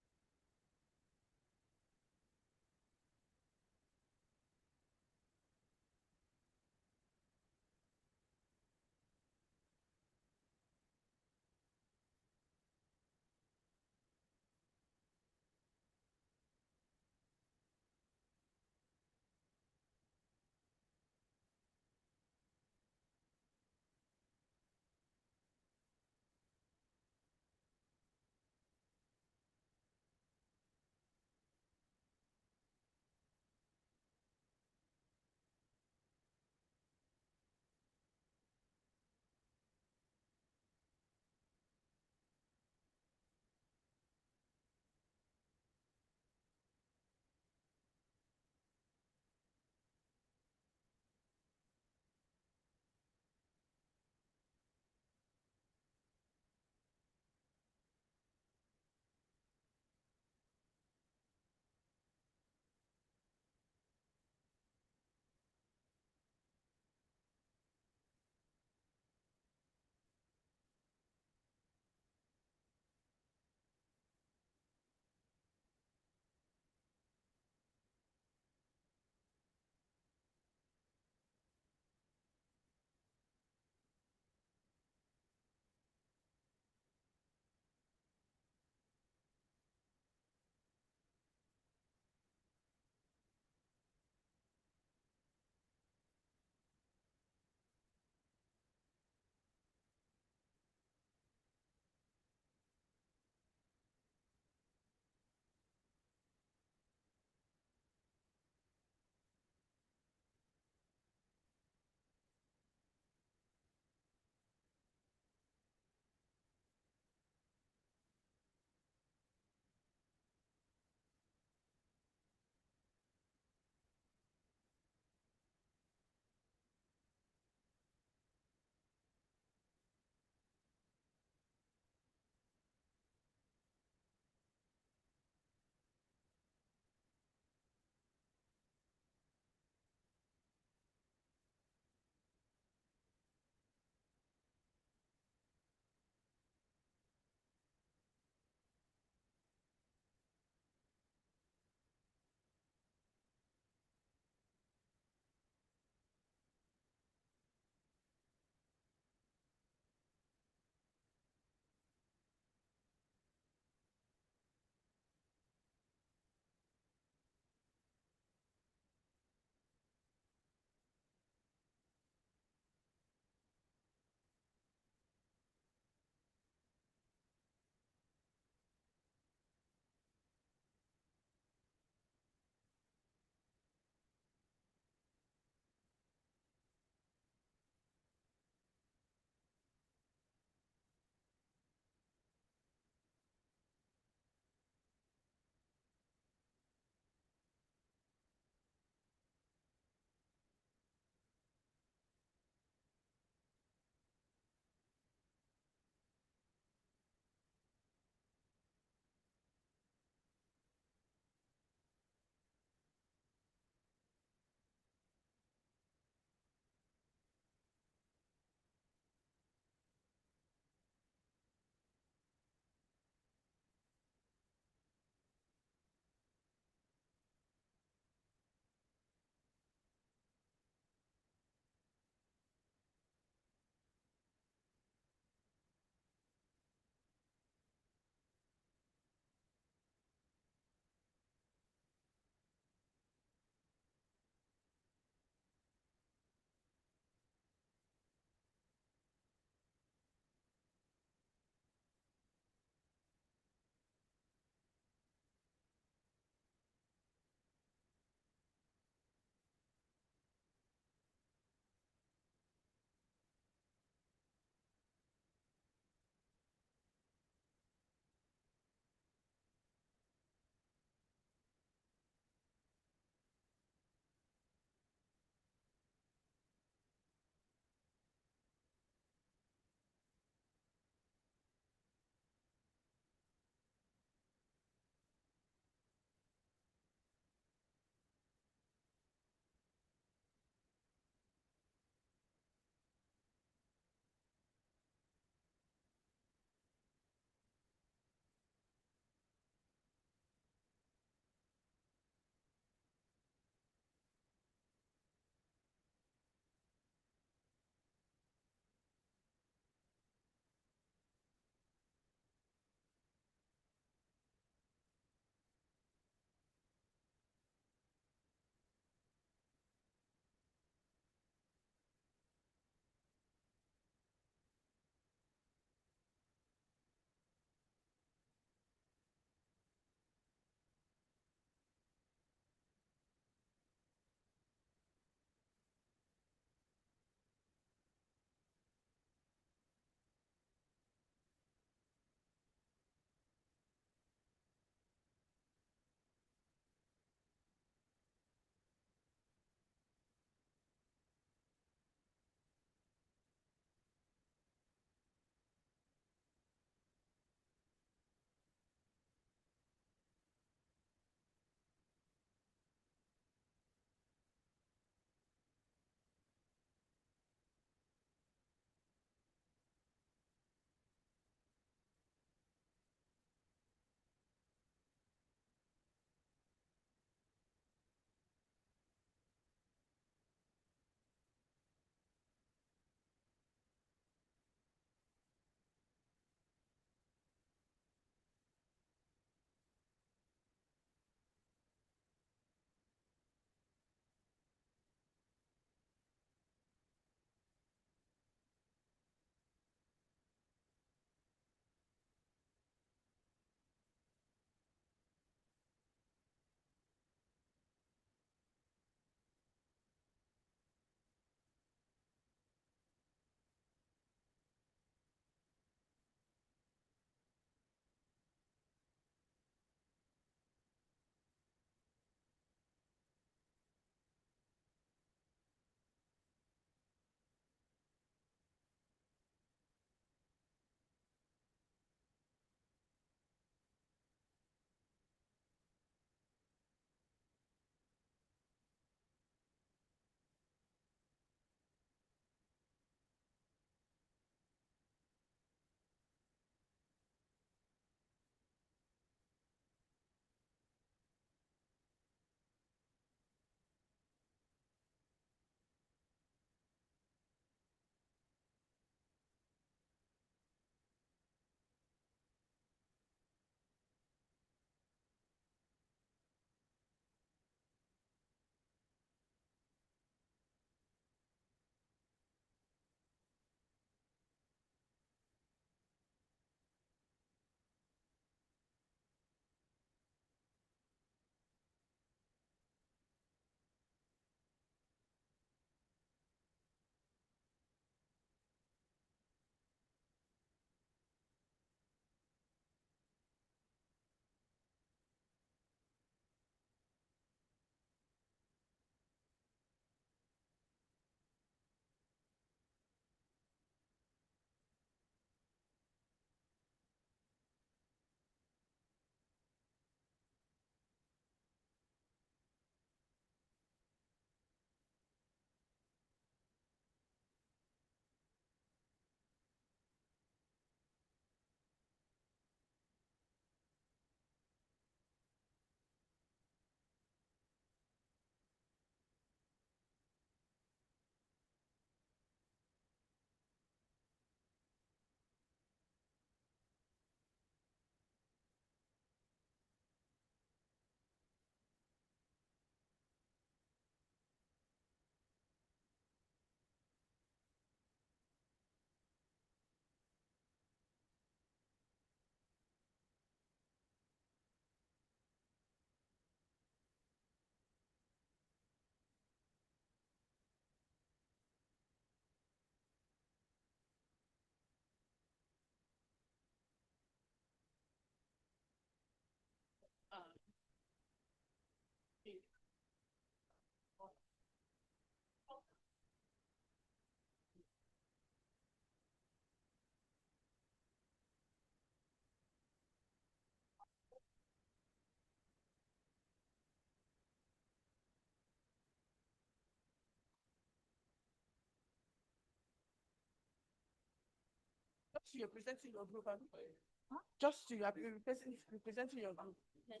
So you're presenting your group. Huh? Just to you are representing your group. Yes.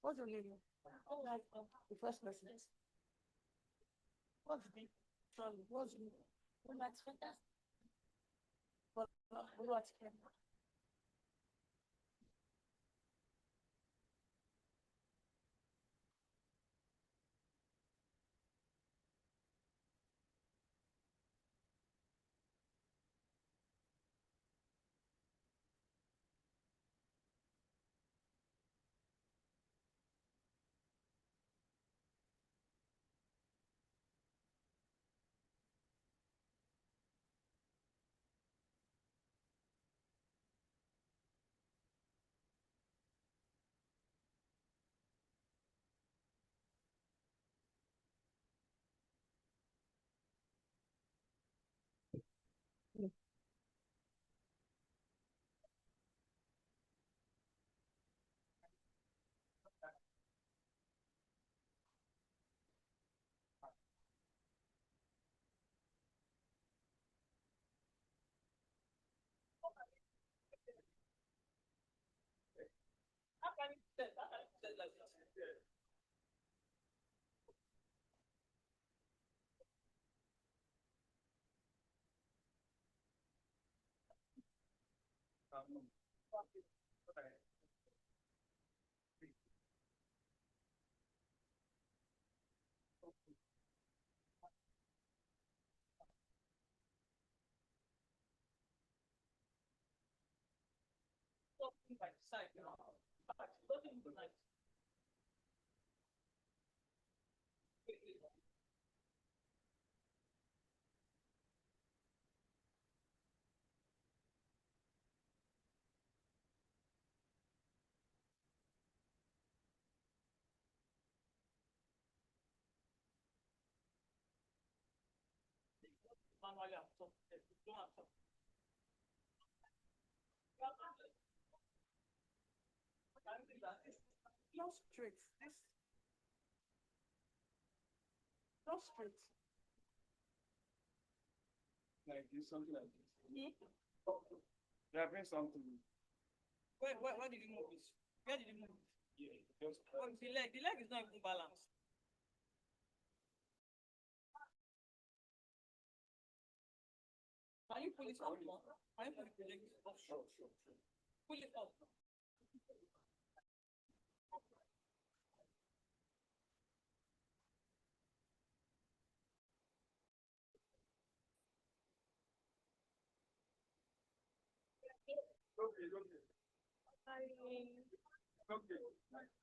What's your name? The first person. What's the Charlie? What's the not straight. This not straight. Like this, something like this. They are doing something. Where did you move it? Where did you move it? Yeah, just The leg is not even balanced. Can you pull it up more? Can you pull the leg up? Sure. Pull it up.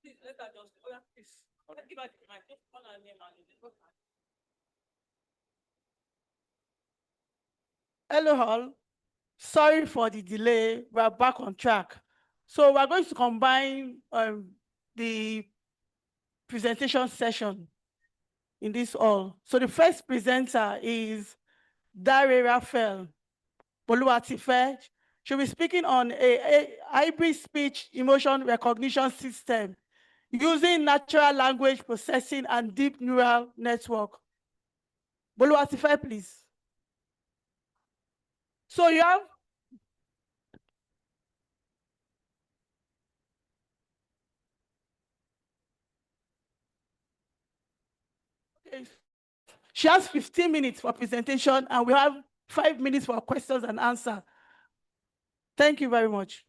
Please, let her just, oh yeah, please. Let's give her the mic. Just call her name and Hello, all. Sorry for the delay. We're back on track. So we're going to combine the presentation session in this hall. So the first presenter is Dare Raphael Boluwatife. She'll be speaking on a hybrid speech emotion recognition system using natural language processing and deep neural network. Boluwatife, please. So you have she has 15 minutes for presentation and we have 5 minutes for questions and answer. Thank you very much.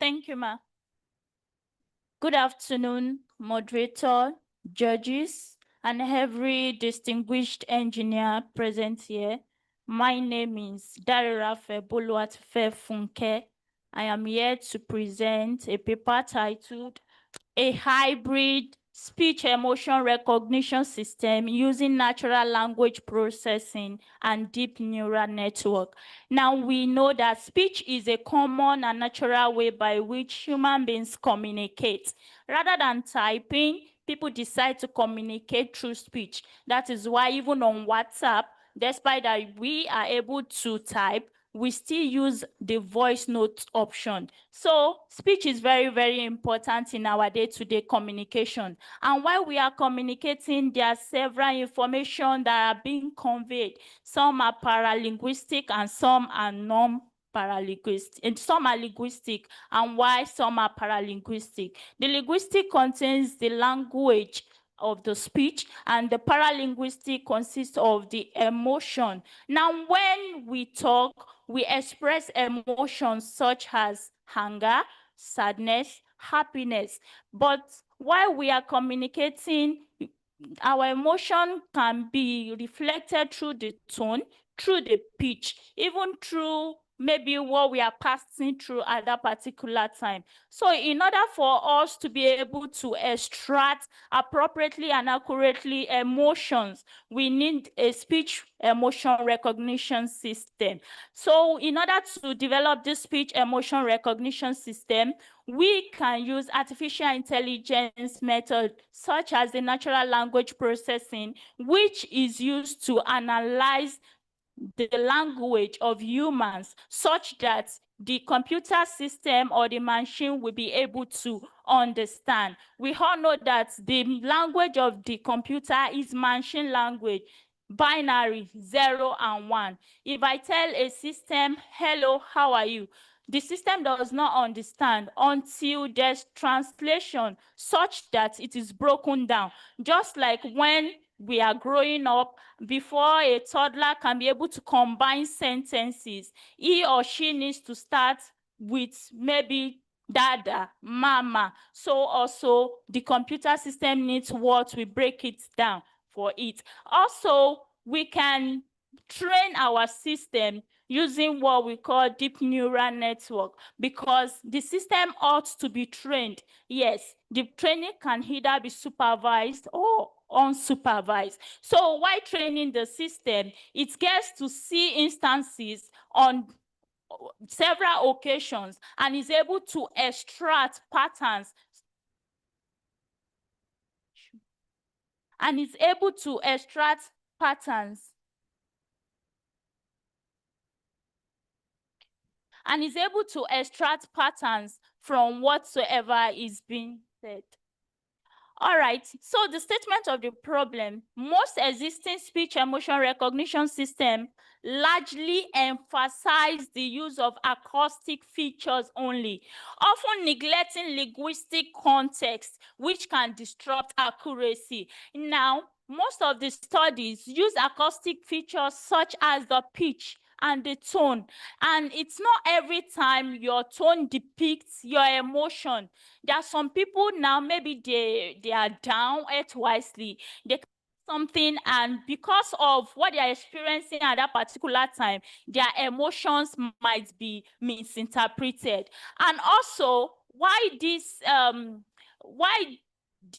Thank you, Ma. Good afternoon, moderator, judges, and every distinguished engineer present here. My name is Darirafe Boluwatife Funke. I am here to present a paper titled A Hybrid Speech Emotion Recognition System Using Natural Language Processing and Deep Neural Network. Now, we know that speech is a common and natural way by which human beings communicate. Rather than typing, people decide to communicate through speech. That is why even on WhatsApp, despite that we are able to type, we still use the voice note option. So speech is very, very important in our day-to-day communication. And while we are communicating, there are several information that are being conveyed. Some are paralinguistic and some are non-paralinguistic. And some are linguistic, and why some are paralinguistic. The linguistic contains the language of the speech, and the paralinguistic consists of the emotion. Now, when we talk, we express emotions such as anger, sadness, happiness. But while we are communicating, our emotion can be reflected through the tone, through the pitch, even through maybe what we are passing through at that particular time. So in order for us to be able to extract appropriately and accurately emotions, we need a speech emotion recognition system. So in order to develop this speech emotion recognition system, we can use artificial intelligence method such as the natural language processing, which is used to analyze the language of humans such that the computer system or the machine will be able to understand. We all know that the language of the computer is machine language, binary 0 and 1. If I tell a system, hello, how are you? The system does not understand until there's translation such that it is broken down. Just like when we are growing up, before a toddler can be able to combine sentences, he or she needs to start with maybe dada, mama. So also the computer system needs what we break it down for it. Also, we can train our system using what we call deep neural network, because the system ought to be trained. Yes, the training can either be supervised or unsupervised. So while training the system, it gets to see instances on several occasions and is able to extract patterns from whatsoever is being said. All right, so the statement of the problem: most existing speech emotion recognition systems largely emphasize the use of acoustic features only, often neglecting linguistic context, which can disrupt accuracy. Now, most of the studies use acoustic features such as the pitch and the tone, and it's not every time your tone depicts your emotion. There are some people now, maybe they are down wisely, they something, and because of what they are experiencing at that particular time, their emotions might be misinterpreted. And also, why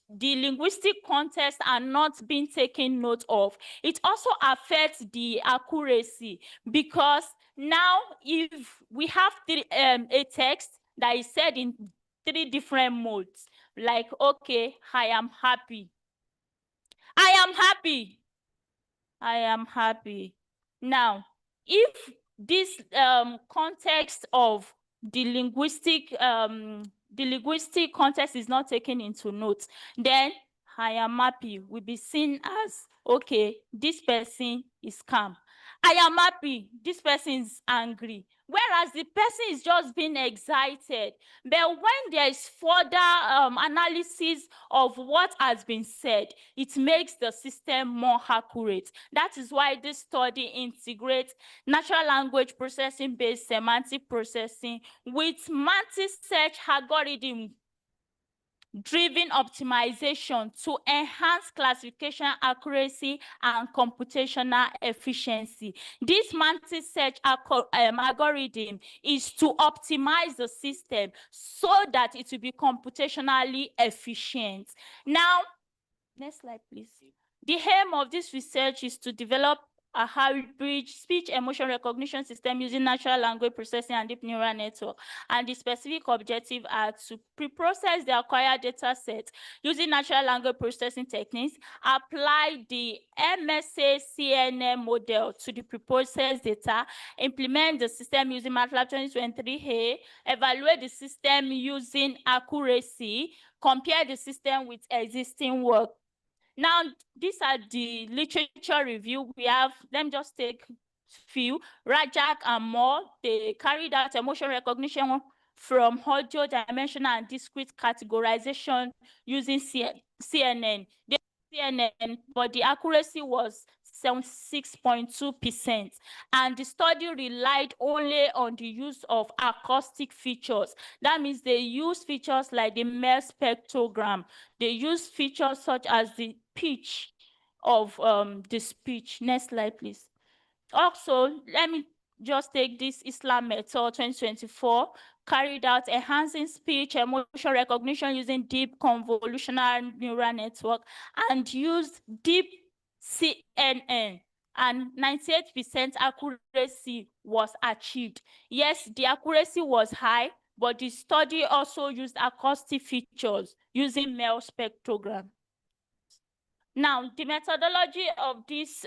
the linguistic context are not being taken note of, it also affects the accuracy, because now if we have a text that is said in 3 different modes, like, okay, I am happy, I am happy, I am happy. Now, if this context of the linguistic context is not taken into note, then I am happy will be seen as, okay, this person is calm. I am happy, this person is angry. Whereas the person is just being excited. But when there is further analysis of what has been said, it makes the system more accurate. That is why this study integrates natural language processing-based semantic processing with multi-search algorithm driven optimization to enhance classification accuracy and computational efficiency. This multi-search algorithm is to optimize the system so that it will be computationally efficient. Now, next slide, please. The aim of this research is to develop a hybrid speech emotion recognition system using natural language processing and deep neural network. And the specific objective are to pre-process the acquired data set using natural language processing techniques, apply the MSA CNN model to the pre-processed data, implement the system using MATLAB 2023A, evaluate the system using accuracy, compare the system with existing work. Now, these are the literature review we have. Let me just take few. Rajak and Moore, they carried out emotion recognition from audio, dimensional, and discrete categorization using CNN. They CNN, but the accuracy was 76.2%. And the study relied only on the use of acoustic features. That means they use features like the Mer spectrogram. They use features such as the pitch of the speech. Next slide, please. Also, let me just take this Islam method 2024, carried out enhancing speech emotion recognition using deep convolutional neural network and used deep CNN, and 98% accuracy was achieved. Yes, the accuracy was high, but the study also used acoustic features using Mer spectrogram. Now, the methodology of this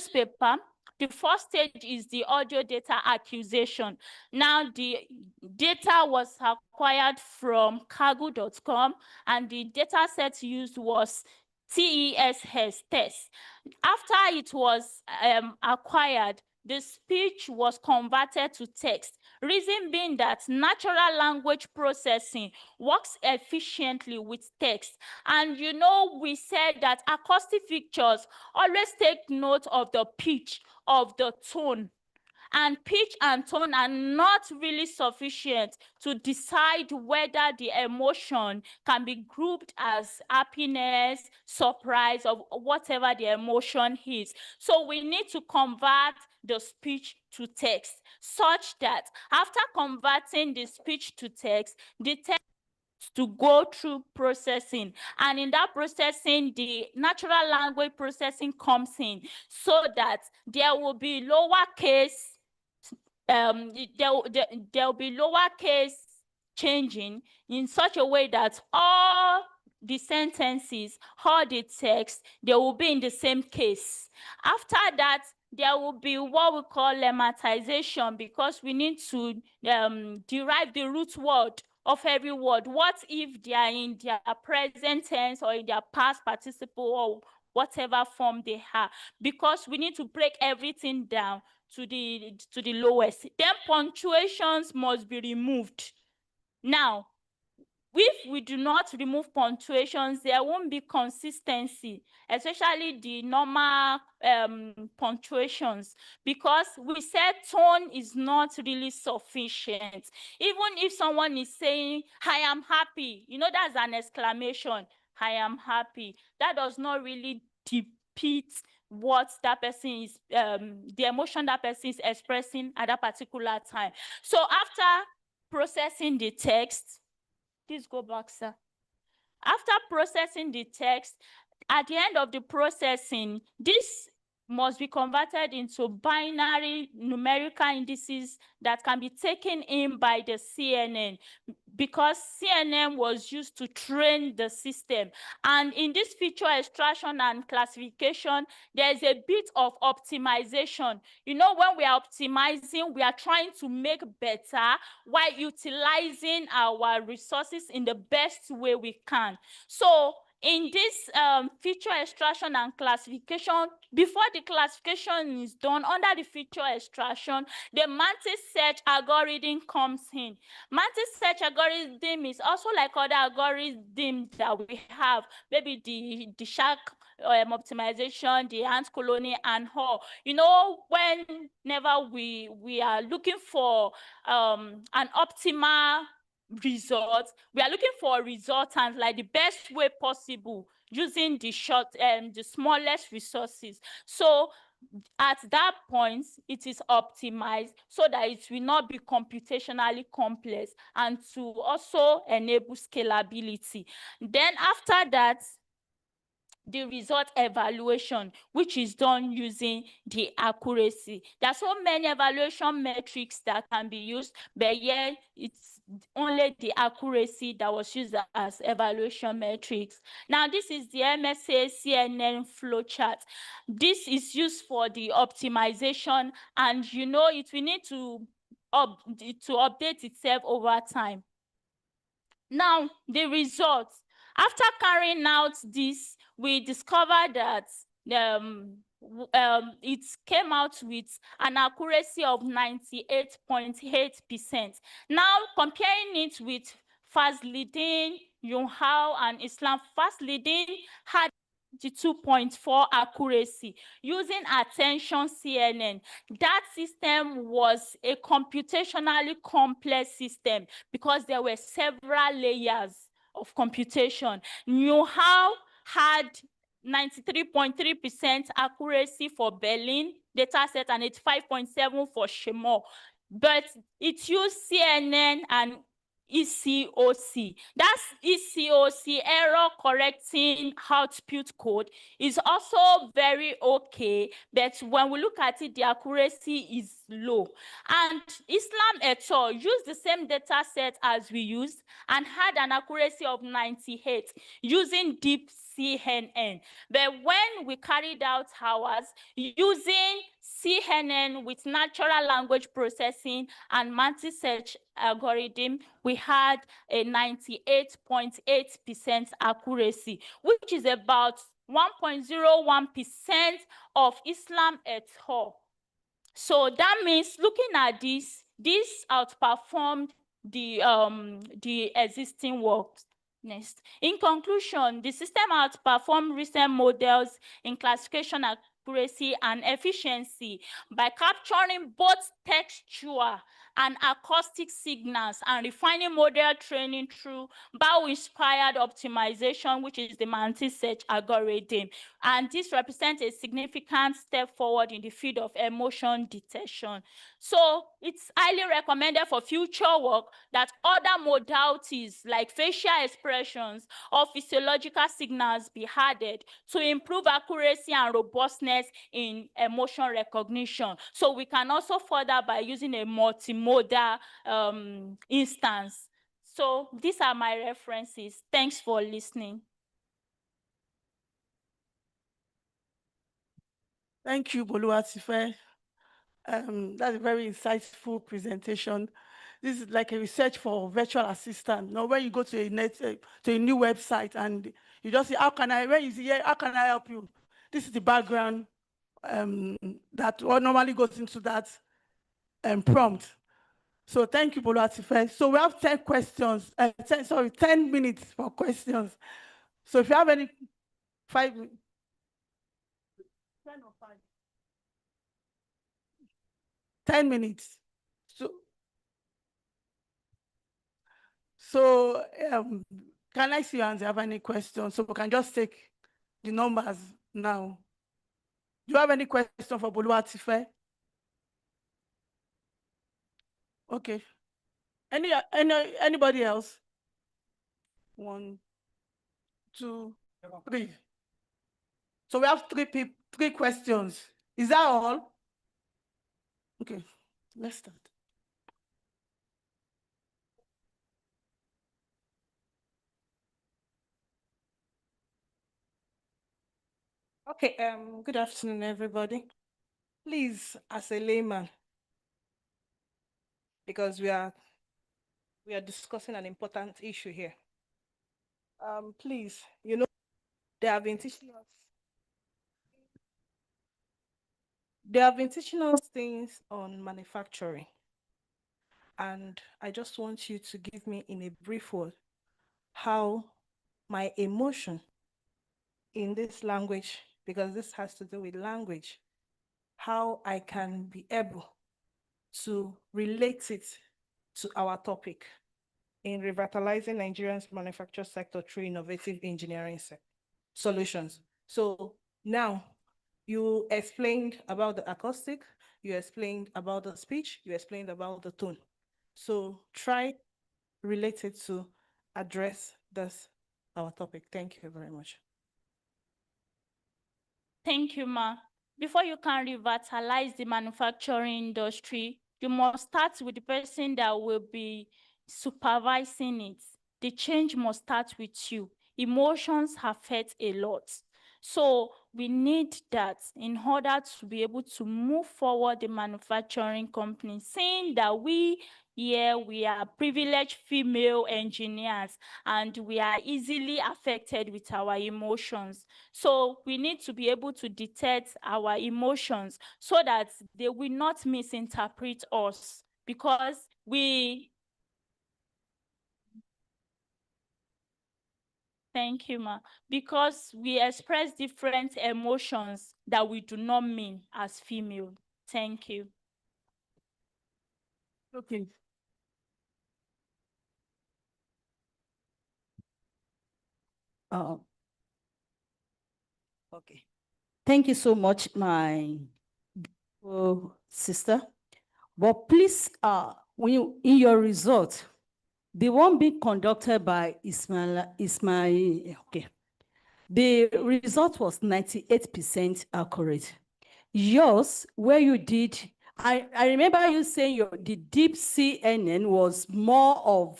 paper, the first stage is the audio data acquisition. Now, the data was acquired from Kaggle.com, and the data set used was TESS test. After it was acquired, the speech was converted to text. Reason being that natural language processing works efficiently with text. And you know, we said that acoustic features always take note of the pitch, of the tone. And pitch and tone are not really sufficient to decide whether the emotion can be grouped as happiness, surprise, or whatever the emotion is. So we need to convert the speech to text such that after converting the speech to text, the text to go through processing, and in that processing the natural language processing comes in, so that there will be lowercase there will be lowercase changing in such a way that all the sentences, all the text, they will be in the same case. After that, there will be what we call lemmatization, because we need to derive the root word of every word. What if they are in their present tense or in their past participle or whatever form they have? Because we need to break everything down to the lowest. Then punctuations must be removed. Now, if we do not remove punctuations, there won't be consistency, especially the normal punctuations, because we said tone is not really sufficient. Even if someone is saying, "I am happy," you know, that's an exclamation, "I am happy." That does not really depict what that person is, the emotion that person is expressing at that particular time. So after processing the text, please go back, sir. After processing the text, at the end of the processing, this must be converted into binary numerical indices that can be taken in by the CNN, because CNN was used to train the system. And in this feature extraction and classification, there's a bit of optimization. You know, when we are optimizing, we are trying to make better while utilizing our resources in the best way we can. So in this feature extraction and classification, before the classification is done, under the feature extraction, the Mantis search algorithm comes in. Mantis search algorithm is also like other algorithms that we have, maybe the shark optimization, the ant colony, and all. You know, whenever we are looking for an optimal results, we are looking for resultants like the best way possible using the smallest resources. So at that point, it is optimized so that it will not be computationally complex, and to also enable scalability. Then after that, the result evaluation, which is done using the accuracy. There are so many evaluation metrics that can be used, but here it's only the accuracy that was used as evaluation metrics. Now, this is the MSA CNN flowchart. This is used for the optimization, and you know it will need to update itself over time. Now, the results. After carrying out this, we discovered that it came out with an accuracy of 98.8%. Now, comparing it with fast leading, Yunhao, and Islam, fast leading had 2.4 accuracy using attention CNN. That system was a computationally complex system because there were several layers of computation. Know-how had 93.3% accuracy for Berlin dataset and 85.7% for Shemor, but it used CNN and ECOC. That's ECOC, error correcting output code, is also very okay, but when we look at it, the accuracy is low. And Islam et al. Used the same data set as we used and had an accuracy of 98 using deep CNN. But when we carried out ours using CNN with natural language processing and multi-search algorithm, we had a 98.8% accuracy, which is about 1.01% of Islam et al. So that means, looking at this outperformed the existing works. Next. In conclusion, the system outperformed recent models in classification accuracy and efficiency by capturing both textual and acoustic signals and refining model training through bio-inspired optimization, which is the multi-search algorithm. And this represents a significant step forward in the field of emotion detection. So it's highly recommended for future work that other modalities like facial expressions or physiological signals be added to improve accuracy and robustness in emotion recognition. So we can also further by using a multimodal instance. So these are my references. Thanks for listening. Thank you, Boluwatife. That's a very insightful presentation. This is like a research for virtual assistant. Now, when you go to a new website and you just say, "How can I?" When you say, "How can I help you?" This is the background that normally goes into that prompt. So thank you, Boluwatife. So we have 10 questions. 10 minutes for questions. So if you have any 5 minutes. 10 or 5. 10 minutes. So can I see your hands? Have any questions? So we can just take the numbers now. Do you have any question for Boluwatife? Okay. Anybody else? 1, 2, 3. So we have 3 questions. Is that all? Okay, let's start. Okay, good afternoon, everybody. Please, as a layman, because we are discussing an important issue here. Please, you know, they have been teaching us things on manufacturing. And I just want you to give me in a brief word how my emotion in this language, because this has to do with language, how I can be able to relate it to our topic in revitalizing Nigeria's manufacturing sector through innovative engineering solutions. So now you explained about the acoustic, you explained about the speech, you explained about the tone. So try related to address this, our topic. Thank you very much. Thank you, ma. Before you can revitalize the manufacturing industry, you must start with the person that will be supervising it. The change must start with you. Emotions affect a lot. So we need that in order to be able to move forward the manufacturing company, saying that we are privileged female engineers and we are easily affected with our emotions. So we need to be able to detect our emotions so that they will not misinterpret us, because thank you, ma. Because we express different emotions that we do not mean as female. Thank you. Okay. Okay. Thank you so much, my sister. But please, in your result, the one being conducted by Ismail, okay. The result was 98% accurate. Yours, where you did, I remember you saying the deep CNN was more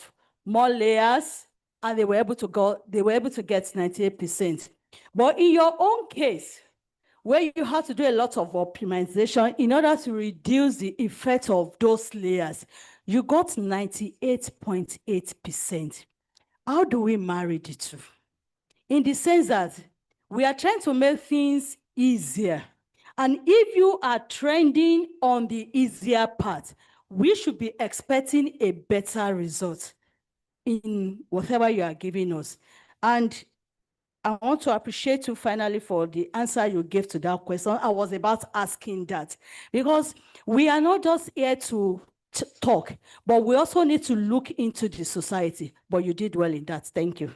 layers, and they were able to get 98%. But in your own case, where you had to do a lot of optimization in order to reduce the effect of those layers, you got 98.8%. How do we marry the two? In the sense that we are trying to make things easier. And if you are trending on the easier part, we should be expecting a better result in whatever you are giving us. And I want to appreciate you finally for the answer you gave to that question. I was about asking that because we are not just here to talk, but we also need to look into the society. But you did well in that. Thank you.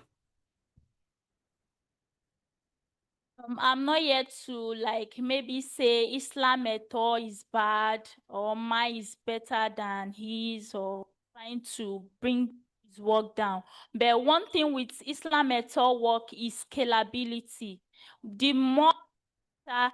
I'm not yet to maybe say Islam method is bad or mine is better than his, or trying to bring his work down. But one thing with Islam method work is scalability. The more the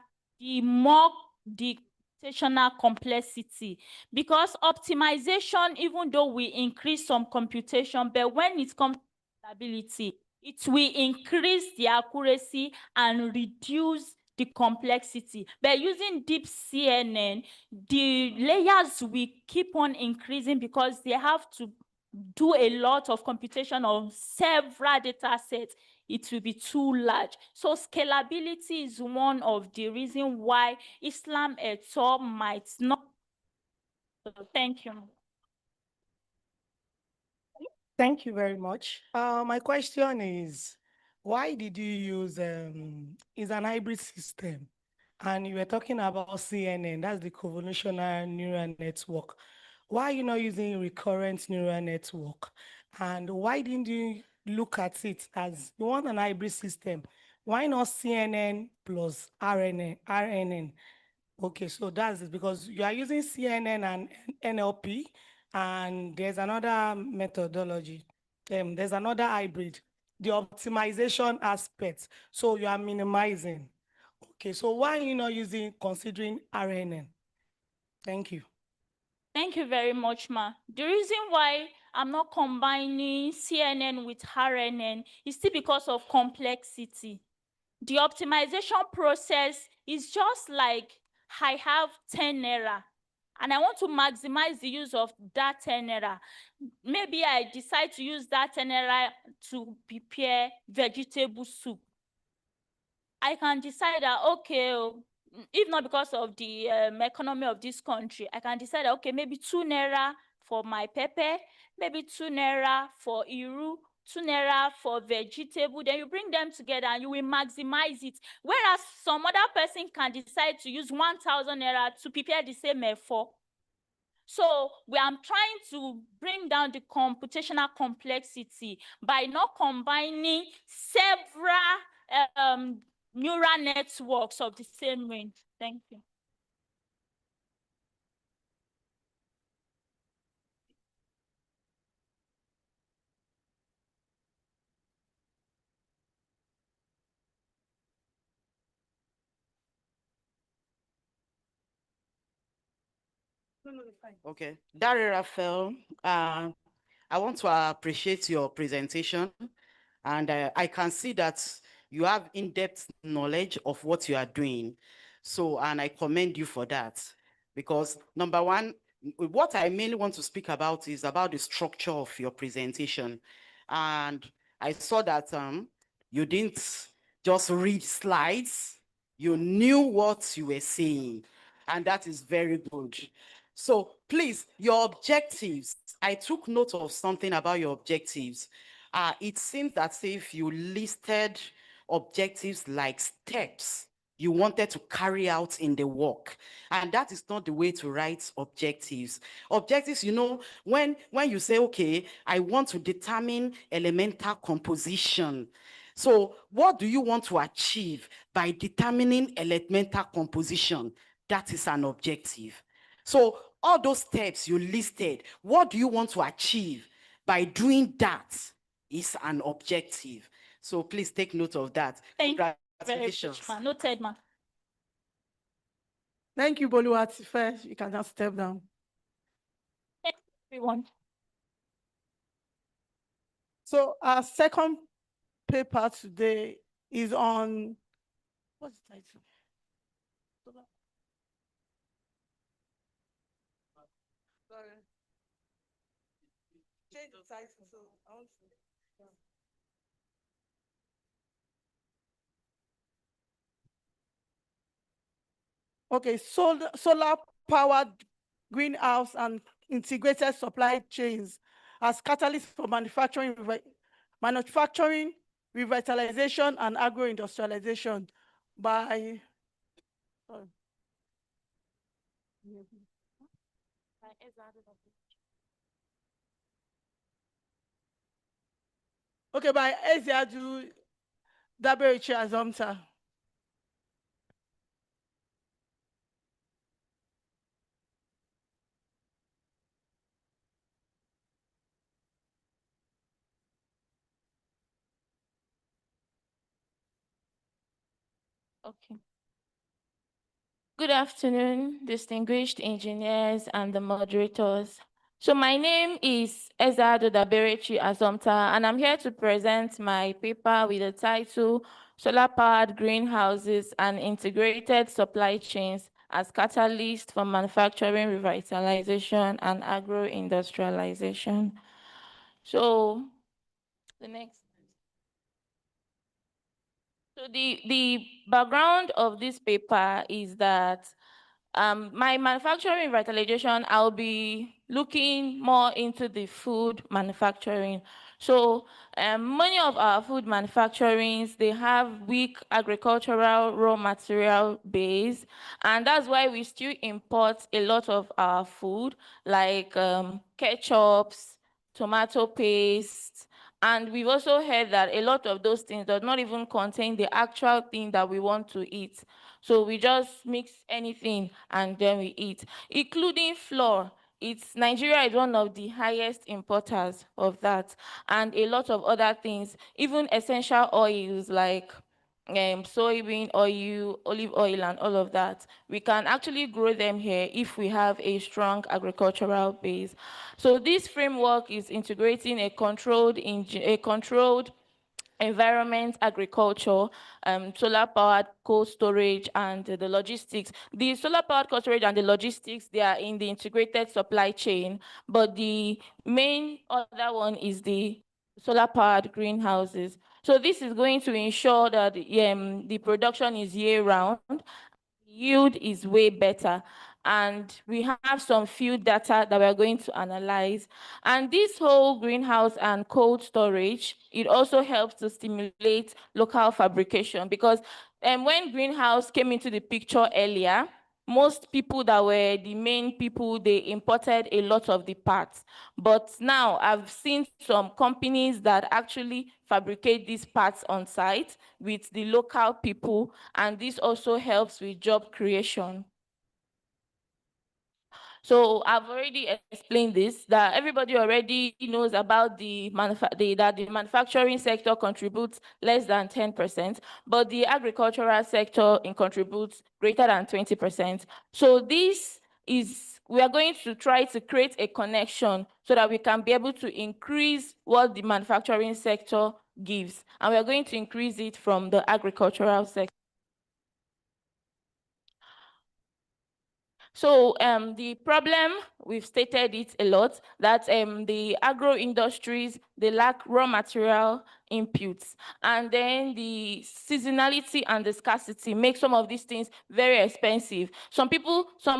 computational complexity, because optimization, even though we increase some computation, but when it comes to scalability, it will increase the accuracy and reduce the complexity. But using deep CNN, the layers will keep on increasing because they have to do a lot of computation on several data sets. It will be too large. So scalability is one of the reasons why Islam et al. Might not. Thank you. Thank you very much. My question is, why did you use is an hybrid system? And you were talking about CNN, that's the convolutional neural network. Why are you not using recurrent neural network? And why didn't you look at it as you want an hybrid system? Why not CNN plus RNN? Okay, so that's it, because you are using CNN and NLP, and there's another methodology. There's another hybrid, the optimization aspect. So you are minimizing. Okay, so why are you not considering RNN? Thank you. Thank you very much, ma. The reason why I'm not combining CNN with RNN is still because of complexity. The optimization process is just like I have 10 naira and I want to maximize the use of that 10 naira. Maybe I decide to use that 10 naira to prepare vegetable soup. I can decide that, okay, if not because of the economy of this country, I can decide that, okay, maybe 2 naira for my pepper, maybe 2 naira for iru, 2 naira for vegetable. Then you bring them together and you will maximize it. Whereas some other person can decide to use 1,000 naira to prepare the same effort. So I'm trying to bring down the computational complexity by not combining several neural networks of the same range. Thank you. Okay. Dari Raphael, I want to appreciate your presentation, and I can see that you have in-depth knowledge of what you are doing. So, and I commend you for that, because number one, what I mainly want to speak about is about the structure of your presentation. And I saw that you didn't just read slides, you knew what you were saying, and that is very good. So please, your objectives, I took note of something about your objectives. It seems that if you listed objectives like steps you wanted to carry out in the work, and that is not the way to write objectives. Objectives, you know, when you say, okay, I want to determine elemental composition. So what do you want to achieve by determining elemental composition? That is an objective. So all those steps you listed, what do you want to achieve by doing that is an objective. So please take note of that. Thank you very Congratulations. much, ma. Noted, ma. Thank you, Boluwatife. You can just step down. Thank you, everyone. So our second paper today is on, what's the title? Sorry. Change the title, so I want to. Okay, solar powered greenhouse and integrated supply chains as catalyst for manufacturing, revitalization, and agro-industrialization by by Eziadu Daberechi Azomta. Okay. Good afternoon, distinguished engineers and the moderators. So my name is Ezado Daberechi Azomta, and I'm here to present my paper with the title Solar-Powered Greenhouses and Integrated Supply Chains as Catalyst for Manufacturing Revitalization and Agro-Industrialization. So the next. So the background of this paper is that my manufacturing revitalization, I'll be looking more into the food manufacturing. So many of our food manufacturings, they have weak agricultural raw material base, and that's why we still import a lot of our food, like ketchups, tomato paste, and we've also heard that a lot of those things does not even contain the actual thing that we want to eat. So we just mix anything and then we eat, including flour. Nigeria is one of the highest importers of that, and a lot of other things, even essential oils like soybean oil, olive oil, and all of that. We can actually grow them here if we have a strong agricultural base. So this framework is integrating a controlled environment, agriculture, solar-powered cold storage, and the logistics. The solar-powered cold storage and the logistics, they are in the integrated supply chain, but the main other one is the solar-powered greenhouses. So this is going to ensure that the production is year-round, yield is way better, and we have some field data that we're going to analyze. And this whole greenhouse and cold storage, it also helps to stimulate local fabrication, because when greenhouse came into the picture earlier, most people that were the main people, they imported a lot of the parts. But now I've seen some companies that actually fabricate these parts on site with the local people, and this also helps with job creation. So I've already explained this, that everybody already knows about that the manufacturing sector contributes less than 10%, but the agricultural sector contributes greater than 20%. So this is we are going to try to create a connection so that we can be able to increase what the manufacturing sector gives. And we are going to increase it from the agricultural sector. So the problem, we've stated it a lot, that the agro industries, they lack raw material inputs. And then the seasonality and the scarcity make some of these things very expensive. Some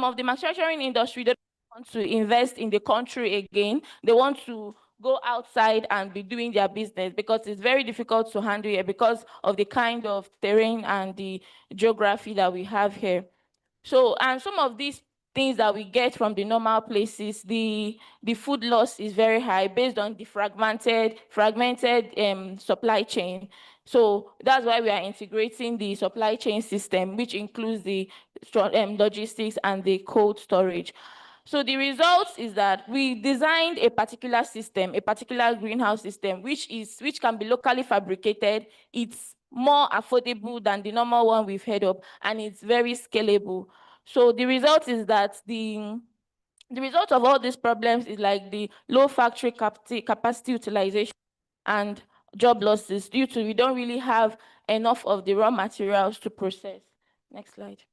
of the manufacturing industry, they don't want to invest in the country again. They want to go outside and be doing their business because it's very difficult to handle here because of the kind of terrain and the geography that we have here. So, and some of these things that we get from the normal places, the food loss is very high based on the fragmented supply chain. So that's why we are integrating the supply chain system, which includes the logistics and the cold storage. So the result is that we designed a particular system, a particular greenhouse system, which can be locally fabricated. It's more affordable than the normal one we've heard of, and it's very scalable. So the result is that the result of all these problems is like the low factory capacity utilization and job losses due to we don't really have enough of the raw materials to process. Next slide.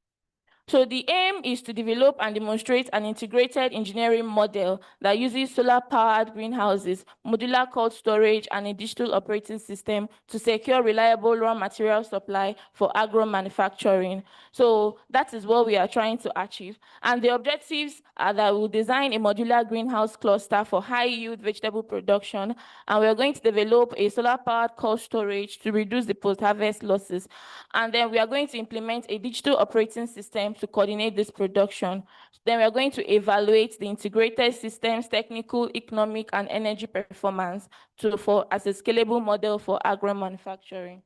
So the aim is to develop and demonstrate an integrated engineering model that uses solar-powered greenhouses, modular cold storage, and a digital operating system to secure reliable raw material supply for agro manufacturing. So that is what we are trying to achieve. And the objectives are that we'll design a modular greenhouse cluster for high-yield vegetable production, and we're going to develop a solar-powered cold storage to reduce the post-harvest losses. And then we are going to implement a digital operating system to coordinate this production. Then we are going to evaluate the integrated systems, technical, economic, and energy performance as a scalable model for agro manufacturing.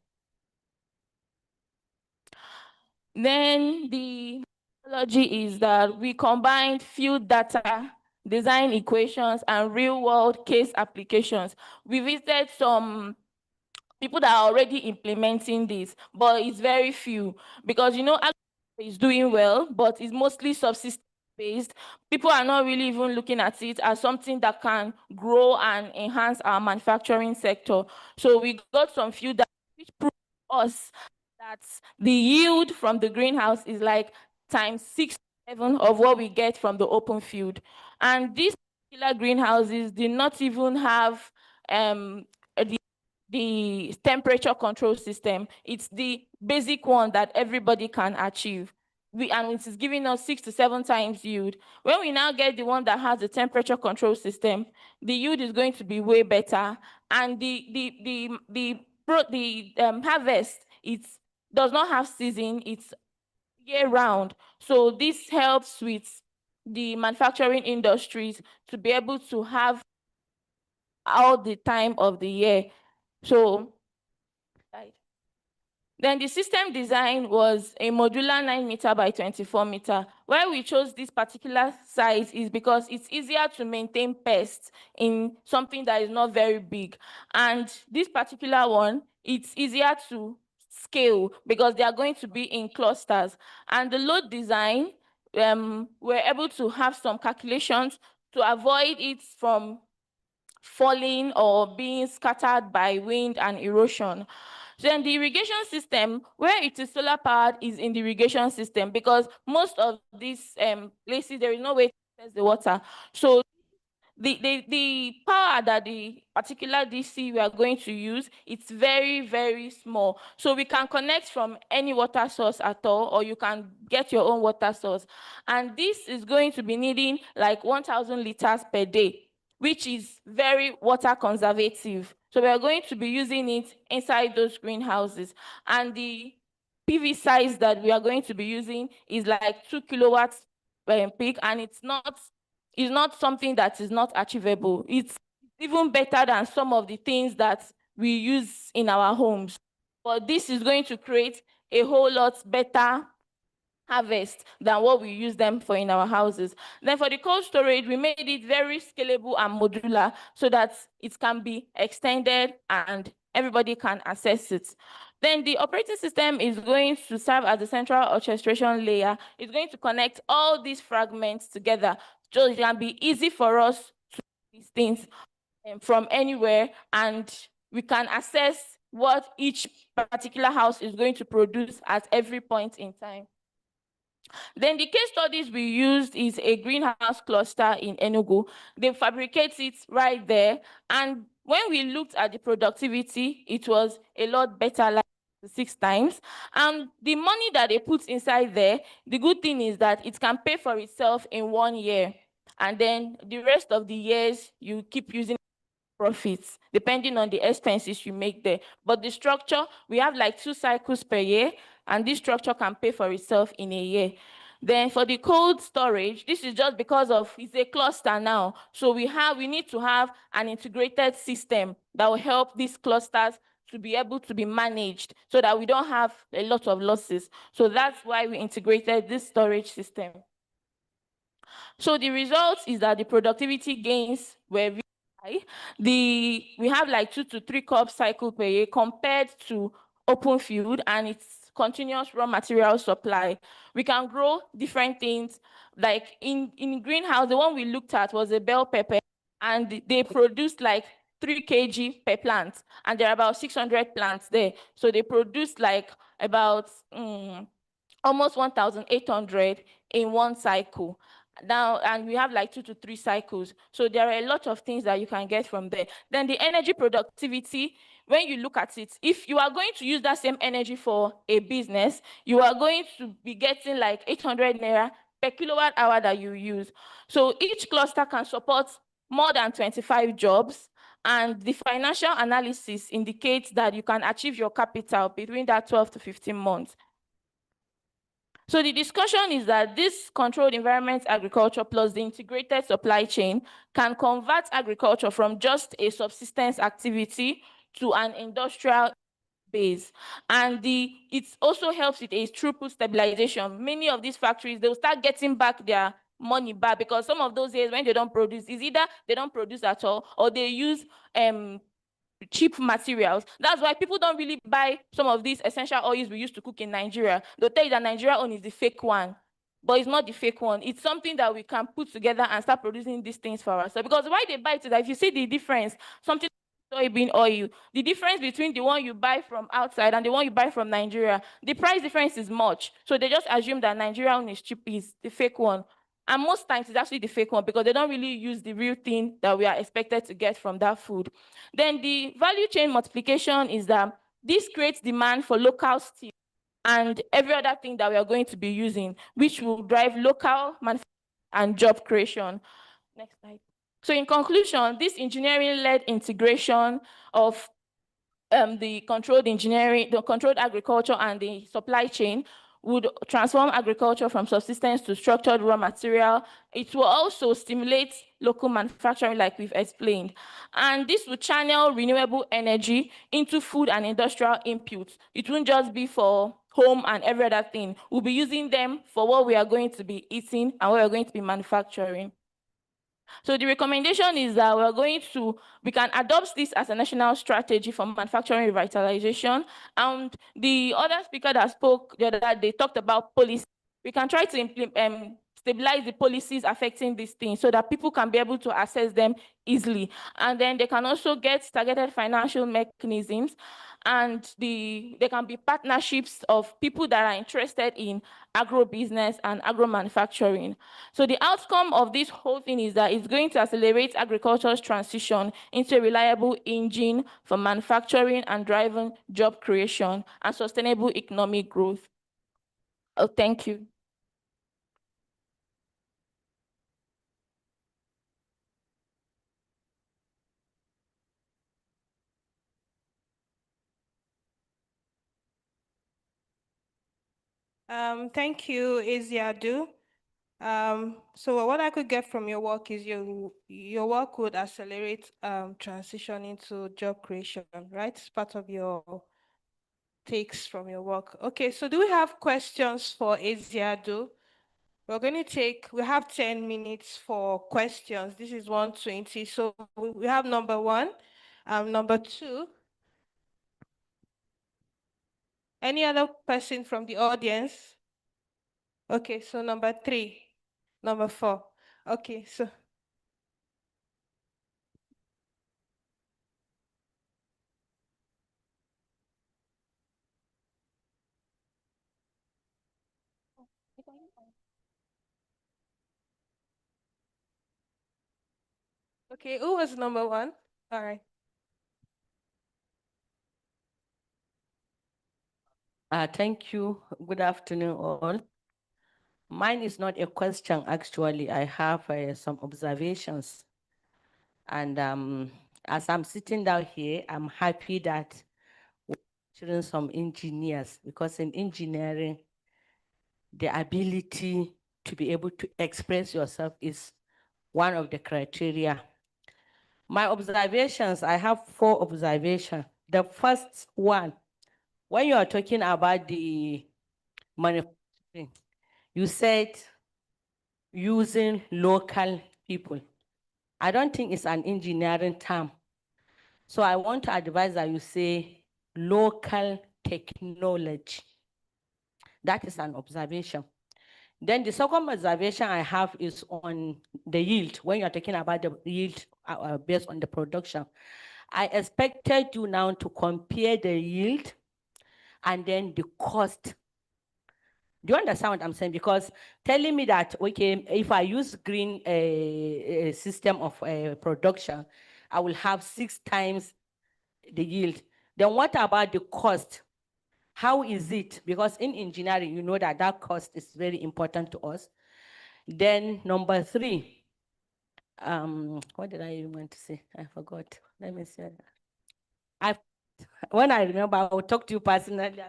Then the methodology is that we combined field data, design equations, and real-world case applications. We visited some people that are already implementing this, but it's very few because, you know, agriculture is doing well, but it's mostly subsistence based. People are not really even looking at it as something that can grow and enhance our manufacturing sector. So we got some few that which prove us that the yield from the greenhouse is like times 6 to 7 of what we get from the open field. And these particular greenhouses did not even have the temperature control system. It's the basic one that everybody can achieve. And it is giving us 6 to 7 times yield. When we now get the one that has the temperature control system, the yield is going to be way better. And the harvest, it does not have season, it's year round. So this helps with the manufacturing industries to be able to have all the time of the year. So then the system design was a modular 9 meter by 24 meter. Why we chose this particular size is because it's easier to maintain pests in something that is not very big. And this particular one, it's easier to scale because they are going to be in clusters. And the load design, we're able to have some calculations to avoid it from falling or being scattered by wind and erosion. Then the irrigation system, where it is solar powered, is in the irrigation system because most of these places, there is no way to access the water. So the power that the particular DC we are going to use, it's very, very small. So we can connect from any water source at all, or you can get your own water source. And this is going to be needing like 1,000 liters per day, which is very water conservative. So we are going to be using it inside those greenhouses. And the PV size that we are going to be using is like 2 kilowatts peak, and it's not something that is not achievable. It's even better than some of the things that we use in our homes. But this is going to create a whole lot better harvest than what we use them for in our houses. Then for the cold storage, we made it very scalable and modular so that it can be extended and everybody can access it. Then the operating system is going to serve as the central orchestration layer. It's going to connect all these fragments together so it can be easy for us to do these things from anywhere, and we can assess what each particular house is going to produce at every point in time. Then the case studies we used is a greenhouse cluster in Enugu. They fabricate it right there. And when we looked at the productivity, it was a lot better, like 6 times. And the money that they put inside there, the good thing is that it can pay for itself in 1 year. And then the rest of the years, you keep using profits depending on the expenses you make there. But the structure, we have like 2 cycles per year, and this structure can pay for itself in a year. Then for the cold storage, this is just because of it's a cluster now. So we need to have an integrated system that will help these clusters to be able to be managed so that we don't have a lot of losses. So that's why we integrated this storage system. So the result is that the productivity gains were very high. We have like 2 to 3 cup cycle per year compared to open field, and it's continuous raw material supply. We can grow different things. Like in greenhouse, the one we looked at was a bell pepper, and they produced like 3 kg per plant, and there are about 600 plants there. So they produced like about almost 1,800 in 1 cycle. Now, and we have like 2 to 3 cycles. So there are a lot of things that you can get from there. Then the energy productivity, when you look at it, if you are going to use that same energy for a business, you are going to be getting like 800 naira per kilowatt hour that you use. So each cluster can support more than 25 jobs. And the financial analysis indicates that you can achieve your capital between that 12 to 15 months. So the discussion is that this controlled environment agriculture plus the integrated supply chain can convert agriculture from just a subsistence activity to an industrial base. And it also helps with a throughput stabilization. Many of these factories, they'll start getting back their money back, because some of those years when they don't produce, is either they don't produce at all or they use cheap materials. That's why people don't really buy some of these essential oils we used to cook in Nigeria. They'll tell you that Nigeria own is the fake one, but it's not the fake one. It's something that we can put together and start producing these things for ourselves. Because why they buy it is that if you see the difference, something like soybean oil, the difference between the one you buy from outside and the one you buy from Nigeria, the price difference is much. So they just assume that Nigeria own is cheap, is the fake one. And most times it's actually the fake one, because they don't really use the real thing that we are expected to get from that food. Then the value chain multiplication is that this creates demand for local steel and every other thing that we are going to be using, which will drive local manufacturing and job creation. Next slide. So in conclusion, this engineering-led integration of the controlled engineering, the controlled agriculture and the supply chain would transform agriculture from subsistence to structured raw material. It will also stimulate local manufacturing, like we've explained. And this will channel renewable energy into food and industrial inputs. It won't just be for home and every other thing. We'll be using them for what we are going to be eating and what we're going to be manufacturing. So the recommendation is that we can adopt this as a national strategy for manufacturing revitalization. And the other speaker that spoke the other day, they talked about policy. We can try to stabilize the policies affecting these things so that people can be able to access them easily. And then they can also get targeted financial mechanisms, and there can be partnerships of people that are interested in agro-business and agro-manufacturing. So the outcome of this whole thing is that it's going to accelerate agriculture's transition into a reliable engine for manufacturing and driving job creation and sustainable economic growth. Oh, thank you. Thank you, Eziadu. So what I could get from your work is your work would accelerate transition into job creation, right? It's part of your takes from your work. Okay, so do we have questions for Eziadu? We have 10 minutes for questions. This is 1:20. So we have number 1, number 2. Any other person from the audience? Okay, so number 3, number 4. Okay, so. Okay, who was number 1? All right. Thank you. Good afternoon, all. Mine is not a question, actually. I have some observations. And as I'm sitting down here, I'm happy that we're featuring some engineers, because in engineering, the ability to be able to express yourself is one of the criteria. My observations, I have 4 observations. The first one, when you are talking about the manufacturing, you said using local people. I don't think it's an engineering term. So I want to advise that you say local technology. That is an observation. Then the second observation I have is on the yield. When you're talking about the yield based on the production, I expected you now to compare the yield and then the cost. Do you understand what I'm saying? Because telling me that, okay, if I use green system of production, I will have 6 times the yield. Then what about the cost? How is it? Because in engineering, you know that that cost is very important to us. Then number 3, what did I even want to say? I forgot. Let me see. When I remember, I will talk to you personally.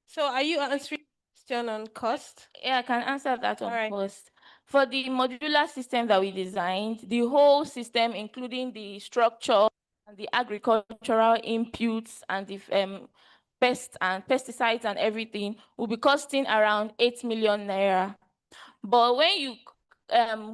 So are you answering question on cost? Yeah, I can answer that on Alright. cost. For the modular system that we designed, the whole system, including the structure and the agricultural inputs and the pests and pesticides and everything, will be costing around 8 million naira. But when you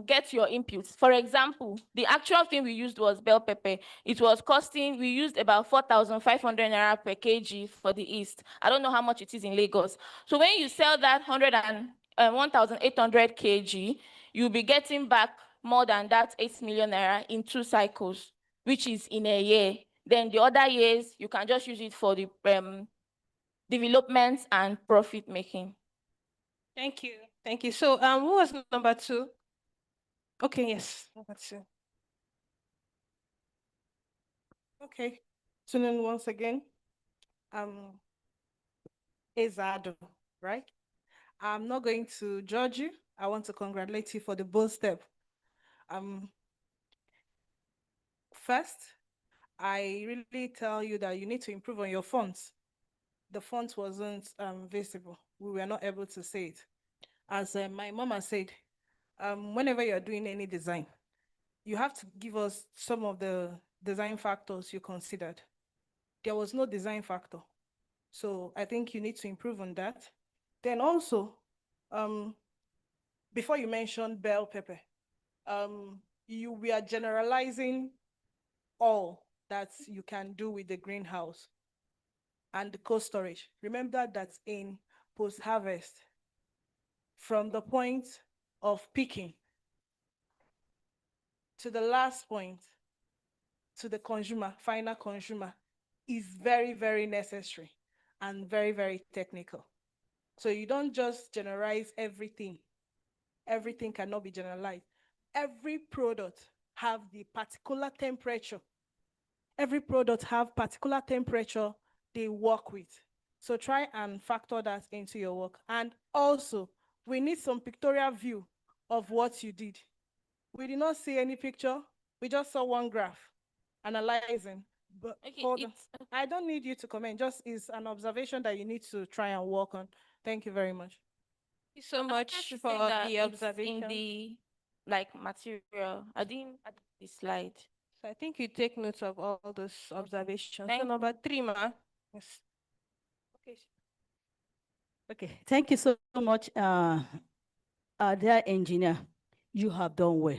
get your inputs, for example, the actual thing we used was bell pepper. It was costing, we used about 4,500 naira per kg for the east. I don't know how much it is in Lagos. So when you sell that 1,800 kg, you'll be getting back more than that 8 million naira in 2 cycles, which is in a year. Then the other years, you can just use it for the development and profit making. Thank you. Thank you. So who was number 2? Okay, yes, number 2. Okay. So then once again, Ezado, right? I'm not going to judge you. I want to congratulate you for the bold step. First, I really tell you that you need to improve on your fonts. The font wasn't visible. We were not able to see it. As my mama said, whenever you're doing any design, you have to give us some of the design factors you considered. There was no design factor. So I think you need to improve on that. Then also, before you mentioned bell pepper, we are generalizing all that you can do with the greenhouse and the cold storage. Remember that in post-harvest, from the point of picking to the last point, to the consumer, final consumer, is very, very necessary and very, very technical. So you don't just generalize everything. Everything cannot be generalized. Every product have the particular temperature. Every product have particular temperature they work with. So try and factor that into your work. And also, we need some pictorial view of what you did. We did not see any picture. We just saw one graph analyzing. But okay, I don't need you to comment. Just is an observation that you need to try and work on. Thank you very much. Thank you so much for the observation. In the material, I didn't add the slide. So I think you take notes of all those observations. So number 3, ma. Yes. Okay. Okay, thank you so much, dear engineer. You have done well.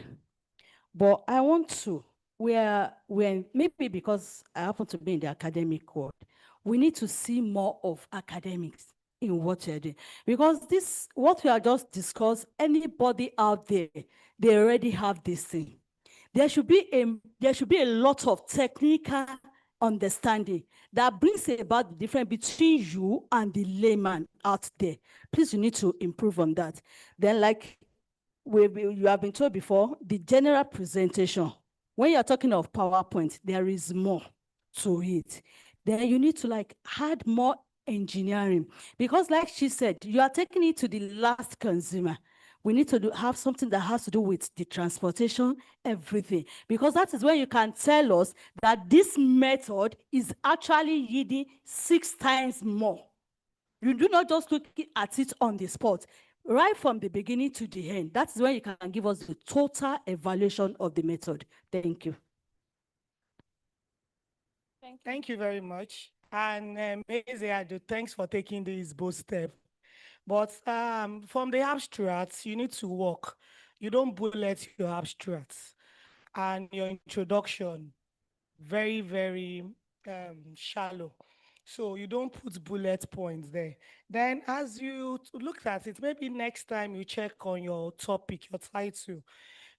But I want to, when maybe because I happen to be in the academic world, we need to see more of academics in what you're doing. Because this, what we are just discussed, anybody out there, they already have this thing. There should be a lot of technical understanding that brings about the difference between you and the layman out there. Please, you need to improve on that. Then, like you have been told before, the general presentation. When you're talking of PowerPoint, there is more to it. Then you need to like add more engineering, because like she said, you are taking it to the last consumer. We need to have something that has to do with the transportation, everything, because that is when you can tell us that this method is actually yielding 6 times more. You do not just look at it on the spot. Right from the beginning to the end, that's when you can give us the total evaluation of the method. Thank you. Thank you very much. And Ezeadu, thanks for taking this bold step. But from the abstracts, you need to work. You don't bullet your abstracts. And your introduction, very, very shallow. So you don't put bullet points there. Then as you look at it, maybe next time you check on your topic, your title,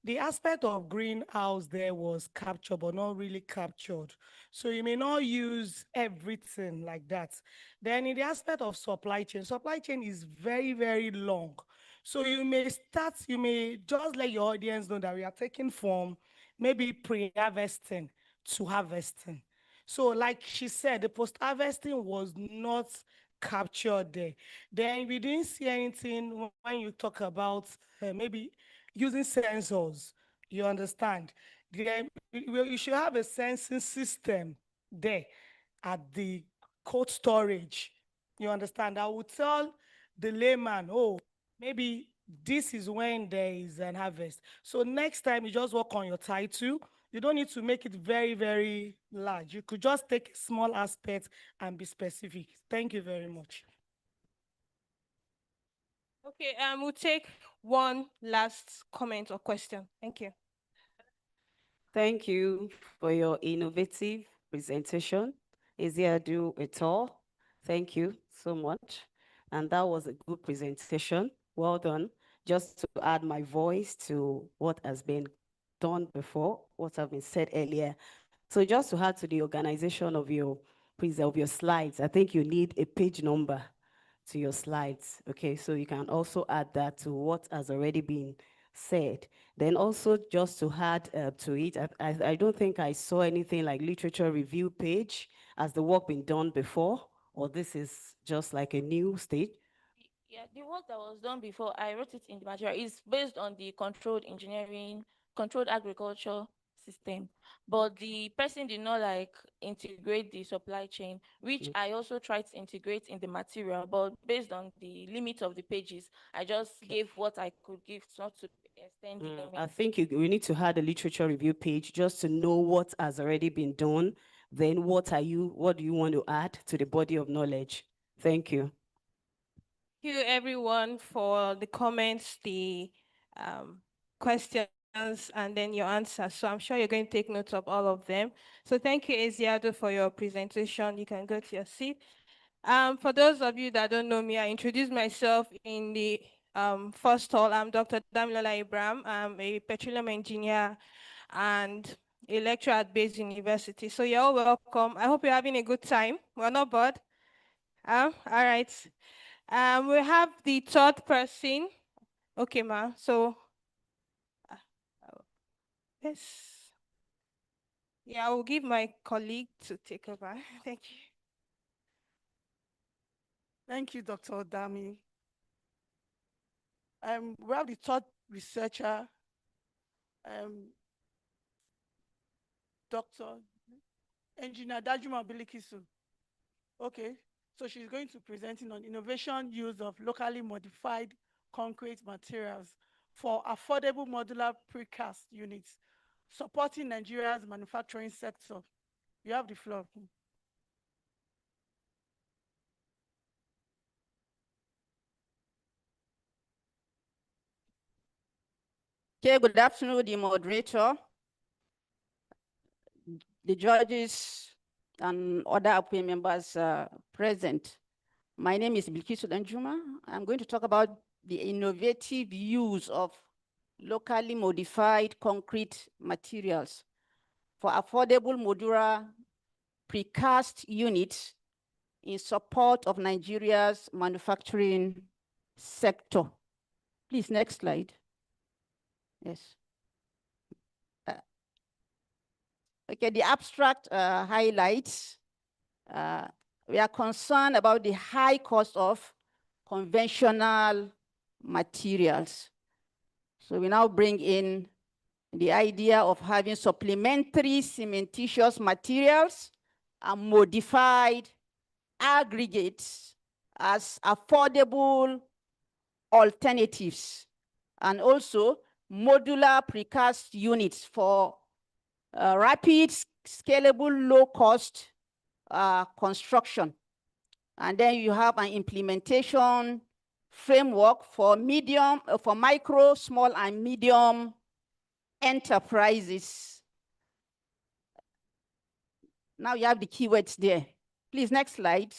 the aspect of greenhouse there was captured, but not really captured. So you may not use everything like that. Then in the aspect of supply chain is very, very long. So you may just let your audience know that we are taking from maybe pre-harvesting to harvesting. So like she said, the post-harvesting was not captured there. Then we didn't see anything when you talk about maybe using sensors, you understand? Then you should have a sensing system there at the cold storage. You understand? I would tell the layman, oh, maybe this is when there is an harvest. So next time you just work on your title. You don't need to make it very, very large. You could just take a small aspect and be specific. Thank you very much. Okay, we'll take one last comment or question. Thank you. Thank you for your innovative presentation. Ezeadu et al. Thank you so much. And that was a good presentation. Well done. Just to add my voice to what has been done before, what have been said earlier. So just to add to the organization of your slides, I think you need a page number to your slides. Okay, so you can also add that to what has already been said. Then also just to add to it, I don't think I saw anything like literature review page. Has the work been done before, or this is just like a new stage? Yeah, the work that was done before, I wrote it in the material, is based on the controlled engineering, controlled agriculture system. But the person did not like integrate the supply chain, which I also tried to integrate in the material, but based on the limit of the pages, I just gave what I could give, not to extend the limit. I think we need to add a literature review page just to know what has already been done. Then what do you want to add to the body of knowledge? Thank you. Thank you, everyone, for the comments, the questions, and then your answers. So I'm sure you're going to take notes of all of them. So thank you, Ezeadu, for your presentation. You can go to your seat. For those of you that don't know me, I introduced myself in the first hall. I'm Dr. Damilola Ibrahim. I'm a petroleum engineer and a lecturer at Bayes University. So you're all welcome. I hope you're having a good time. We're not bored. All right. We have the third person. Okay, ma. So, yes. Yeah, I will give my colleague to take over. Thank you. Thank you, Dr. Dami. We have the third researcher, Dr. Engineer Dajuma Bilikisu. Okay, so she's going to presenting on innovation use of locally modified concrete materials for affordable modular precast units, supporting Nigeria's manufacturing sector. You have the floor. Okay, good afternoon, the moderator, the judges, and other APWEN members present. My name is Bilkisu Danjuma. I'm going to talk about the innovative use of locally modified concrete materials for affordable modular precast units in support of Nigeria's manufacturing sector. Please, next slide. Yes. Okay, the abstract highlights. We are concerned about the high cost of conventional materials. So we now bring in the idea of having supplementary cementitious materials and modified aggregates as affordable alternatives, and also modular precast units for rapid, scalable, low-cost construction. And then you have an implementation framework for micro, small, and medium enterprises. Now you have the keywords there. Please, next slide.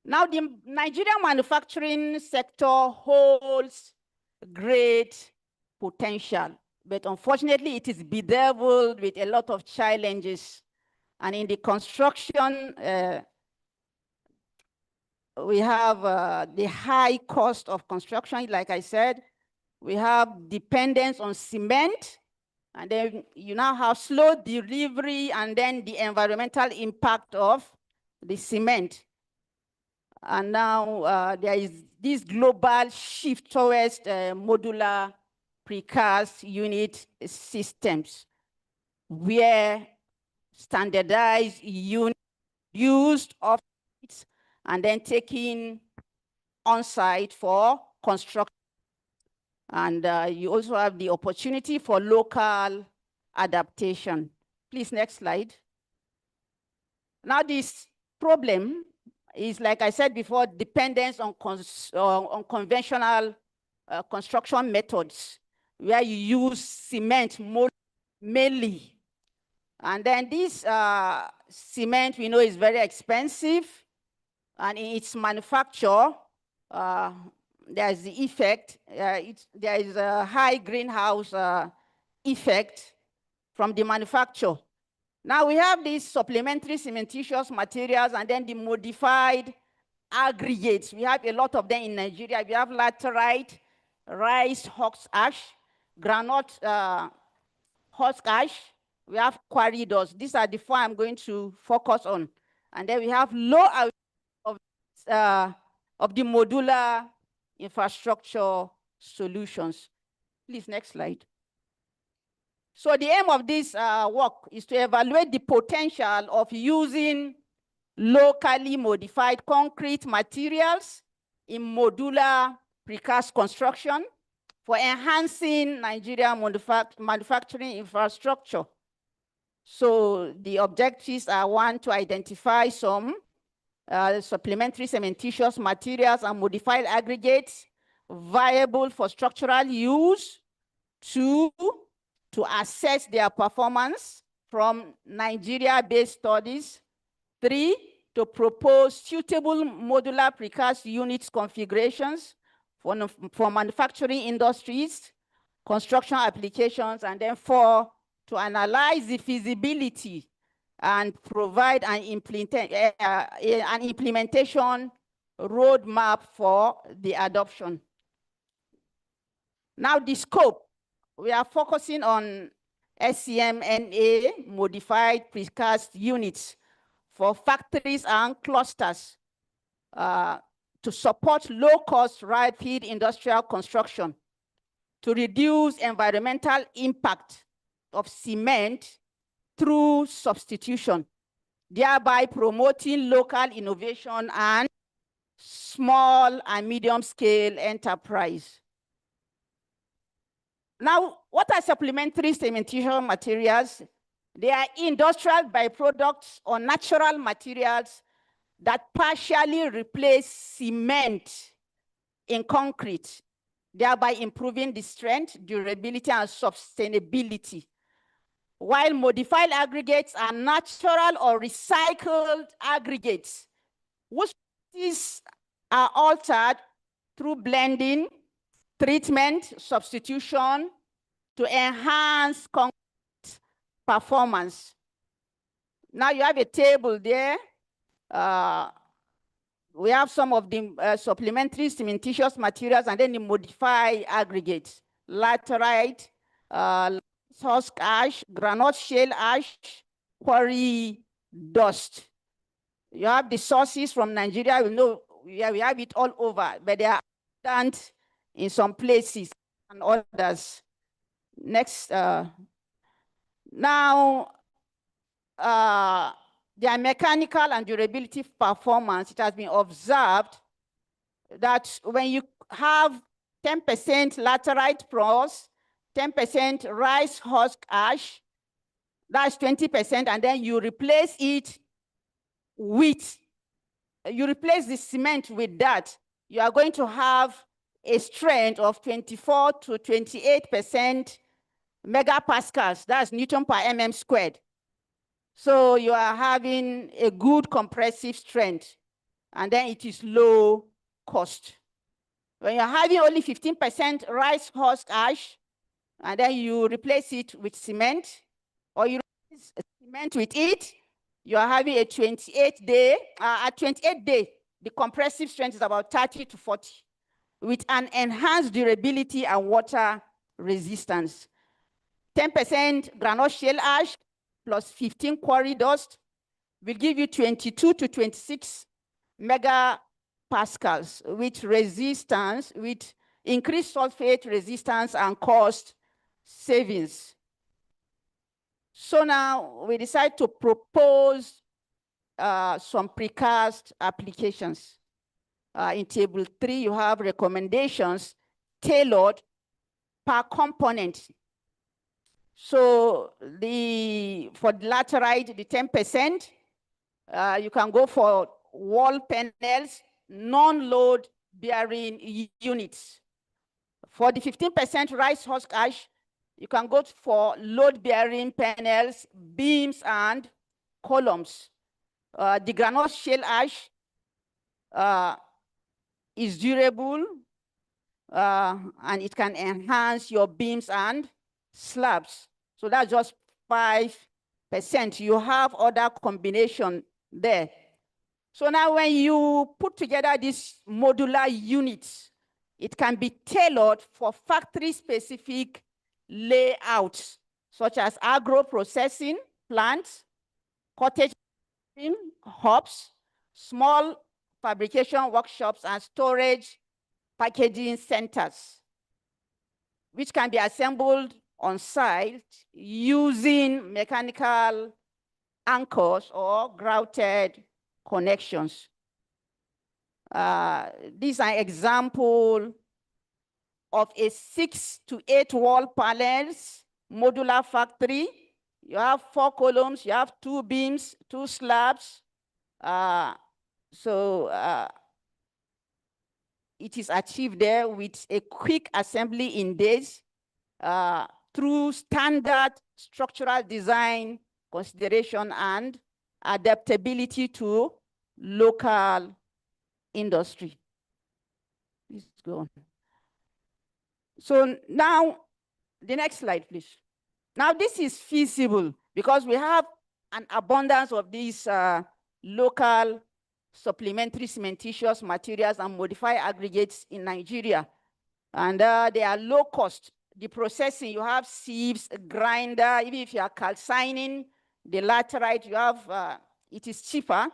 Now, the Nigerian manufacturing sector holds great potential, but unfortunately, it is bedeviled with a lot of challenges. And in the construction, we have the high cost of construction, like I said. We have dependence on cement, and then you now have slow delivery, and then the environmental impact of the cement. And now there is this global shift towards modular precast unit systems, where standardized units used off and then taken on site for construction. And you also have the opportunity for local adaptation. Please, next slide. Now, this problem is, like I said before, dependence on conventional construction methods, where you use cement mainly. And then this cement, we know, is very expensive, and in its manufacture, there's the effect, there is a high greenhouse effect from the manufacture. Now we have these supplementary cementitious materials and then the modified aggregates. We have a lot of them in Nigeria. We have laterite, rice husk ash, granite husk ash. We have corridors. These are the four I'm going to focus on. And then we have low of the modular infrastructure solutions. Please, next slide. So the aim of this work is to evaluate the potential of using locally modified concrete materials in modular precast construction for enhancing Nigerian manufacturing infrastructure. So the objectives are, one, to identify some supplementary cementitious materials and modified aggregates viable for structural use. Two, to assess their performance from Nigeria-based studies. Three, to propose suitable modular precast units configurations for manufacturing industries, construction applications, and then four, to analyze the feasibility and provide an implementation roadmap for the adoption. Now, the scope. We are focusing on SCMNA modified precast units for factories and clusters to support low-cost, rapid industrial construction, to reduce environmental impact of cement through substitution, thereby promoting local innovation and small and medium-scale enterprise. Now, what are supplementary cementitious materials? They are industrial byproducts or natural materials that partially replace cement in concrete, thereby improving the strength, durability, and sustainability, while modified aggregates are natural or recycled aggregates, whose properties are altered through blending, treatment, substitution to enhance concrete performance. Now you have a table there. We have some of the supplementary cementitious materials and then the modified aggregates, laterite, husk ash, granite shale ash, quarry dust. You have the sources from Nigeria. We know we have it all over, but they are abundant in some places and others. Next, now, their mechanical and durability performance, it has been observed that when you have 10% laterite pros, 10% rice husk ash, that's 20%, and then you replace it with, you replace the cement with that, you are going to have a strength of 24 to 28% megapascals, that's Newton per mm squared. So you are having a good compressive strength, and then it is low cost. When you're having only 15% rice husk ash, and then you replace it with cement, or you replace cement with it, you are having a 28-day, at 28 days, the compressive strength is about 30 to 40, with an enhanced durability and water resistance. 10% granite shale ash plus 15 quarry dust will give you 22 to 26 megapascals with resistance, with increased sulfate resistance and cost savings. So now we decide to propose some precast applications. In table 3, you have recommendations tailored per component. So for the laterite, the 10%, you can go for wall panels, non-load bearing units. For the 15% rice husk ash, you can go for load bearing panels, beams, and columns. The granite shale ash is durable, and it can enhance your beams and slabs. So that's just 5%. You have other combination there. So now when you put together these modular units, it can be tailored for factory-specific layouts, such as agro-processing plants, cottage hubs, small fabrication workshops, and storage packaging centers, which can be assembled on site using mechanical anchors or grouted connections. These are examples of a 6 to 8 wall panels modular factory. You have 4 columns, you have 2 beams, 2 slabs. It is achieved there with a quick assembly in days through standard structural design consideration and adaptability to local industry. Please go on. So now, the next slide, please. Now this is feasible because we have an abundance of these local supplementary cementitious materials and modified aggregates in Nigeria. And they are low cost. The processing, you have sieves, grinder, even if you are calcining the laterite, you have, it is cheaper.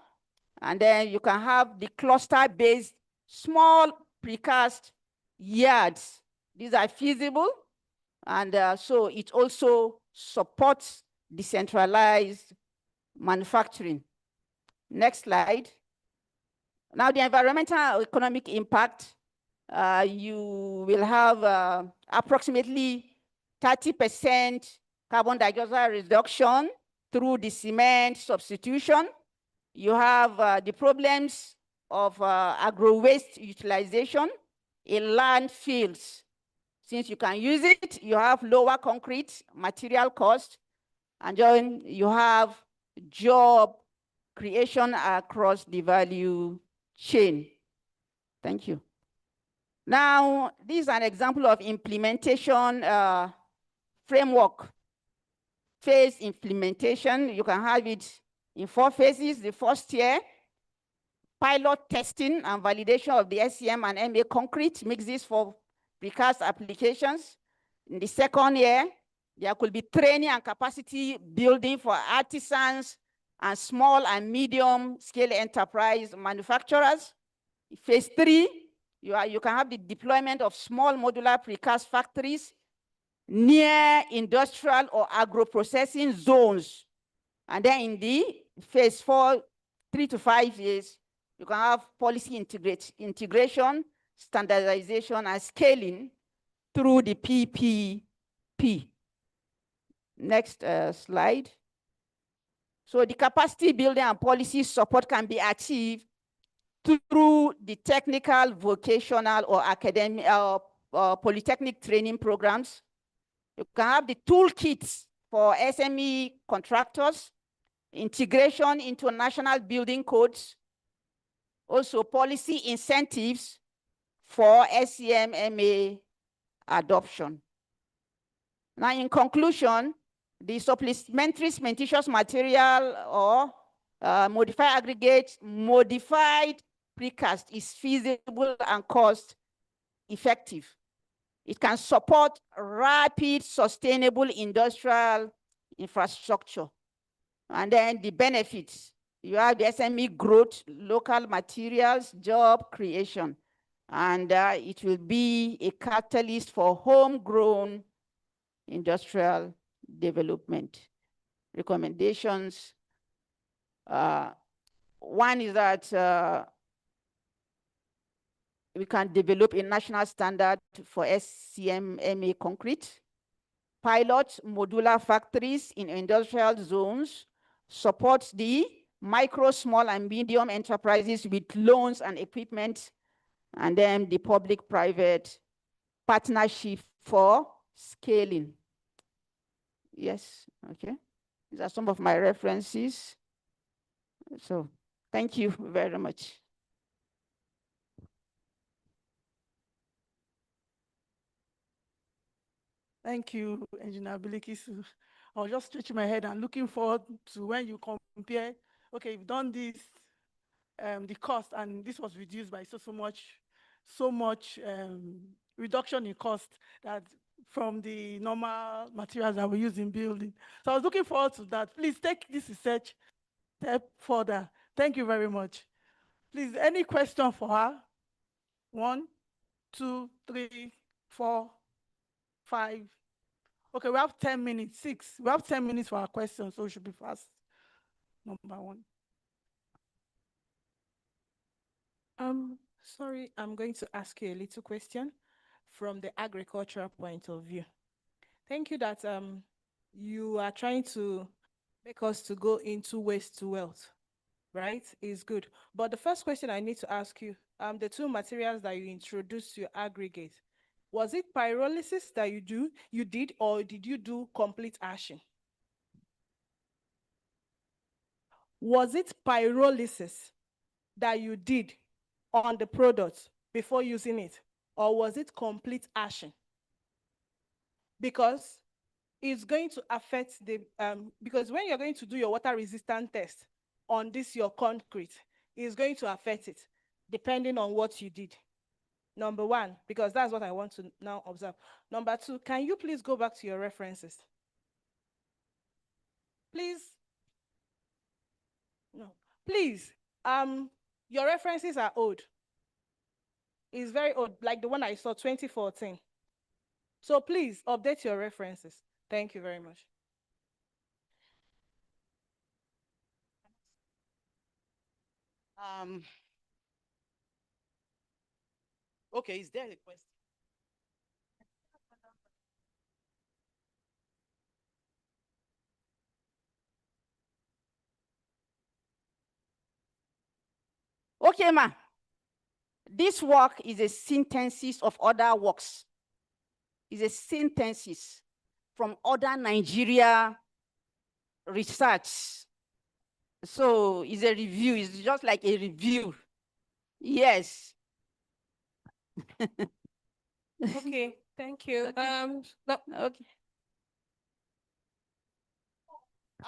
And then you can have the cluster-based small precast yards. These are feasible. And so it also supports decentralized manufacturing. Next slide. Now the environmental economic impact, you will have approximately 30% carbon dioxide reduction through the cement substitution. You have the problems of agro-waste utilization in landfills. Since you can use it, you have lower concrete material cost. And then you have job creation across the value chain. Thank you. Now, this is an example of implementation framework. Phase implementation, you can have it in 4 phases. The first year, pilot testing and validation of the SCM and MA concrete mixes for precast applications. In the second year, there could be training and capacity building for artisans and small and medium scale enterprise manufacturers. In phase 3, you can have the deployment of small modular precast factories near industrial or agro-processing zones. And then in the phase 4, 3 to 5 years, you can have policy integration, standardization, and scaling through the PPP. Next slide. So the capacity building and policy support can be achieved through the technical, vocational, or academic, polytechnic training programs. You can have the toolkits for SME contractors, integration into national building codes, also policy incentives for SCMMA adoption. Now, in conclusion, the supplementary cementitious material or modified aggregate, modified precast is feasible and cost effective. It can support rapid, sustainable industrial infrastructure. And then the benefits, you have the SME growth, local materials, job creation, and it will be a catalyst for homegrown industrial development. Recommendations. One is that we can develop a national standard for SCMMA concrete, pilot modular factories in industrial zones, support the micro, small, and medium enterprises with loans and equipment, and then the public-private partnership for scaling. Yes, okay. These are some of my references. So thank you very much. Thank you, Engineer Bilikisu. I was just stretching my head and looking forward to when you compare, okay, you've done this, the cost, and this was reduced by so much reduction in cost that from the normal materials that we use in building. So I was looking forward to that. Please take this research step further. Thank you very much. Please, any question for her? 1, 2, 3, 4, 5. Okay, we have 10 minutes. 6. We have 10 minutes for our questions, so we should be fast. Number 1. Sorry, I'm going to ask you a little question from the agricultural point of view. Thank you that you are trying to make us to go into waste to wealth, right? Is good. But the first question I need to ask you, the 2 materials that you introduced to your aggregate, was it pyrolysis that you did, or did you do complete ashing? Was it pyrolysis that you did on the product before using it, or was it complete ashing? Because it's going to affect the, because when you're going to do your water resistant test on this, your concrete, it's going to affect it depending on what you did. Number 1, because that's what I want to now observe. Number 2, can you please go back to your references? Please. No, please. Your references are old. It's very old, like the one I saw, 2014. So please update your references. Thank you very much. Okay, is there a question? Okay, ma. This work is a synthesis of other works. It's a synthesis from other Nigeria research. So it's a review, it's just like a review. Yes. Okay, thank you. No, Okay.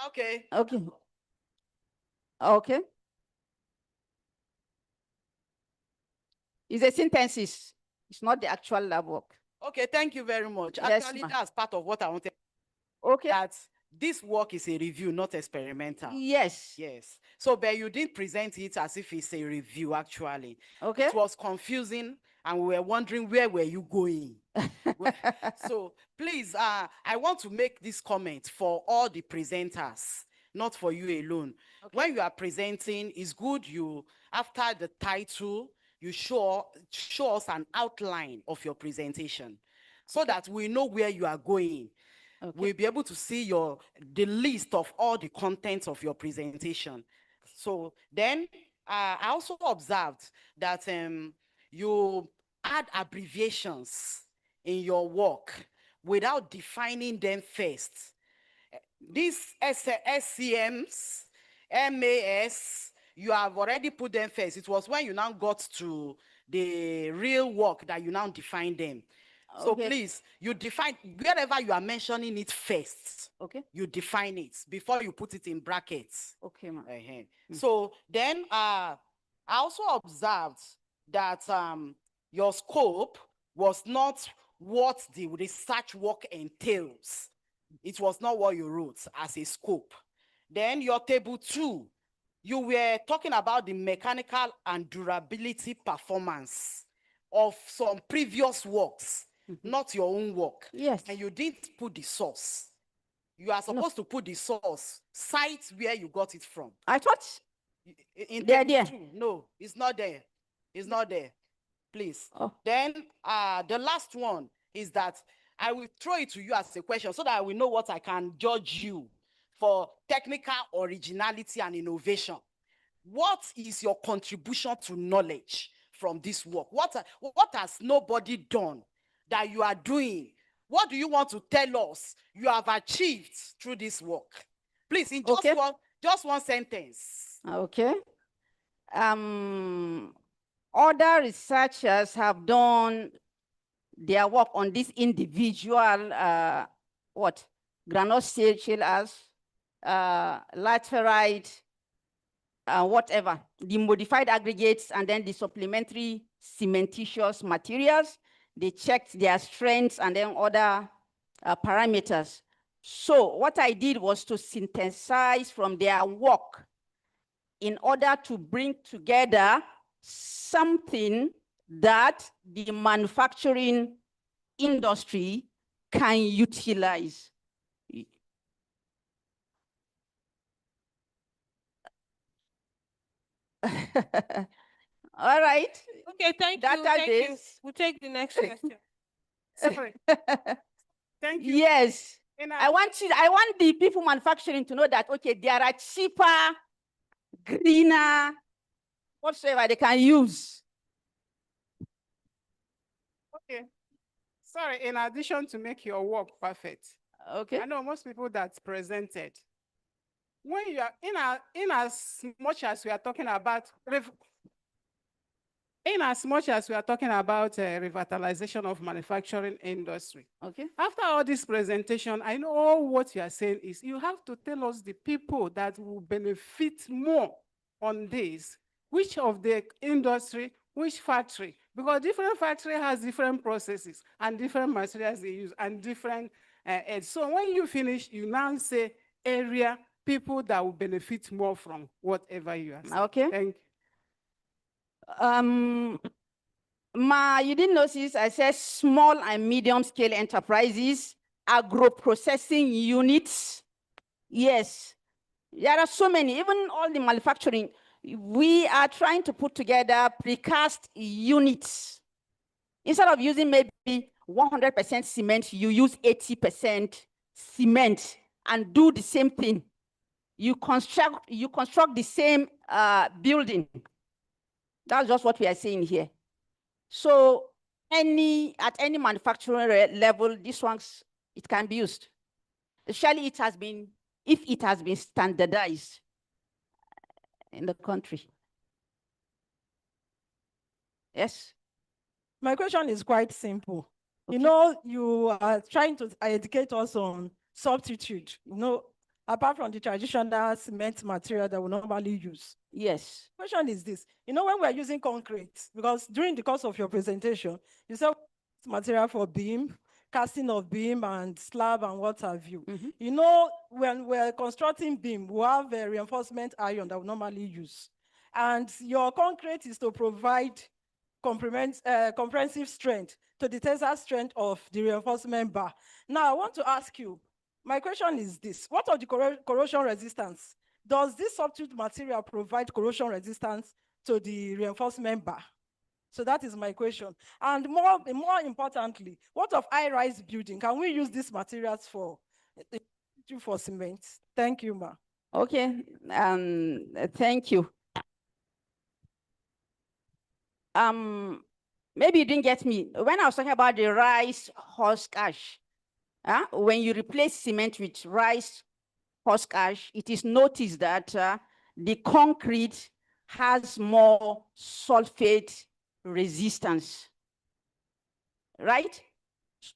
Okay. Okay. Okay. It's a synthesis. It's not the actual lab work. Okay, thank you very much. Yes, Actually, ma'am. that's part of what I wanted. Okay. That this work is a review, not experimental. Yes. Yes. So, but you didn't present it as if it's a review, actually. Okay. It was confusing, and we were wondering where were you going. So, please, I want to make this comment for all the presenters, not for you alone. When you are presenting, it's good you, after the title, you show us an outline of your presentation so that we know where you are going. We'll be able to see the list of all the contents of your presentation. So then I also observed that you add abbreviations in your work without defining them first. These SCMs, MAS, you have already put them first. It was when you now got to the real work that you now define them. So please, you define wherever you are mentioning it first. Okay. You define it before you put it in brackets. Okay, ma'am. So then I also observed that your scope was not what the research work entails. It was not what you wrote as a scope. Then your table 2, you were talking about the mechanical and durability performance of some previous works, not your own work. Yes. And you didn't put the source. You are supposed to put the source, cite where you got it from. I thought in they're table there. 2, no, it's not there. It's not there. Please. Oh. Then the last one is that I will throw it to you as a question so that I will know what I can judge you for technical originality and innovation. What is your contribution to knowledge from this work? What has nobody done that you are doing? What do you want to tell us you have achieved through this work? Please, in just one sentence. Okay. Other researchers have done their work on this individual, granite shale, laterite, whatever, the modified aggregates, and then the supplementary cementitious materials. They checked their strengths and then other parameters. So what I did was to synthesize from their work in order to bring together something that the manufacturing industry can utilize. All right. Okay, thank you. Thank you. We'll take the next question. Sorry. Thank you. Yes. I want the people manufacturing to know that, okay, there are cheaper, greener, whatsoever they can use. Okay. Sorry, in addition to make your work perfect. Okay. I know most people that presented. When you are in as much as we are talking about revitalization of manufacturing industry. Okay. After all this presentation, I know what you are saying is you have to tell us the people that will benefit more on this. Which of the industry, which factory? Because different factory has different processes and different materials they use and different. So when you finish, you now say area, people that will benefit more from whatever you are saying. Okay. Thank you. You didn't notice I said small and medium scale enterprises, agro-processing units. Yes, there are so many, even all the manufacturing. We are trying to put together precast units. Instead of using maybe 100% cement, you use 80% cement and do the same thing. You construct the same building. That's just what we are saying here. So at any manufacturing level, this ones, it can be used. Especially it has been if it has been standardized in the country? Yes. My question is quite simple. You know, you are trying to educate us on substitute, you know, apart from the traditional cement material that we normally use. Yes. Question is this, you know, when we're using concrete, because during the course of your presentation, you said material for beam, casting of beam and slab and what have you. You know, when we're constructing beam, we have a reinforcement iron that we normally use. And your concrete is to provide comprehensive strength to the tensile strength of the reinforcement bar. Now, I want to ask you, my question is this, what of the corrosion resistance? Does this substitute material provide corrosion resistance to the reinforcement bar? So that is my question. And more importantly, what of high-rise building? Can we use these materials for cement? Thank you, ma. Okay, thank you. Maybe you didn't get me. When I was talking about the rice husk ash, when you replace cement with rice husk ash, it is noticed that the concrete has more sulfate resistance, right?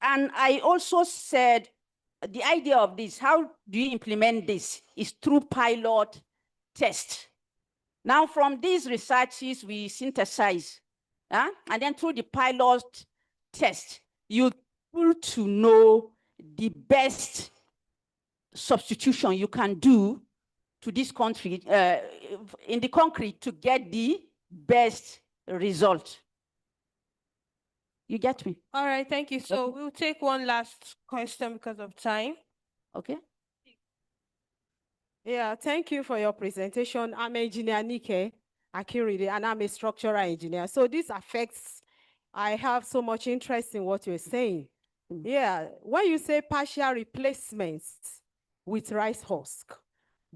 And I also said the idea of this, how do you implement this, is through pilot test. Now, from these researches, we synthesize, and then through the pilot test, you're able to know the best substitution you can do to this country, in the concrete, to get the best result. You get me? All right, thank you. So we'll take one last question because of time. Okay. Yeah, thank you for your presentation. I'm Engineer Nike Akiride, and I'm a structural engineer. So this affects, I have so much interest in what you're saying. Yeah, when you say partial replacements with rice husk,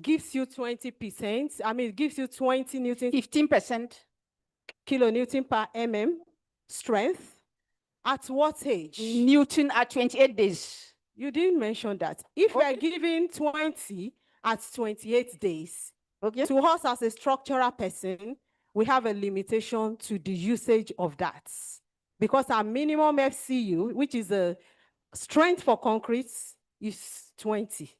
gives you 20%, I mean, it gives you 20 Newton. 15%. Kilonewton per mm strength. At what age? Newton at 28 days. You didn't mention that. If we are giving 20 at 28 days, to us as a structural person, we have a limitation to the usage of that. Because our minimum FCU, which is a strength for concrete, is 20.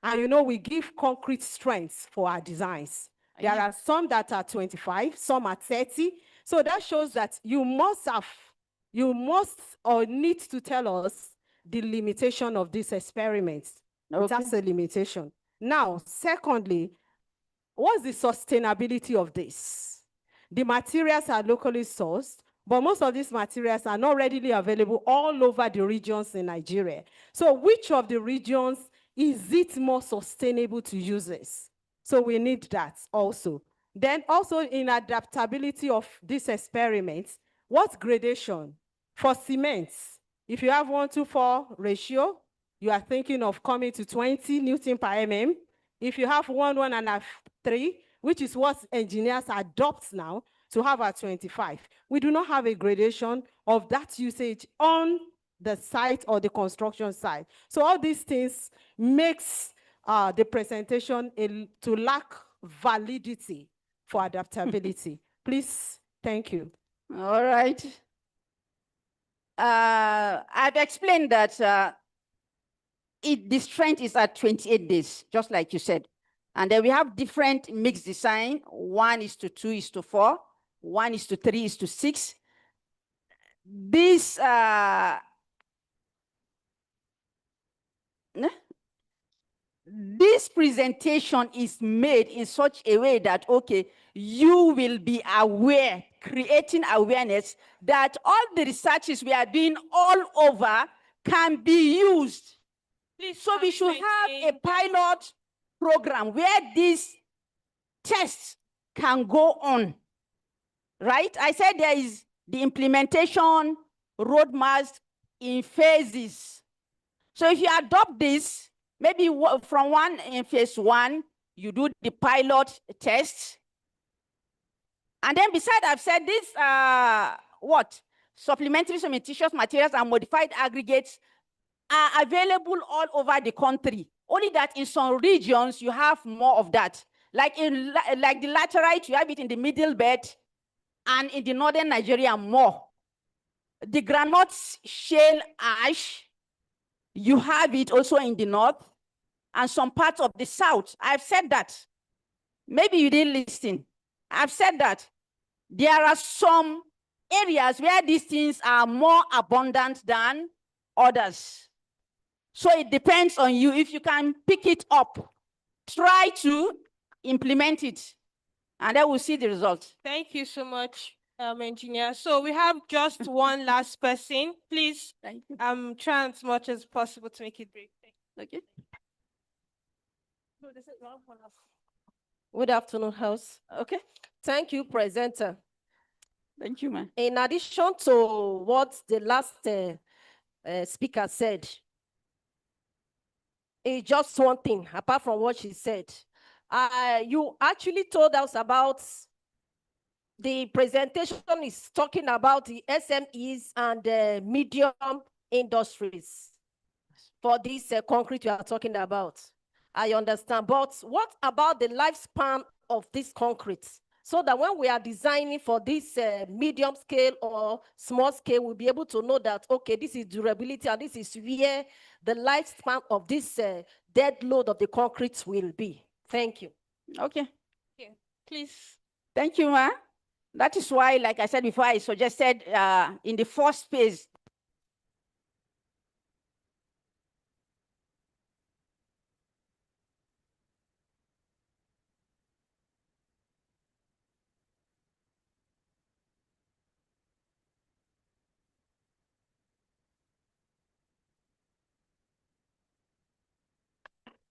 And you know, we give concrete strength for our designs. There are some that are 25, some are 30. So that shows that you must or need to tell us the limitation of this experiment. That's a limitation. Now, secondly, what's the sustainability of this? The materials are locally sourced, but most of these materials are not readily available all over the regions in Nigeria. So which of the regions is it more sustainable to use this? So we need that also. Then also in adaptability of this experiment, what gradation? For cement, if you have 1:4 ratio, you are thinking of coming to 20 Newton per mm. If you have 1.5:3, which is what engineers adopt now to have at 25, we do not have a gradation of that usage on the site or the construction site. So all these things makes the presentation to lack validity for adaptability. Please, thank you. All right. I've explained that the strength is at 28 days, just like you said. And then we have different mixed design. 1:2:4, 1:3:6. This presentation is made in such a way that, okay, you will be aware, creating awareness that all the researches we are doing all over can be used. So we should have a pilot program where these tests can go on, right? I said there is the implementation roadmaps in phases. So if you adopt this, maybe from in phase 1, you do the pilot test. And then besides, I've said this, supplementary cementitious materials and modified aggregates are available all over the country. Only that in some regions, you have more of that. Like like the laterite, you have it in the middle belt, and in the northern Nigeria, more. The granite shale ash, you have it also in the north, and some parts of the south. I've said that. Maybe you didn't listen. I've said that. There are some areas where these things are more abundant than others. So it depends on you. If you can pick it up, try to implement it, and then we'll see the result. Thank you so much, engineer. So we have just one last person. Please, try as much as possible to make it brief. Okay. Good afternoon, House. Okay. Thank you, presenter. Thank you, ma'am. In addition to what the last speaker said, it's just one thing, apart from what she said. You actually told us about the presentation is talking about the SMEs and the medium industries for this concrete you are talking about. I understand, but what about the lifespan of this concrete? So that when we are designing for this medium scale or small scale, we'll be able to know that, okay, this is durability and this is where the lifespan of this dead load of the concrete will be. Thank you. Okay. Yeah. Please. Thank you, ma'am. That is why, like I said before, I suggested in the first phase,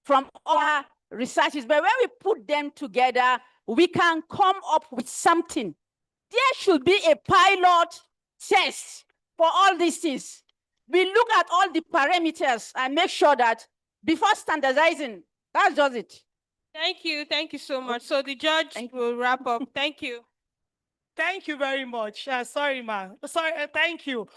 from our researches, but when we put them together, we can come up with something. There should be a pilot test for all these things. We look at all the parameters and make sure that before standardizing, that's just it. Thank you. Thank you so much. So the judge will wrap up. Thank you. Thank you very much. Sorry, ma. Sorry, thank you.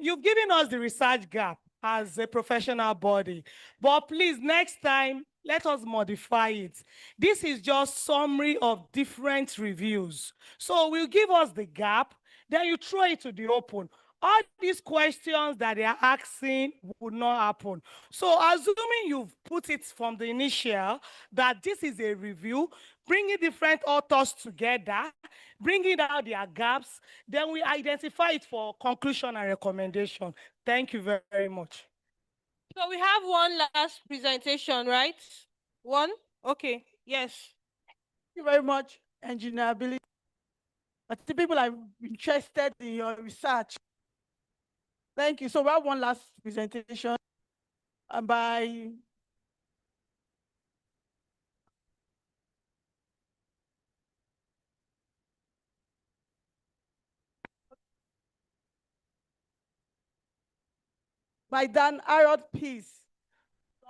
You've given us the research gap as a professional body, but please, next time, let us modify it. This is just summary of different reviews. So we'll give us the gap, then you throw it to the open. All these questions that they are asking would not happen. So assuming you've put it from the initial that this is a review, bringing different authors together, bringing out their gaps, then we identify it for conclusion and recommendation. Thank you very, very much. So we have one last presentation, right? One? Okay, yes. Thank you very much, Engineer Billy. But the people are interested in your research. Thank you. So we have one last presentation by Dan Arod Peace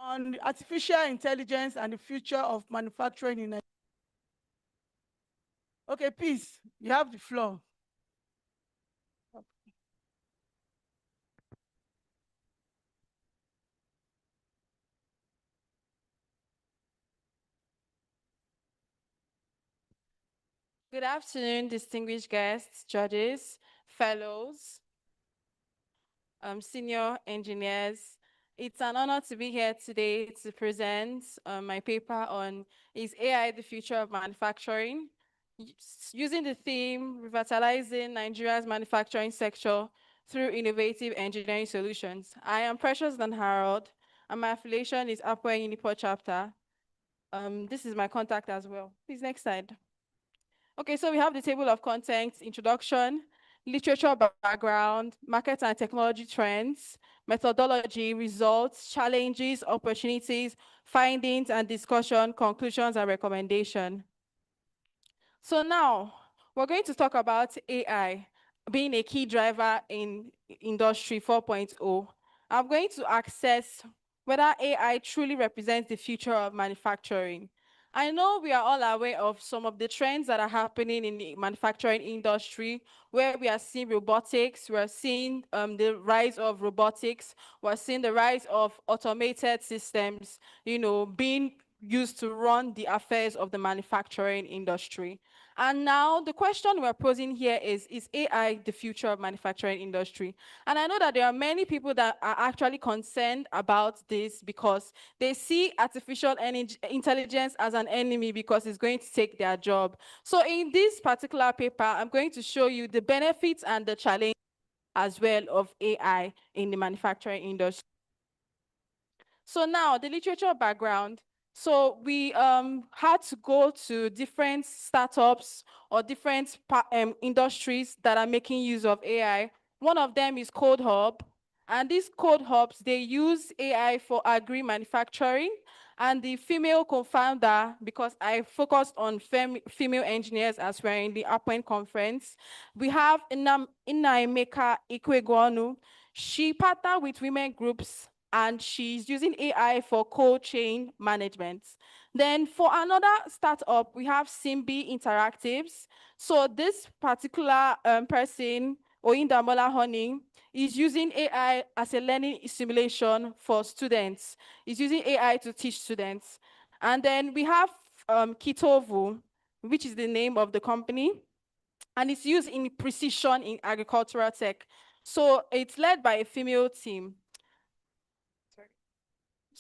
on artificial intelligence and the future of manufacturing in Nigeria. Okay, Peace, you have the floor. Good afternoon, distinguished guests, judges, fellows, senior engineers. It's an honor to be here today to present my paper on Is AI the Future of Manufacturing? Using the theme, Revitalizing Nigeria's Manufacturing Sector through Innovative Engineering Solutions. I am Precious Dan Harold, and my affiliation is APWEN Uniport Chapter. This is my contact as well. Please, next slide. Okay, so we have the table of contents, introduction, literature background, market and technology trends, methodology, results, challenges, opportunities, findings and discussion, conclusions and recommendation. So now we're going to talk about AI being a key driver in Industry 4.0. I'm going to assess whether AI truly represents the future of manufacturing. I know we are all aware of some of the trends that are happening in the manufacturing industry, where we are seeing robotics, we are seeing the rise of robotics, we're seeing the rise of automated systems, being used to run the affairs of the manufacturing industry. And now the question we're posing here is AI the future of manufacturing industry? And I know that there are many people that are actually concerned about this because they see artificial intelligence as an enemy because it's going to take their job. So in this particular paper, I'm going to show you the benefits and the challenge as well of AI in the manufacturing industry. So now the literature background. So we had to go to different startups or different industries that are making use of AI. One of them is Code Hub. And these Code Hubs, they use AI for agri-manufacturing. And the female co-founder, because I focused on female engineers as we're in the APWEN conference, we have Inaemeka Ikwegwonu. She partnered with women groups and she's using AI for cold chain management. Then for another startup, we have Simbi Interactives. So this particular person, Oyindamola Honey, is using AI as a learning simulation for students. He's using AI to teach students. And then we have Kitovu, which is the name of the company, and it's used in precision in agricultural tech. So it's led by a female team.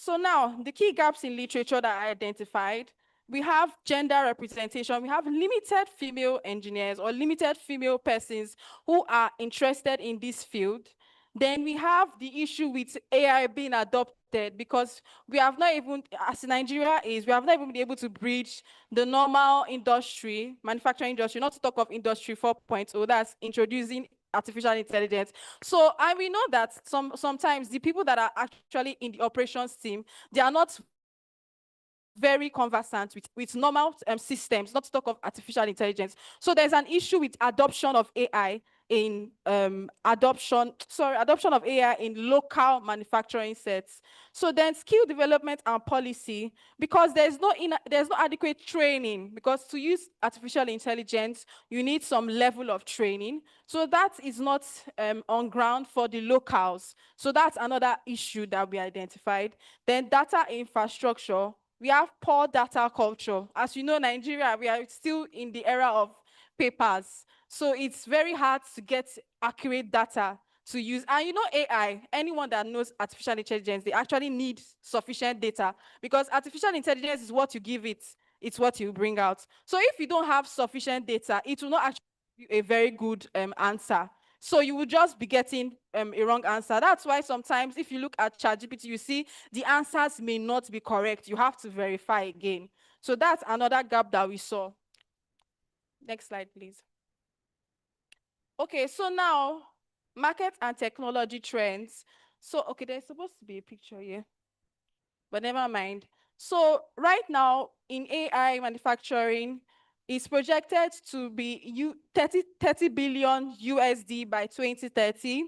So now, the key gaps in literature that I identified, we have gender representation. We have limited female engineers or limited female persons who are interested in this field. Then we have the issue with AI being adopted because we have not even, as Nigeria is, we have not even been able to bridge the normal industry, manufacturing industry, not to talk of industry 4.0, that's introducing artificial intelligence. So, and we know that sometimes the people that are actually in the operations team, they are not very conversant with normal systems, not to talk of artificial intelligence. So there's an issue with adoption of AI in adoption of AI in local manufacturing sets. So then skill development and policy, because there's no adequate training, because to use artificial intelligence, you need some level of training. So that is not on ground for the locals. So that's another issue that we identified. Then data infrastructure. We have poor data culture. As you know, Nigeria, we are still in the era of papers. So it's very hard to get accurate data to use. And you know AI, anyone that knows artificial intelligence, they actually need sufficient data because artificial intelligence is what you give it, it's what you bring out. So if you don't have sufficient data, it will not actually give you a very good answer. So you will just be getting a wrong answer. That's why sometimes if you look at ChatGPT, you see the answers may not be correct. You have to verify again. So that's another gap that we saw. Next slide, please. Okay, so now market and technology trends. So, okay, there's supposed to be a picture here, but never mind. So right now in AI manufacturing, it's projected to be 30 billion USD by 2030.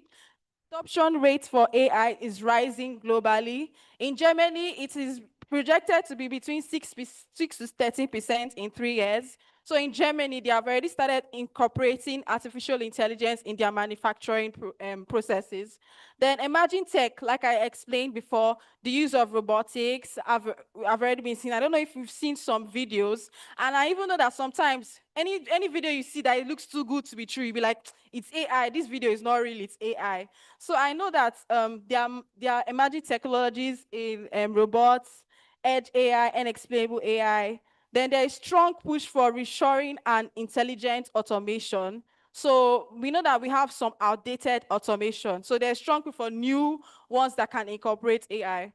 Adoption rate for AI is rising globally. In Germany, it is projected to be between 6 to 13% in 3 years. So in Germany, they have already started incorporating artificial intelligence in their manufacturing processes. Then emerging tech, like I explained before, the use of robotics, I've already been seeing. I don't know if you've seen some videos, and I even know that sometimes any video you see that it looks too good to be true, you'll be like, it's AI, this video is not real, it's AI. So I know that there are emerging technologies in robots, edge AI, unexplainable AI. Then there is strong push for reshoring and intelligent automation. So we know that we have some outdated automation. So there's strong push for new ones that can incorporate AI.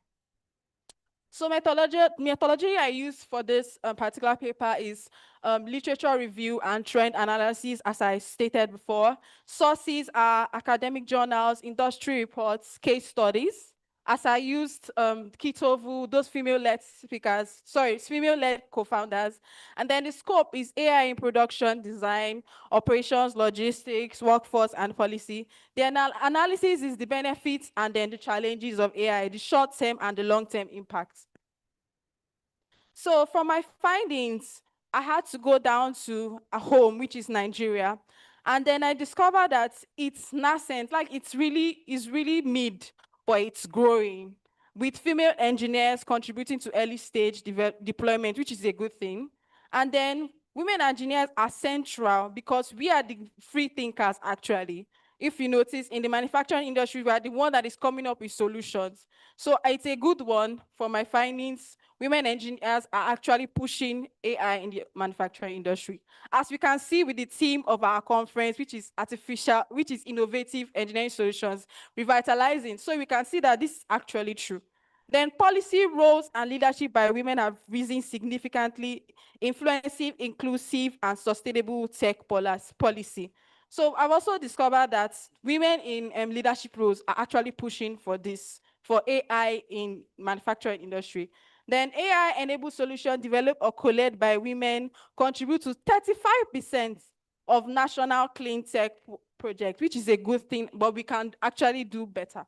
So methodology I use for this particular paper is literature review and trend analysis, as I stated before. Sources are academic journals, industry reports, case studies. As I used Kitovu, those female-led female-led co-founders. And then the scope is AI in production, design, operations, logistics, workforce, and policy. The analysis is the benefits and then the challenges of AI, the short-term and the long-term impacts. So from my findings, I had to go down to a home, which is Nigeria. And then I discovered that it's nascent, like it's really mid, but it's growing, with female engineers contributing to early stage deployment, which is a good thing. And then women engineers are central because we are the free thinkers, actually. If you notice, in the manufacturing industry, we are the one that is coming up with solutions. So it's a good one for my findings. Women engineers are actually pushing AI in the manufacturing industry. As we can see with the theme of our conference, which is innovative engineering solutions, revitalizing. So we can see that this is actually true. Then policy roles and leadership by women have risen significantly, influencing inclusive and sustainable tech policy. So I've also discovered that women in leadership roles are actually pushing for this, for AI in manufacturing industry. Then AI-enabled solutions developed or co-led by women contribute to 35% of national clean tech projects, which is a good thing, but we can actually do better.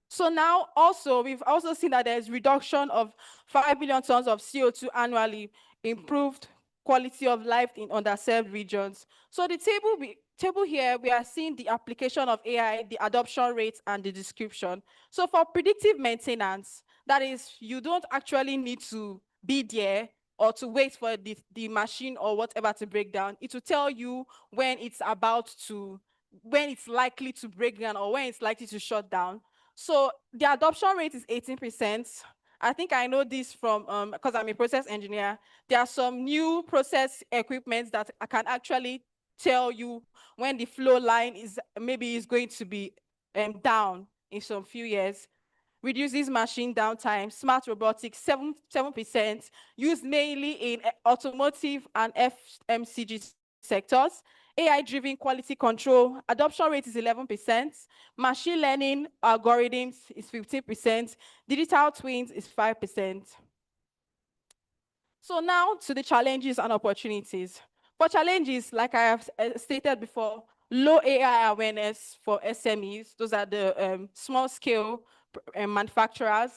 So now also, we've also seen that there's reduction of 5 million tons of CO2 annually, improved quality of life in underserved regions. So the table here, we are seeing the application of AI, the adoption rates, and the description. So for predictive maintenance, that is, you don't actually need to be there or to wait for the machine or whatever to break down. It will tell you when it's when it's likely to break down or when it's likely to shut down. So the adoption rate is 18%. I think I know this from, because I'm a process engineer. There are some new process equipment that I can actually tell you when the flow line is going to be down in some few years. Reduces machine downtime, smart robotics, 7%, used mainly in automotive and FMCG sectors. AI-driven quality control, adoption rate is 11%. Machine learning algorithms is 15%. Digital twins is 5%. So now to the challenges and opportunities. For challenges, like I have stated before, low AI awareness for SMEs, those are the small-scale manufacturers,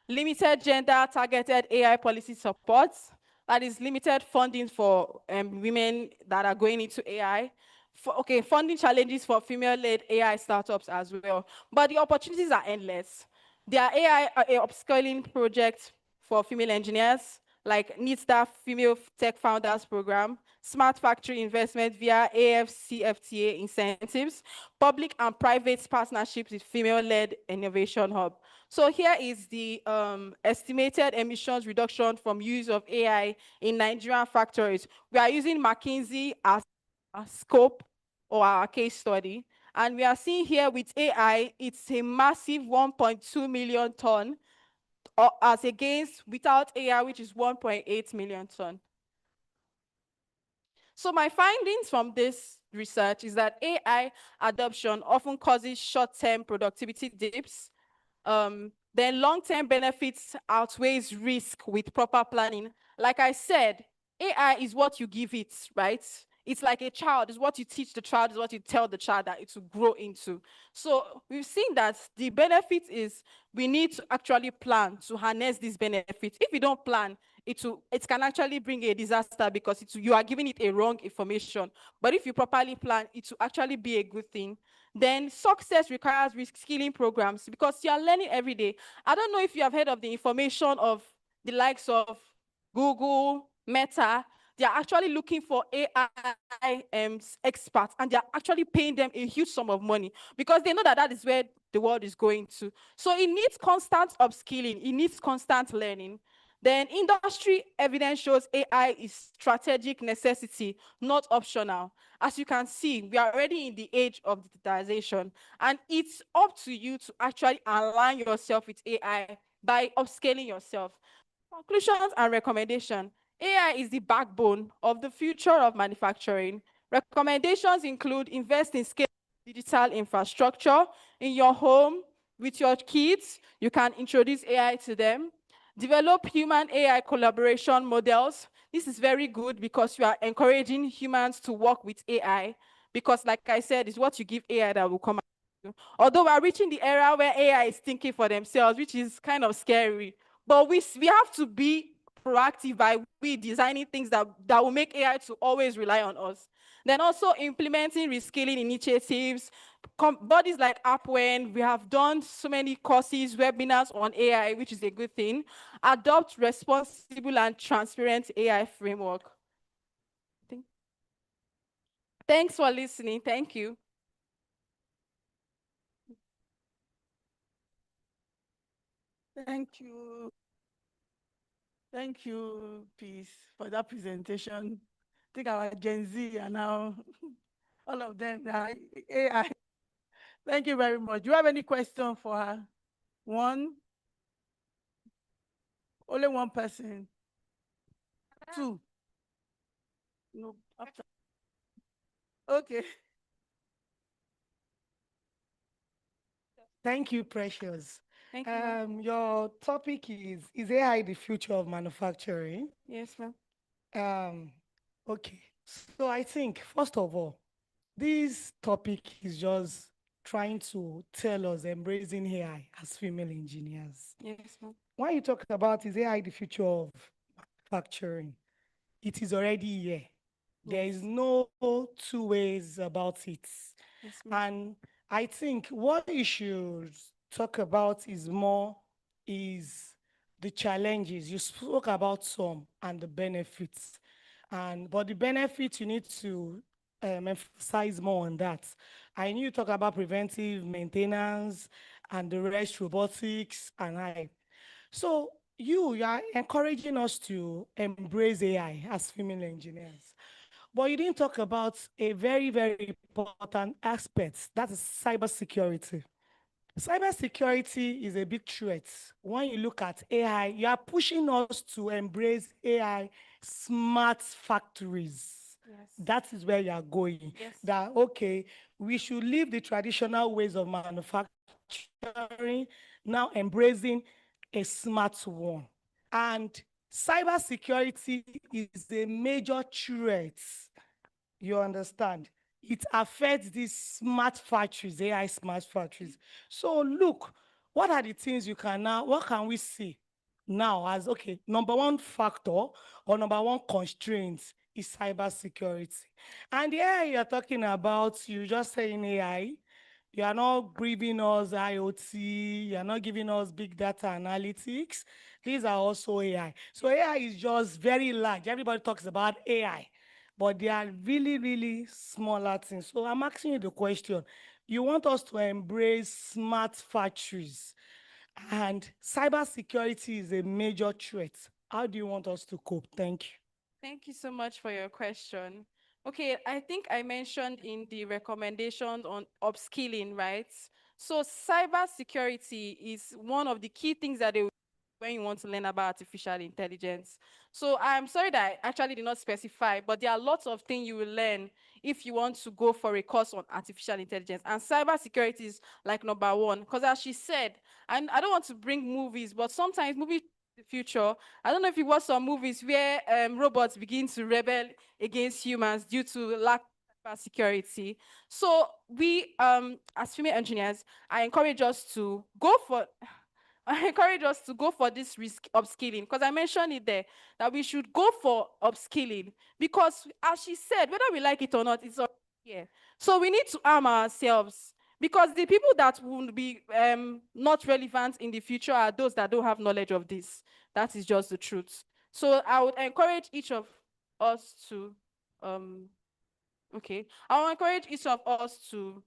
limited gender-targeted AI policy support, that is limited funding for women that are going into AI, funding challenges for female-led AI startups as well. But the opportunities are endless. There are AI upskilling projects for female engineers, like Need Staff Female Tech Founders Program, Smart Factory Investment via AFCFTA incentives, public and private partnerships with female-led innovation hub. So here is the estimated emissions reduction from use of AI in Nigerian factories. We are using McKinsey as a scope or our case study. And we are seeing here with AI, it's a massive 1.2 million ton, as against without AI, which is 1.8 million ton. So my findings from this research is that AI adoption often causes short-term productivity dips. Then long-term benefits outweighs risk with proper planning. Like I said, AI is what you give it, right? It's like a child. It's what you teach the child, is what you tell the child that it will grow into. So we've seen that the benefit is we need to actually plan to harness these benefits. If you don't plan, it can actually bring a disaster because you are giving it a wrong information. But if you properly plan, it will actually be a good thing. Then success requires reskilling programs because you are learning every day. I don't know if you have heard of the information of the likes of Google, Meta. They are actually looking for AI experts, and they are actually paying them a huge sum of money because they know that that is where the world is going to. So it needs constant upskilling. It needs constant learning. Then industry evidence shows AI is strategic necessity, not optional. As you can see, we are already in the age of digitization, and it's up to you to actually align yourself with AI by upscaling yourself. Conclusions and recommendation. AI is the backbone of the future of manufacturing. Recommendations include invest in scale digital infrastructure in your home with your kids. You can introduce AI to them. Develop human AI collaboration models. This is very good because you are encouraging humans to work with AI because, like I said, it's what you give AI that will come out. Although we are reaching the era where AI is thinking for themselves, which is kind of scary. But we have to be proactive by we designing things that will make AI to always rely on us. Then also implementing reskilling initiatives, bodies like APWEN, we have done so many courses, webinars on AI, which is a good thing. Adopt responsible and transparent AI framework. Thanks for listening. Thank you. Thank you. Thank you, Peace, for that presentation. I think our Gen Z are now, all of them are AI. Thank you very much. Do you have any question for her? One? Only one person? Two? No, after. Okay. Thank you, Precious. Thank you. Your topic is AI the future of manufacturing? Yes, ma'am. Okay. So I think, first of all, this topic is just trying to tell us embracing AI as female engineers. Yes, ma'am. When you talk about is AI the future of manufacturing, it is already here. There is no two ways about it. Yes, ma'am. And I think what you should talk about is the challenges. You spoke about some and the benefits. But the benefits you need to emphasize more on that. I knew you talk about preventive maintenance and the rest, robotics and I. So you are encouraging us to embrace AI as female engineers. But you didn't talk about a very, very important aspect, that is cybersecurity. Cybersecurity is a big threat. When you look at AI, you are pushing us to embrace AI smart factories. Yes. That is where you are going. Yes. That, okay, we should leave the traditional ways of manufacturing, now embracing a smart one. And cybersecurity is a major threat. You understand? It affects these smart factories, AI smart factories. So look, what are the things you can now, what can we see now as, okay, number one factor or number one constraint is cybersecurity. And the AI you're talking about, you just saying AI, you are not giving us IoT, you are not giving us big data analytics. These are also AI. So AI is just very large. Everybody talks about AI, but they are really, really smaller things. So I'm asking you the question. You want us to embrace smart factories, and cybersecurity is a major threat. How do you want us to cope? Thank you. Thank you so much for your question. Okay, I think I mentioned in the recommendations on upskilling, right? So cybersecurity is one of the key things that they will when you want to learn about artificial intelligence. So I'm sorry that I actually did not specify, but there are lots of things you will learn if you want to go for a course on artificial intelligence. And cybersecurity is like number one, because as she said, and I don't want to bring movies, but sometimes movies the future. I don't know if you watch some movies where robots begin to rebel against humans due to lack of security. So we, as female engineers, I encourage us to go for I encourage us to go for this risk upskilling, because I mentioned it there that we should go for upskilling, because as she said, whether we like it or not, it's already here. So we need to arm ourselves, because the people that will be not relevant in the future are those that don't have knowledge of this. That is just the truth. So I would encourage each of us to I will encourage each of us to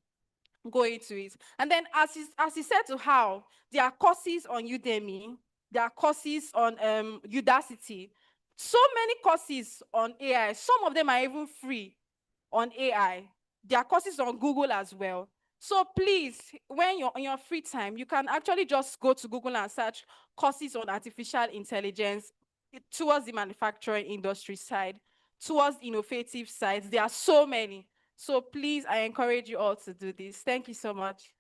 go into it. And then as he said to how, there are courses on Udemy, there are courses on Udacity, so many courses on AI. Some of them are even free on AI. There are courses on Google as well. So please, when you're on your free time, you can actually just go to Google and search courses on artificial intelligence towards the manufacturing industry side, towards innovative sides. There are so many. So please, I encourage you all to do this. Thank you so much.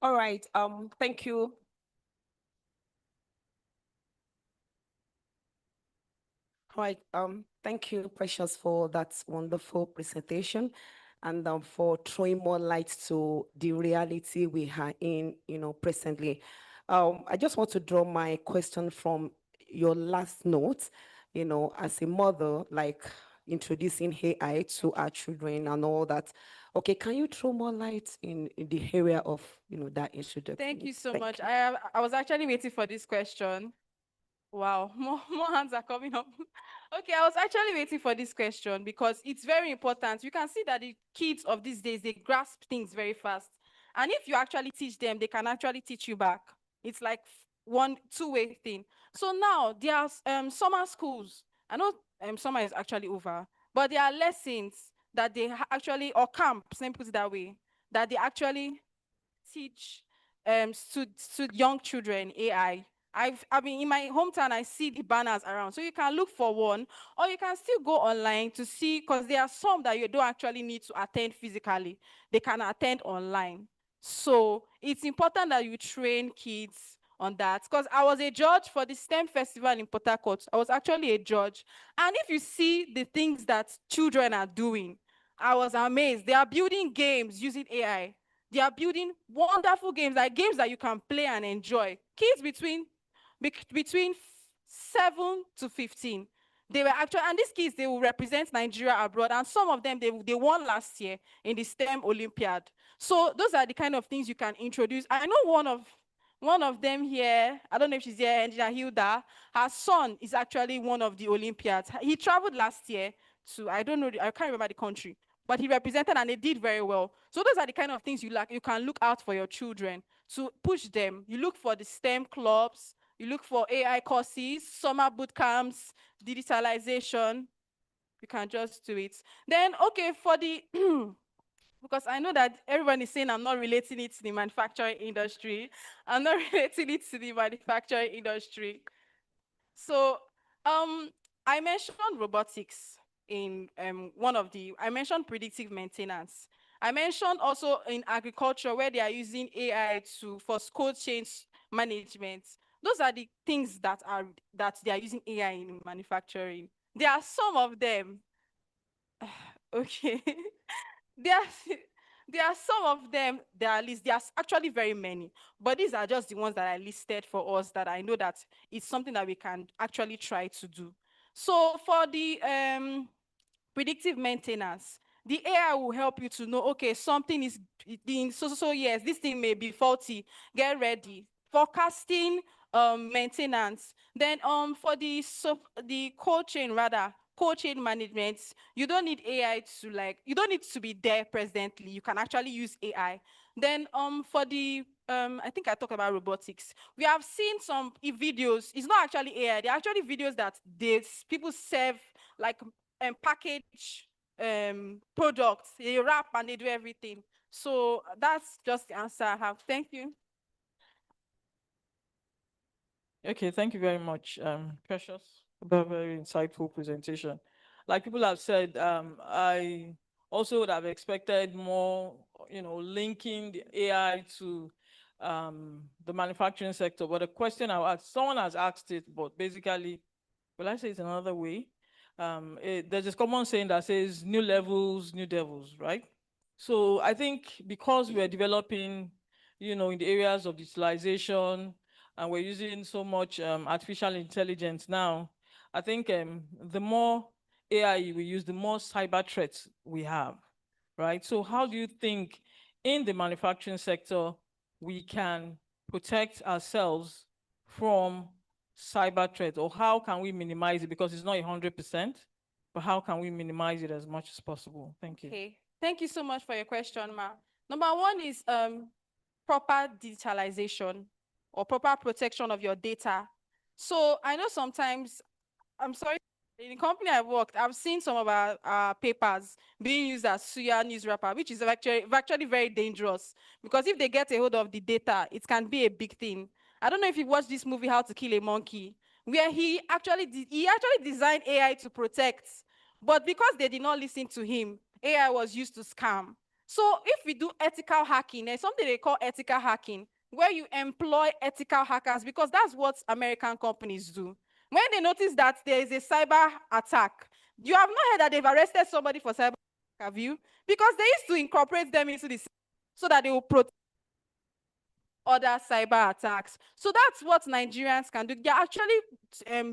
All right. Thank you. All right. Thank you, Precious, for that wonderful presentation and for throwing more light to the reality we are in, presently. I just want to draw my question from your last note, as a mother, like introducing AI to our children and all that. Okay, can you throw more light in the area of, that introduction? Thank you so much. I was actually waiting for this question. Wow, more hands are coming up. Okay, I was actually waiting for this question because it's very important. You can see that the kids of these days, they grasp things very fast. And if you actually teach them, they can actually teach you back. It's like one two-way thing. So now there are summer schools. I know summer is actually over, but there are lessons that they actually, or camps, let me put it that way, that they actually teach young children AI. I mean, in my hometown, I see the banners around. So you can look for one, or you can still go online to see, because there are some that you don't actually need to attend physically. They can attend online. So it's important that you train kids on that. Because I was a judge for the STEM festival in Port Harcourt. I was actually a judge. And if you see the things that children are doing, I was amazed. They are building games using AI. They are building wonderful games, like games that you can play and enjoy. Kids between 7 to 15. They were actually, and these kids, they will represent Nigeria abroad. And some of them, they won last year in the STEM Olympiad. So those are the kind of things you can introduce. I know one of them here, I don't know if she's here, Engineer Hilda, her son is actually one of the Olympiads. He traveled last year to, I don't know, I can't remember the country, but he represented and they did very well. So those are the kind of things you can look out for your children to push them. You look for the STEM clubs, you look for AI courses, summer boot camps, digitalization. You can just do it. Then, okay, for the, because I know that everyone is saying I'm not relating it to the manufacturing industry. I'm not relating it to the manufacturing industry. So I mentioned robotics in I mentioned predictive maintenance. I mentioned also in agriculture where they are using AI for cold chain management. Those are the things that they are using AI in manufacturing. There are some of them. Okay. there are some of them that are listed. There's actually very many, but these are just the ones that I listed for us that I know that it's something that we can actually try to do. So for the predictive maintenance, the AI will help you to know, okay, something is in so years, this thing may be faulty, get ready. Forecasting, maintenance. Then for the cold chain management, you don't need AI to you don't need to be there presently. You can actually use AI. Then for the I think I talked about robotics. We have seen some videos. It's not actually AI. They're actually videos that people serve like package products. They wrap and they do everything. So that's just the answer I have. Thank you. Okay, thank you very much, Precious, for a very insightful presentation. Like people have said, I also would have expected more, linking the AI to the manufacturing sector. But the question I asked, someone has asked it, but basically, will I say it another way? There's this common saying that says new levels, new devils, right? So I think because we're developing, in the areas of digitalization, and we're using so much artificial intelligence now, I think the more AI we use, the more cyber threats we have, right? So how do you think in the manufacturing sector we can protect ourselves from cyber threats, or how can we minimize it? Because it's not 100%, but how can we minimize it as much as possible? Thank you. Okay, thank you so much for your question, Ma. Number one is proper digitalization or proper protection of your data. So I know sometimes, I'm sorry, in the company I worked, I've seen some of our papers being used as Suya news wrapper, which is actually very dangerous, because if they get a hold of the data, it can be a big thing. I don't know if you watched this movie, How to Kill a Monkey, where he actually designed AI to protect, but because they did not listen to him, AI was used to scam. So if we do ethical hacking, there's something they call ethical hacking, where you employ ethical hackers, because that's what American companies do. When they notice that there is a cyber attack, you have not heard that they've arrested somebody for cyber attack, have you? Because they used to incorporate them into the system so that they will protect. other cyber attacks. So that's what Nigerians can do. There are actually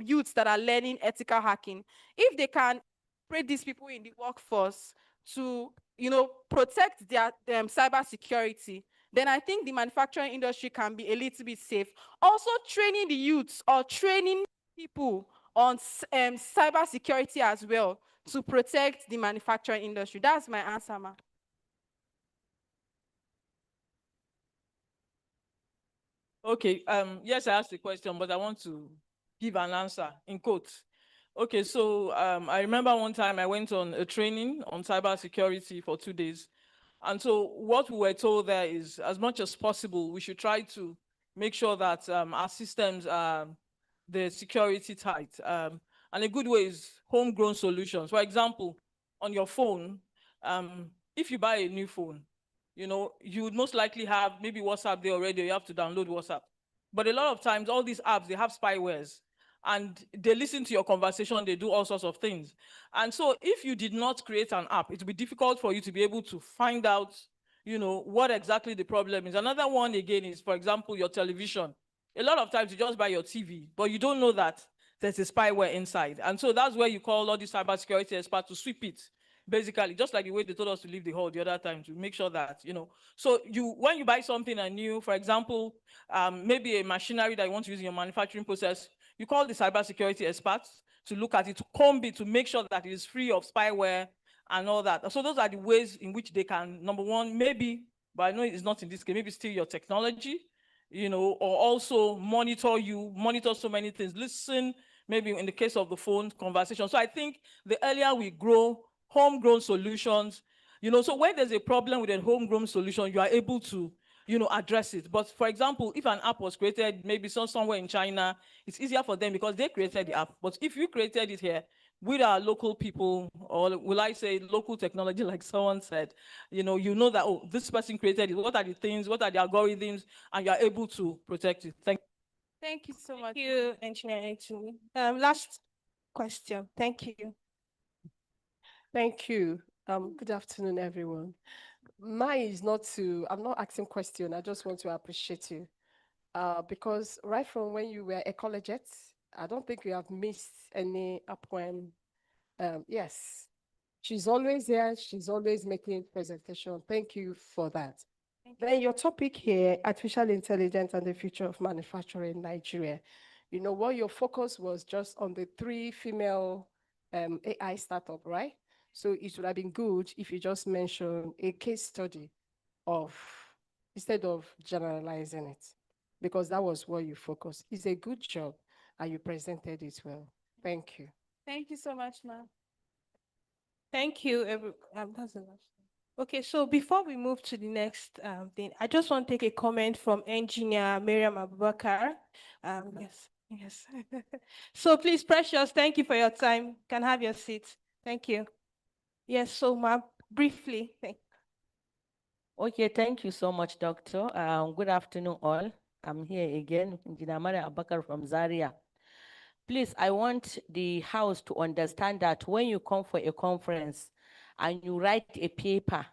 youths that are learning ethical hacking. If they can put these people in the workforce to, protect their cyber security, then I think the manufacturing industry can be a little bit safe. Also, training the youths or training people on cyber security as well to protect the manufacturing industry. That's my answer, ma. Okay, yes, I asked a question, but I want to give an answer in quotes. Okay, so I remember one time I went on a training on cybersecurity for 2 days. And so what we were told there is, as much as possible, we should try to make sure that our systems are the security tight. And a good way is homegrown solutions. For example, on your phone, if you buy a new phone, you would most likely have maybe WhatsApp there already, or you have to download WhatsApp. But a lot of times, all these apps, they have spywares, and they listen to your conversation, they do all sorts of things. And so if you did not create an app, it will be difficult for you to be able to find out, what exactly the problem is. Another one again is, for example, your television. A lot of times you just buy your TV, but you don't know that there's a spyware inside. And so that's where you call all these cybersecurity experts to sweep it. Basically, just like the way they told us to leave the hall the other time, to make sure that, so when you buy something new, for example, maybe a machinery that you want to use in your manufacturing process, you call the cybersecurity experts to look at it, to comb it, to make sure that it is free of spyware and all that. So those are the ways in which they can, number one, maybe, but I know it's not in this case, maybe steal your technology, or also monitor so many things, listen, maybe in the case of the phone conversation. So I think the earlier we grow homegrown solutions, so when there's a problem with a homegrown solution, you are able to, address it. But for example, if an app was created maybe somewhere in China, it's easier for them because they created the app. But if you created it here with our local people, or will I say local technology, like someone said, you know that, oh, this person created it, what are the things, what are the algorithms, and you are able to protect it. Thank you so much. Thank you, Engineer Anthony. Last question. Thank you. Thank you. Good afternoon, everyone. Mine is not to, I'm not asking question. I just want to appreciate you. Because right from when you were a collegiate, I don't think you have missed any APWEN. Yes, she's always here. She's always making presentation. Thank you for that. Then your topic here, artificial intelligence and the future of manufacturing in Nigeria. What your focus was just on the 3 female AI startup, right? So it would have been good if you just mentioned a case study instead of generalizing it, because that was what you focused. It's a good job and you presented it well. Thank you. Thank you so much, ma'am. Thank you. That's the last. Okay, so before we move to the next thing, I just want to take a comment from Engineer Miriam Abubakar. Yes. So please, Precious, thank you for your time. You can have your seat. Thank you. Yes, so ma'am, briefly. Okay, thank you so much, Doctor. Good afternoon, all. I'm here again, Engineer Miriam Abubakar from Zaria. Please, I want the House to understand that when you come for a conference and you write a paper,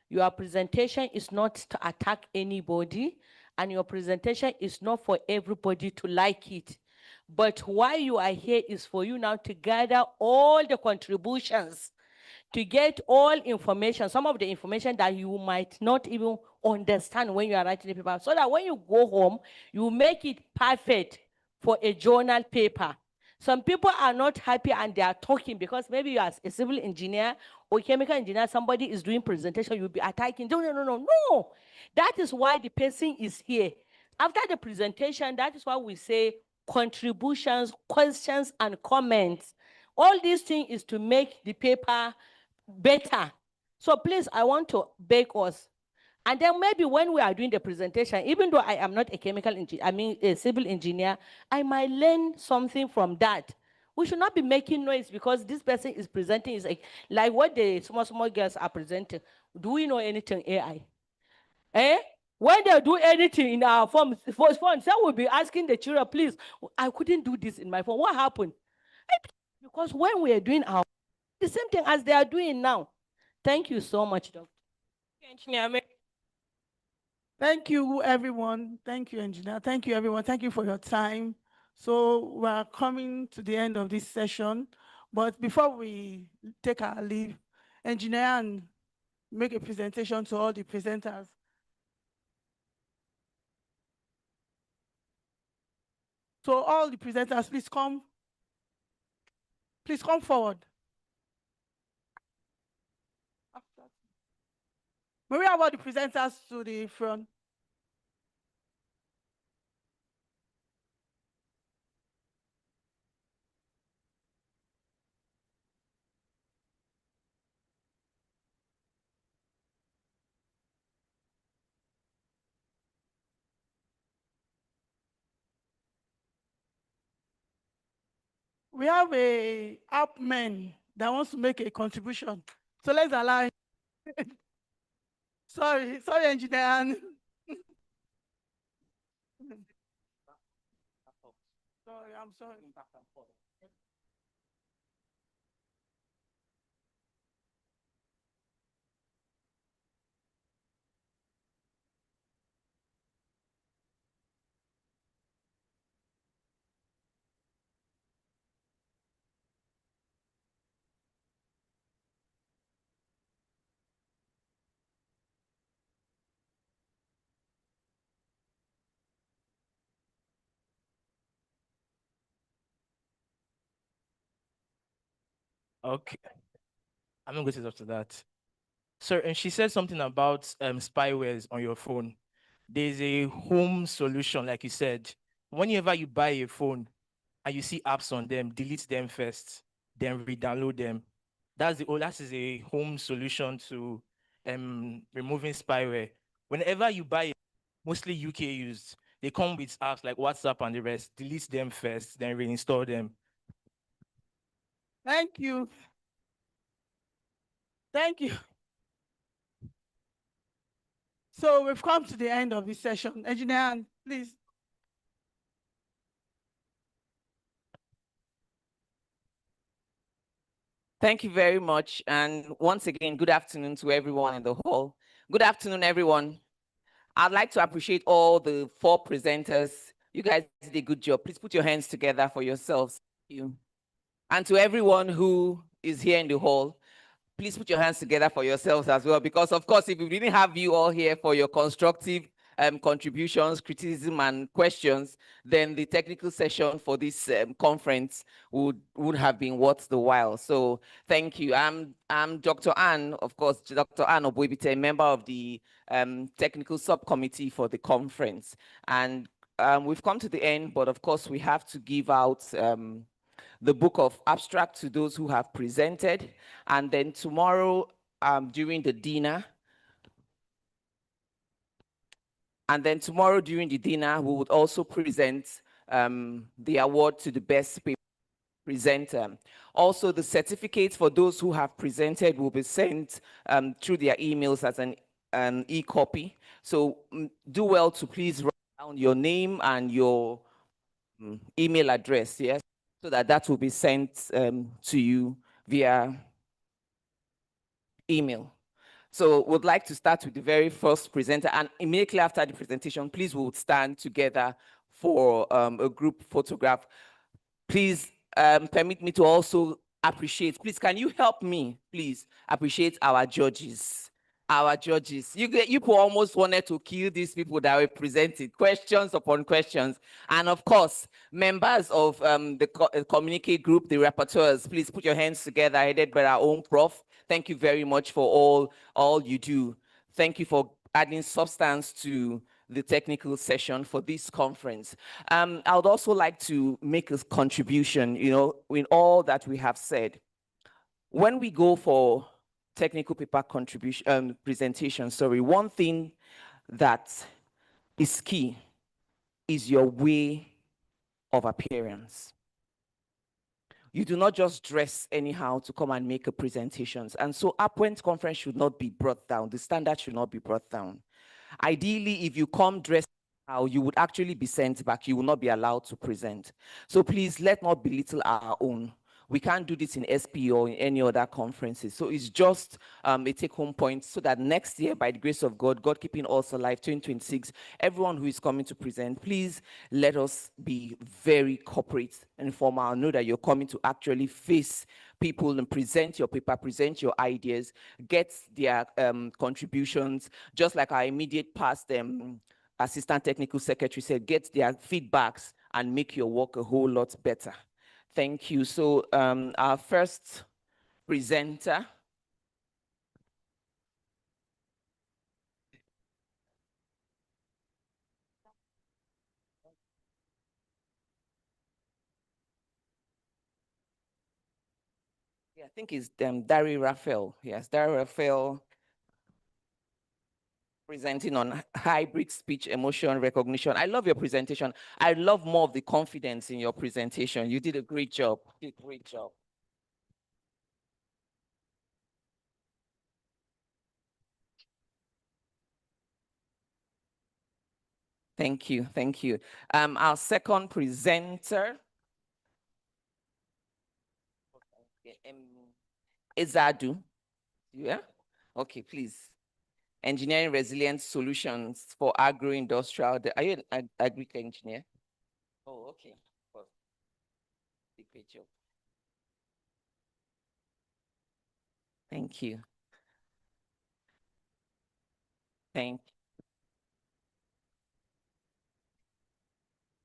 your presentation is not to attack anybody, and your presentation is not for everybody to like it. But why you are here is for you now to gather all the contributions, to get all information, some of the information that you might not even understand when you are writing the paper, so that when you go home, you make it perfect for a journal paper. Some people are not happy and they are talking because maybe you are a civil engineer or chemical engineer, somebody is doing presentation, you'll be attacking. No. That is why the person is here. After the presentation, that is why we say contributions, questions, and comments. All these things is to make the paper better. So please, I want to beg us. And then maybe when we are doing the presentation, even though I am not a chemical engineer, a civil engineer, I might learn something from that. We should not be making noise because this person is presenting is like what the small girls are presenting. Do we know anything AI? When they do anything in our phone, some will be asking the children, please, I couldn't do this in my phone. What happened? Because when we are doing the same thing as they are doing now. Thank you so much, Doctor. Engineer Thank you, everyone. Thank you, engineer. Thank you, everyone. Thank you for your time. So we're coming to the end of this session. But before we take our leave, engineer and make a presentation to all the presenters. So all the presenters, please come. Please come forward. May we have all the presenters to the front? We have a APWEN that wants to make a contribution. So let's allow him. Sorry, engineer. Sorry, I'm sorry. Okay, I'm not going to talk to that. Sir, and she said something about spywares on your phone. There's a home solution, like you said. Whenever you buy a phone and you see apps on them, delete them first, then re-download them. That is a home solution to removing spyware. Whenever you buy, mostly UK used, they come with apps like WhatsApp and the rest. Delete them first, then reinstall them. Thank you. Thank you. So we've come to the end of this session. Engineer, please. Thank you very much. And once again, good afternoon to everyone in the hall. Good afternoon, everyone. I'd like to appreciate all the 4 presenters. You guys did a good job. Please put your hands together for yourselves. Thank you. And to everyone who is here in the hall, please put your hands together for yourselves as well, because of course, if we didn't have you all here for your constructive contributions, criticism, and questions, then the technical session for this conference would have been worth the while. So thank you. I'm Dr. Ann, of course, Dr. Ann Obuibite, member of the technical subcommittee for the conference. And we've come to the end, but of course, we have to give out the book of abstract to those who have presented. And then tomorrow during the dinner, we would also present the award to the best paper presenter. Also, the certificates for those who have presented will be sent through their emails as an e-copy. So do well to please write down your name and your email address, yes, so that will be sent to you via email. So we'd like to start with the very first presenter, and immediately after the presentation, please we'll stand together for a group photograph. Please permit me to also appreciate, please can you help me, please, appreciate our judges. Our judges. You people almost wanted to kill these people that were presented, questions upon questions. And of course, members of the communicate group, the rapporteurs, please put your hands together, headed by our own prof. Thank you very much for all you do. Thank you for adding substance to the technical session for this conference. I would also like to make a contribution, in all that we have said. When we go for technical paper contribution presentation, one thing that is key is your way of appearance. You do not just dress anyhow to come and make a presentations. And so APWEN conference should not be brought down. The standard should not be brought down. Ideally, if you come dressed how you would actually be sent back, you will not be allowed to present. So please, let not belittle our own. We can't do this in SP or in any other conferences. So it's just a take-home point so that next year, by the grace of God, God keeping us alive, 2026, everyone who is coming to present, please let us be very corporate and formal. Know that you're coming to actually face people and present your paper, present your ideas, get their contributions, just like our immediate past assistant technical secretary said, get their feedbacks and make your work a whole lot better. Thank you. So our first presenter. Yeah, I think it's Dari Raphael. Yes, Dari Raphael presenting on hybrid speech emotion recognition. I love your presentation. I love more of the confidence in your presentation. You did a great job. You did a great job. Thank you. Thank you. Our second presenter. Izadu. Yeah? Okay, please. Engineering Resilience Solutions for Agro-Industrial. Are you an agri engineer? Oh, okay. Well, great job. Thank you. Thank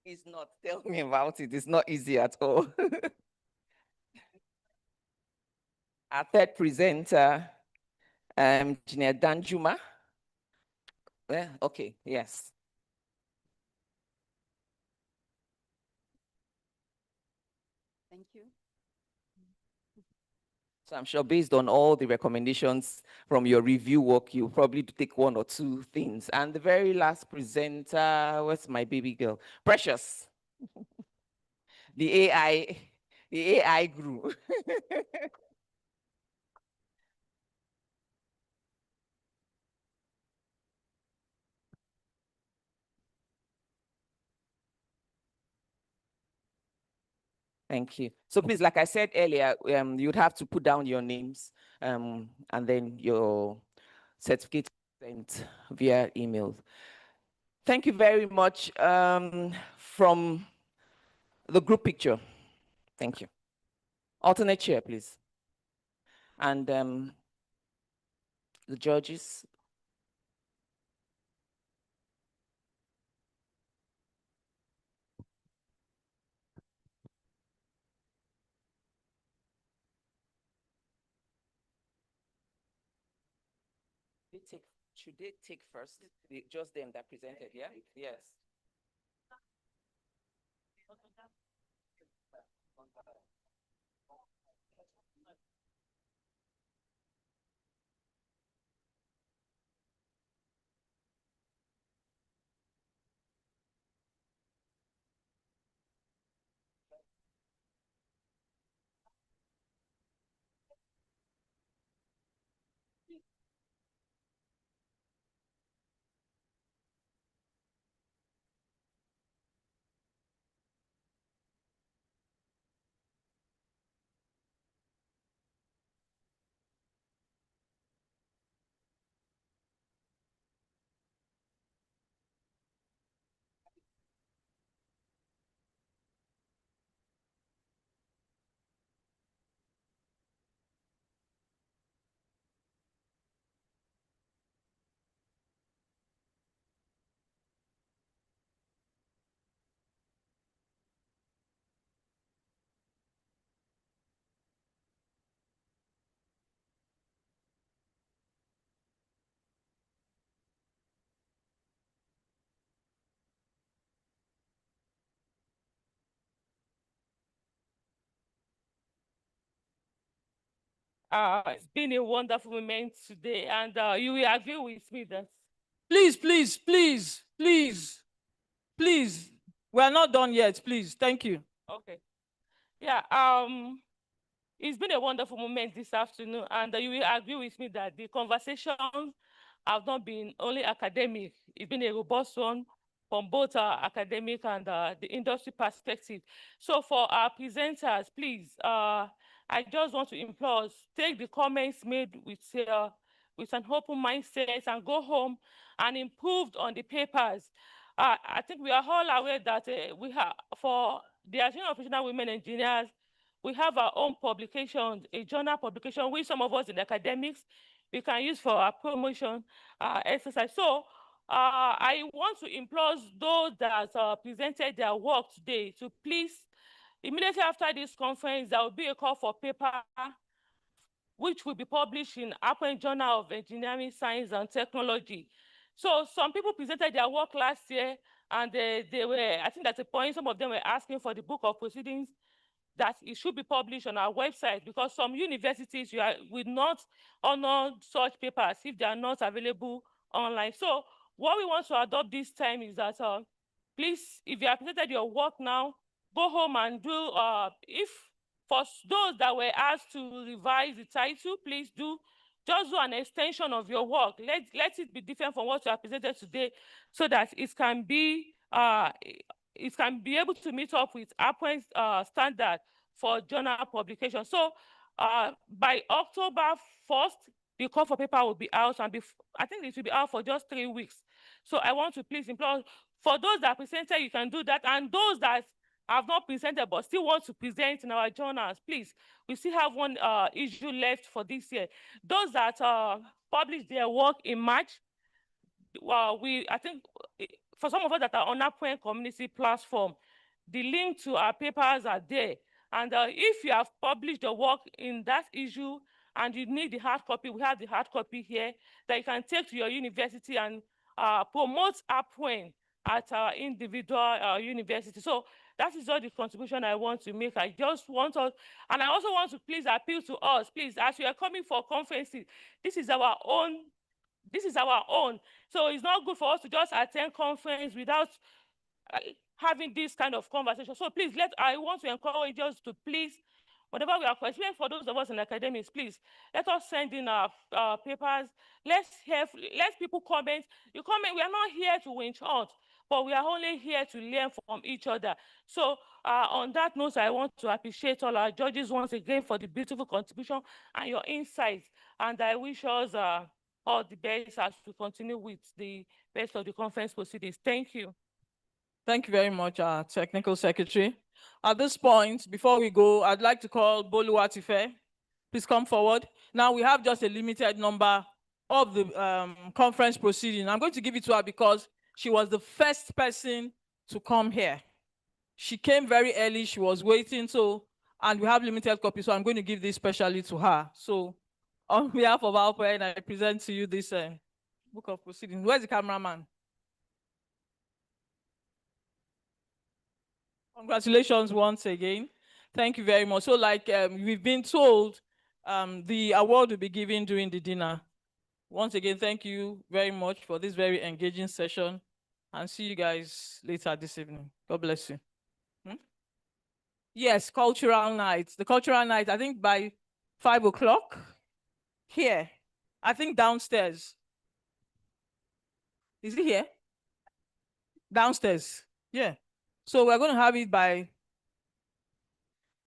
you. It's not. Tell me about it. It's not easy at all. Our third presenter, Engineer Danjuma. Yeah, okay, yes. Thank you. So I'm sure based on all the recommendations from your review work, you'll probably take one or two things. And the very last presenter, where's my baby girl? Precious. The AI grew. Thank you. So please, like I said earlier, you'd have to put down your names and then your certificate sent via email. Thank you very much. From the group picture. Thank you. Alternate chair, please. And the judges. Should they take first? Just them that presented, yeah? Yes. It's been a wonderful moment today, and you will agree with me that. Please, please, please, please, please. We are not done yet, please. Thank you. Okay. Yeah. It's been a wonderful moment this afternoon, and you will agree with me that the conversation have not been only academic. It's been a robust one from both academic and the industry perspective. So for our presenters, please, I just want to implore us, take the comments made with an open mindset and go home and improve on the papers. I think we are all aware that we have, for the Association of Professional Women Engineers, we have our own publication, a journal publication, which some of us in academics, we can use for our promotion exercise. So I want to implore those that presented their work today to please, immediately after this conference, there will be a call for paper which will be published in APWEN Journal of Engineering, Science and Technology. So some people presented their work last year, and they were, I think that's a point, some of them were asking for the book of proceedings, that it should be published on our website, because some universities will not honor such papers if they are not available online. So what we want to adopt this time is that, please, if you have presented your work now, go home and do, if for those that were asked to revise the title, please just do an extension of your work. Let it be different from what you have presented today, so that it can be able to meet up with APWEN's standard for journal publication. So by October 1st, the call for paper will be out, and I think it will be out for just 3 weeks. So I want to please implore, for those that presented, you can do that, and those that have not presented but still want to present in our journals, please, we still have one issue left for this year. Those that published their work in March, I think for some of us that are on APWEN community platform, the link to our papers are there. And if you have published the work in that issue and you need the hard copy, we have the hard copy here that you can take to your university and promote APWEN at our individual university. So that is all the contribution I want to make. I just want us, and I also want to please appeal to us, please, as we are coming for conferences, this is our own. So it's not good for us to just attend conference without having this kind of conversation. So please, I want to encourage us to please, whatever we are, especially for those of us in academics, please, let us send in our papers. Let people comment. You comment, we are not here to winch out, but we are only here to learn from each other. So on that note, I want to appreciate all our judges once again for the beautiful contribution and your insights. And I wish us all the best as we continue with the rest of the conference proceedings. Thank you. Thank you very much, our Technical Secretary. At this point, before we go, I'd like to call Boluwatife. Please come forward. Now we have just a limited number of the conference proceeding. I'm going to give it to her because she was the first person to come here. She came very early, she was waiting, and we have limited copies, so I'm going to give this specially to her. So on behalf of APWEN, I present to you this book of proceedings. Where's the cameraman? Congratulations once again. Thank you very much. So like we've been told, the award will be given during the dinner. Once again, thank you very much for this very engaging session, and see you guys later this evening. God bless you. Yes, cultural night. The cultural night, I think by 5 o'clock here. I think downstairs. Is it here? Downstairs. Yeah. So we're going to have it by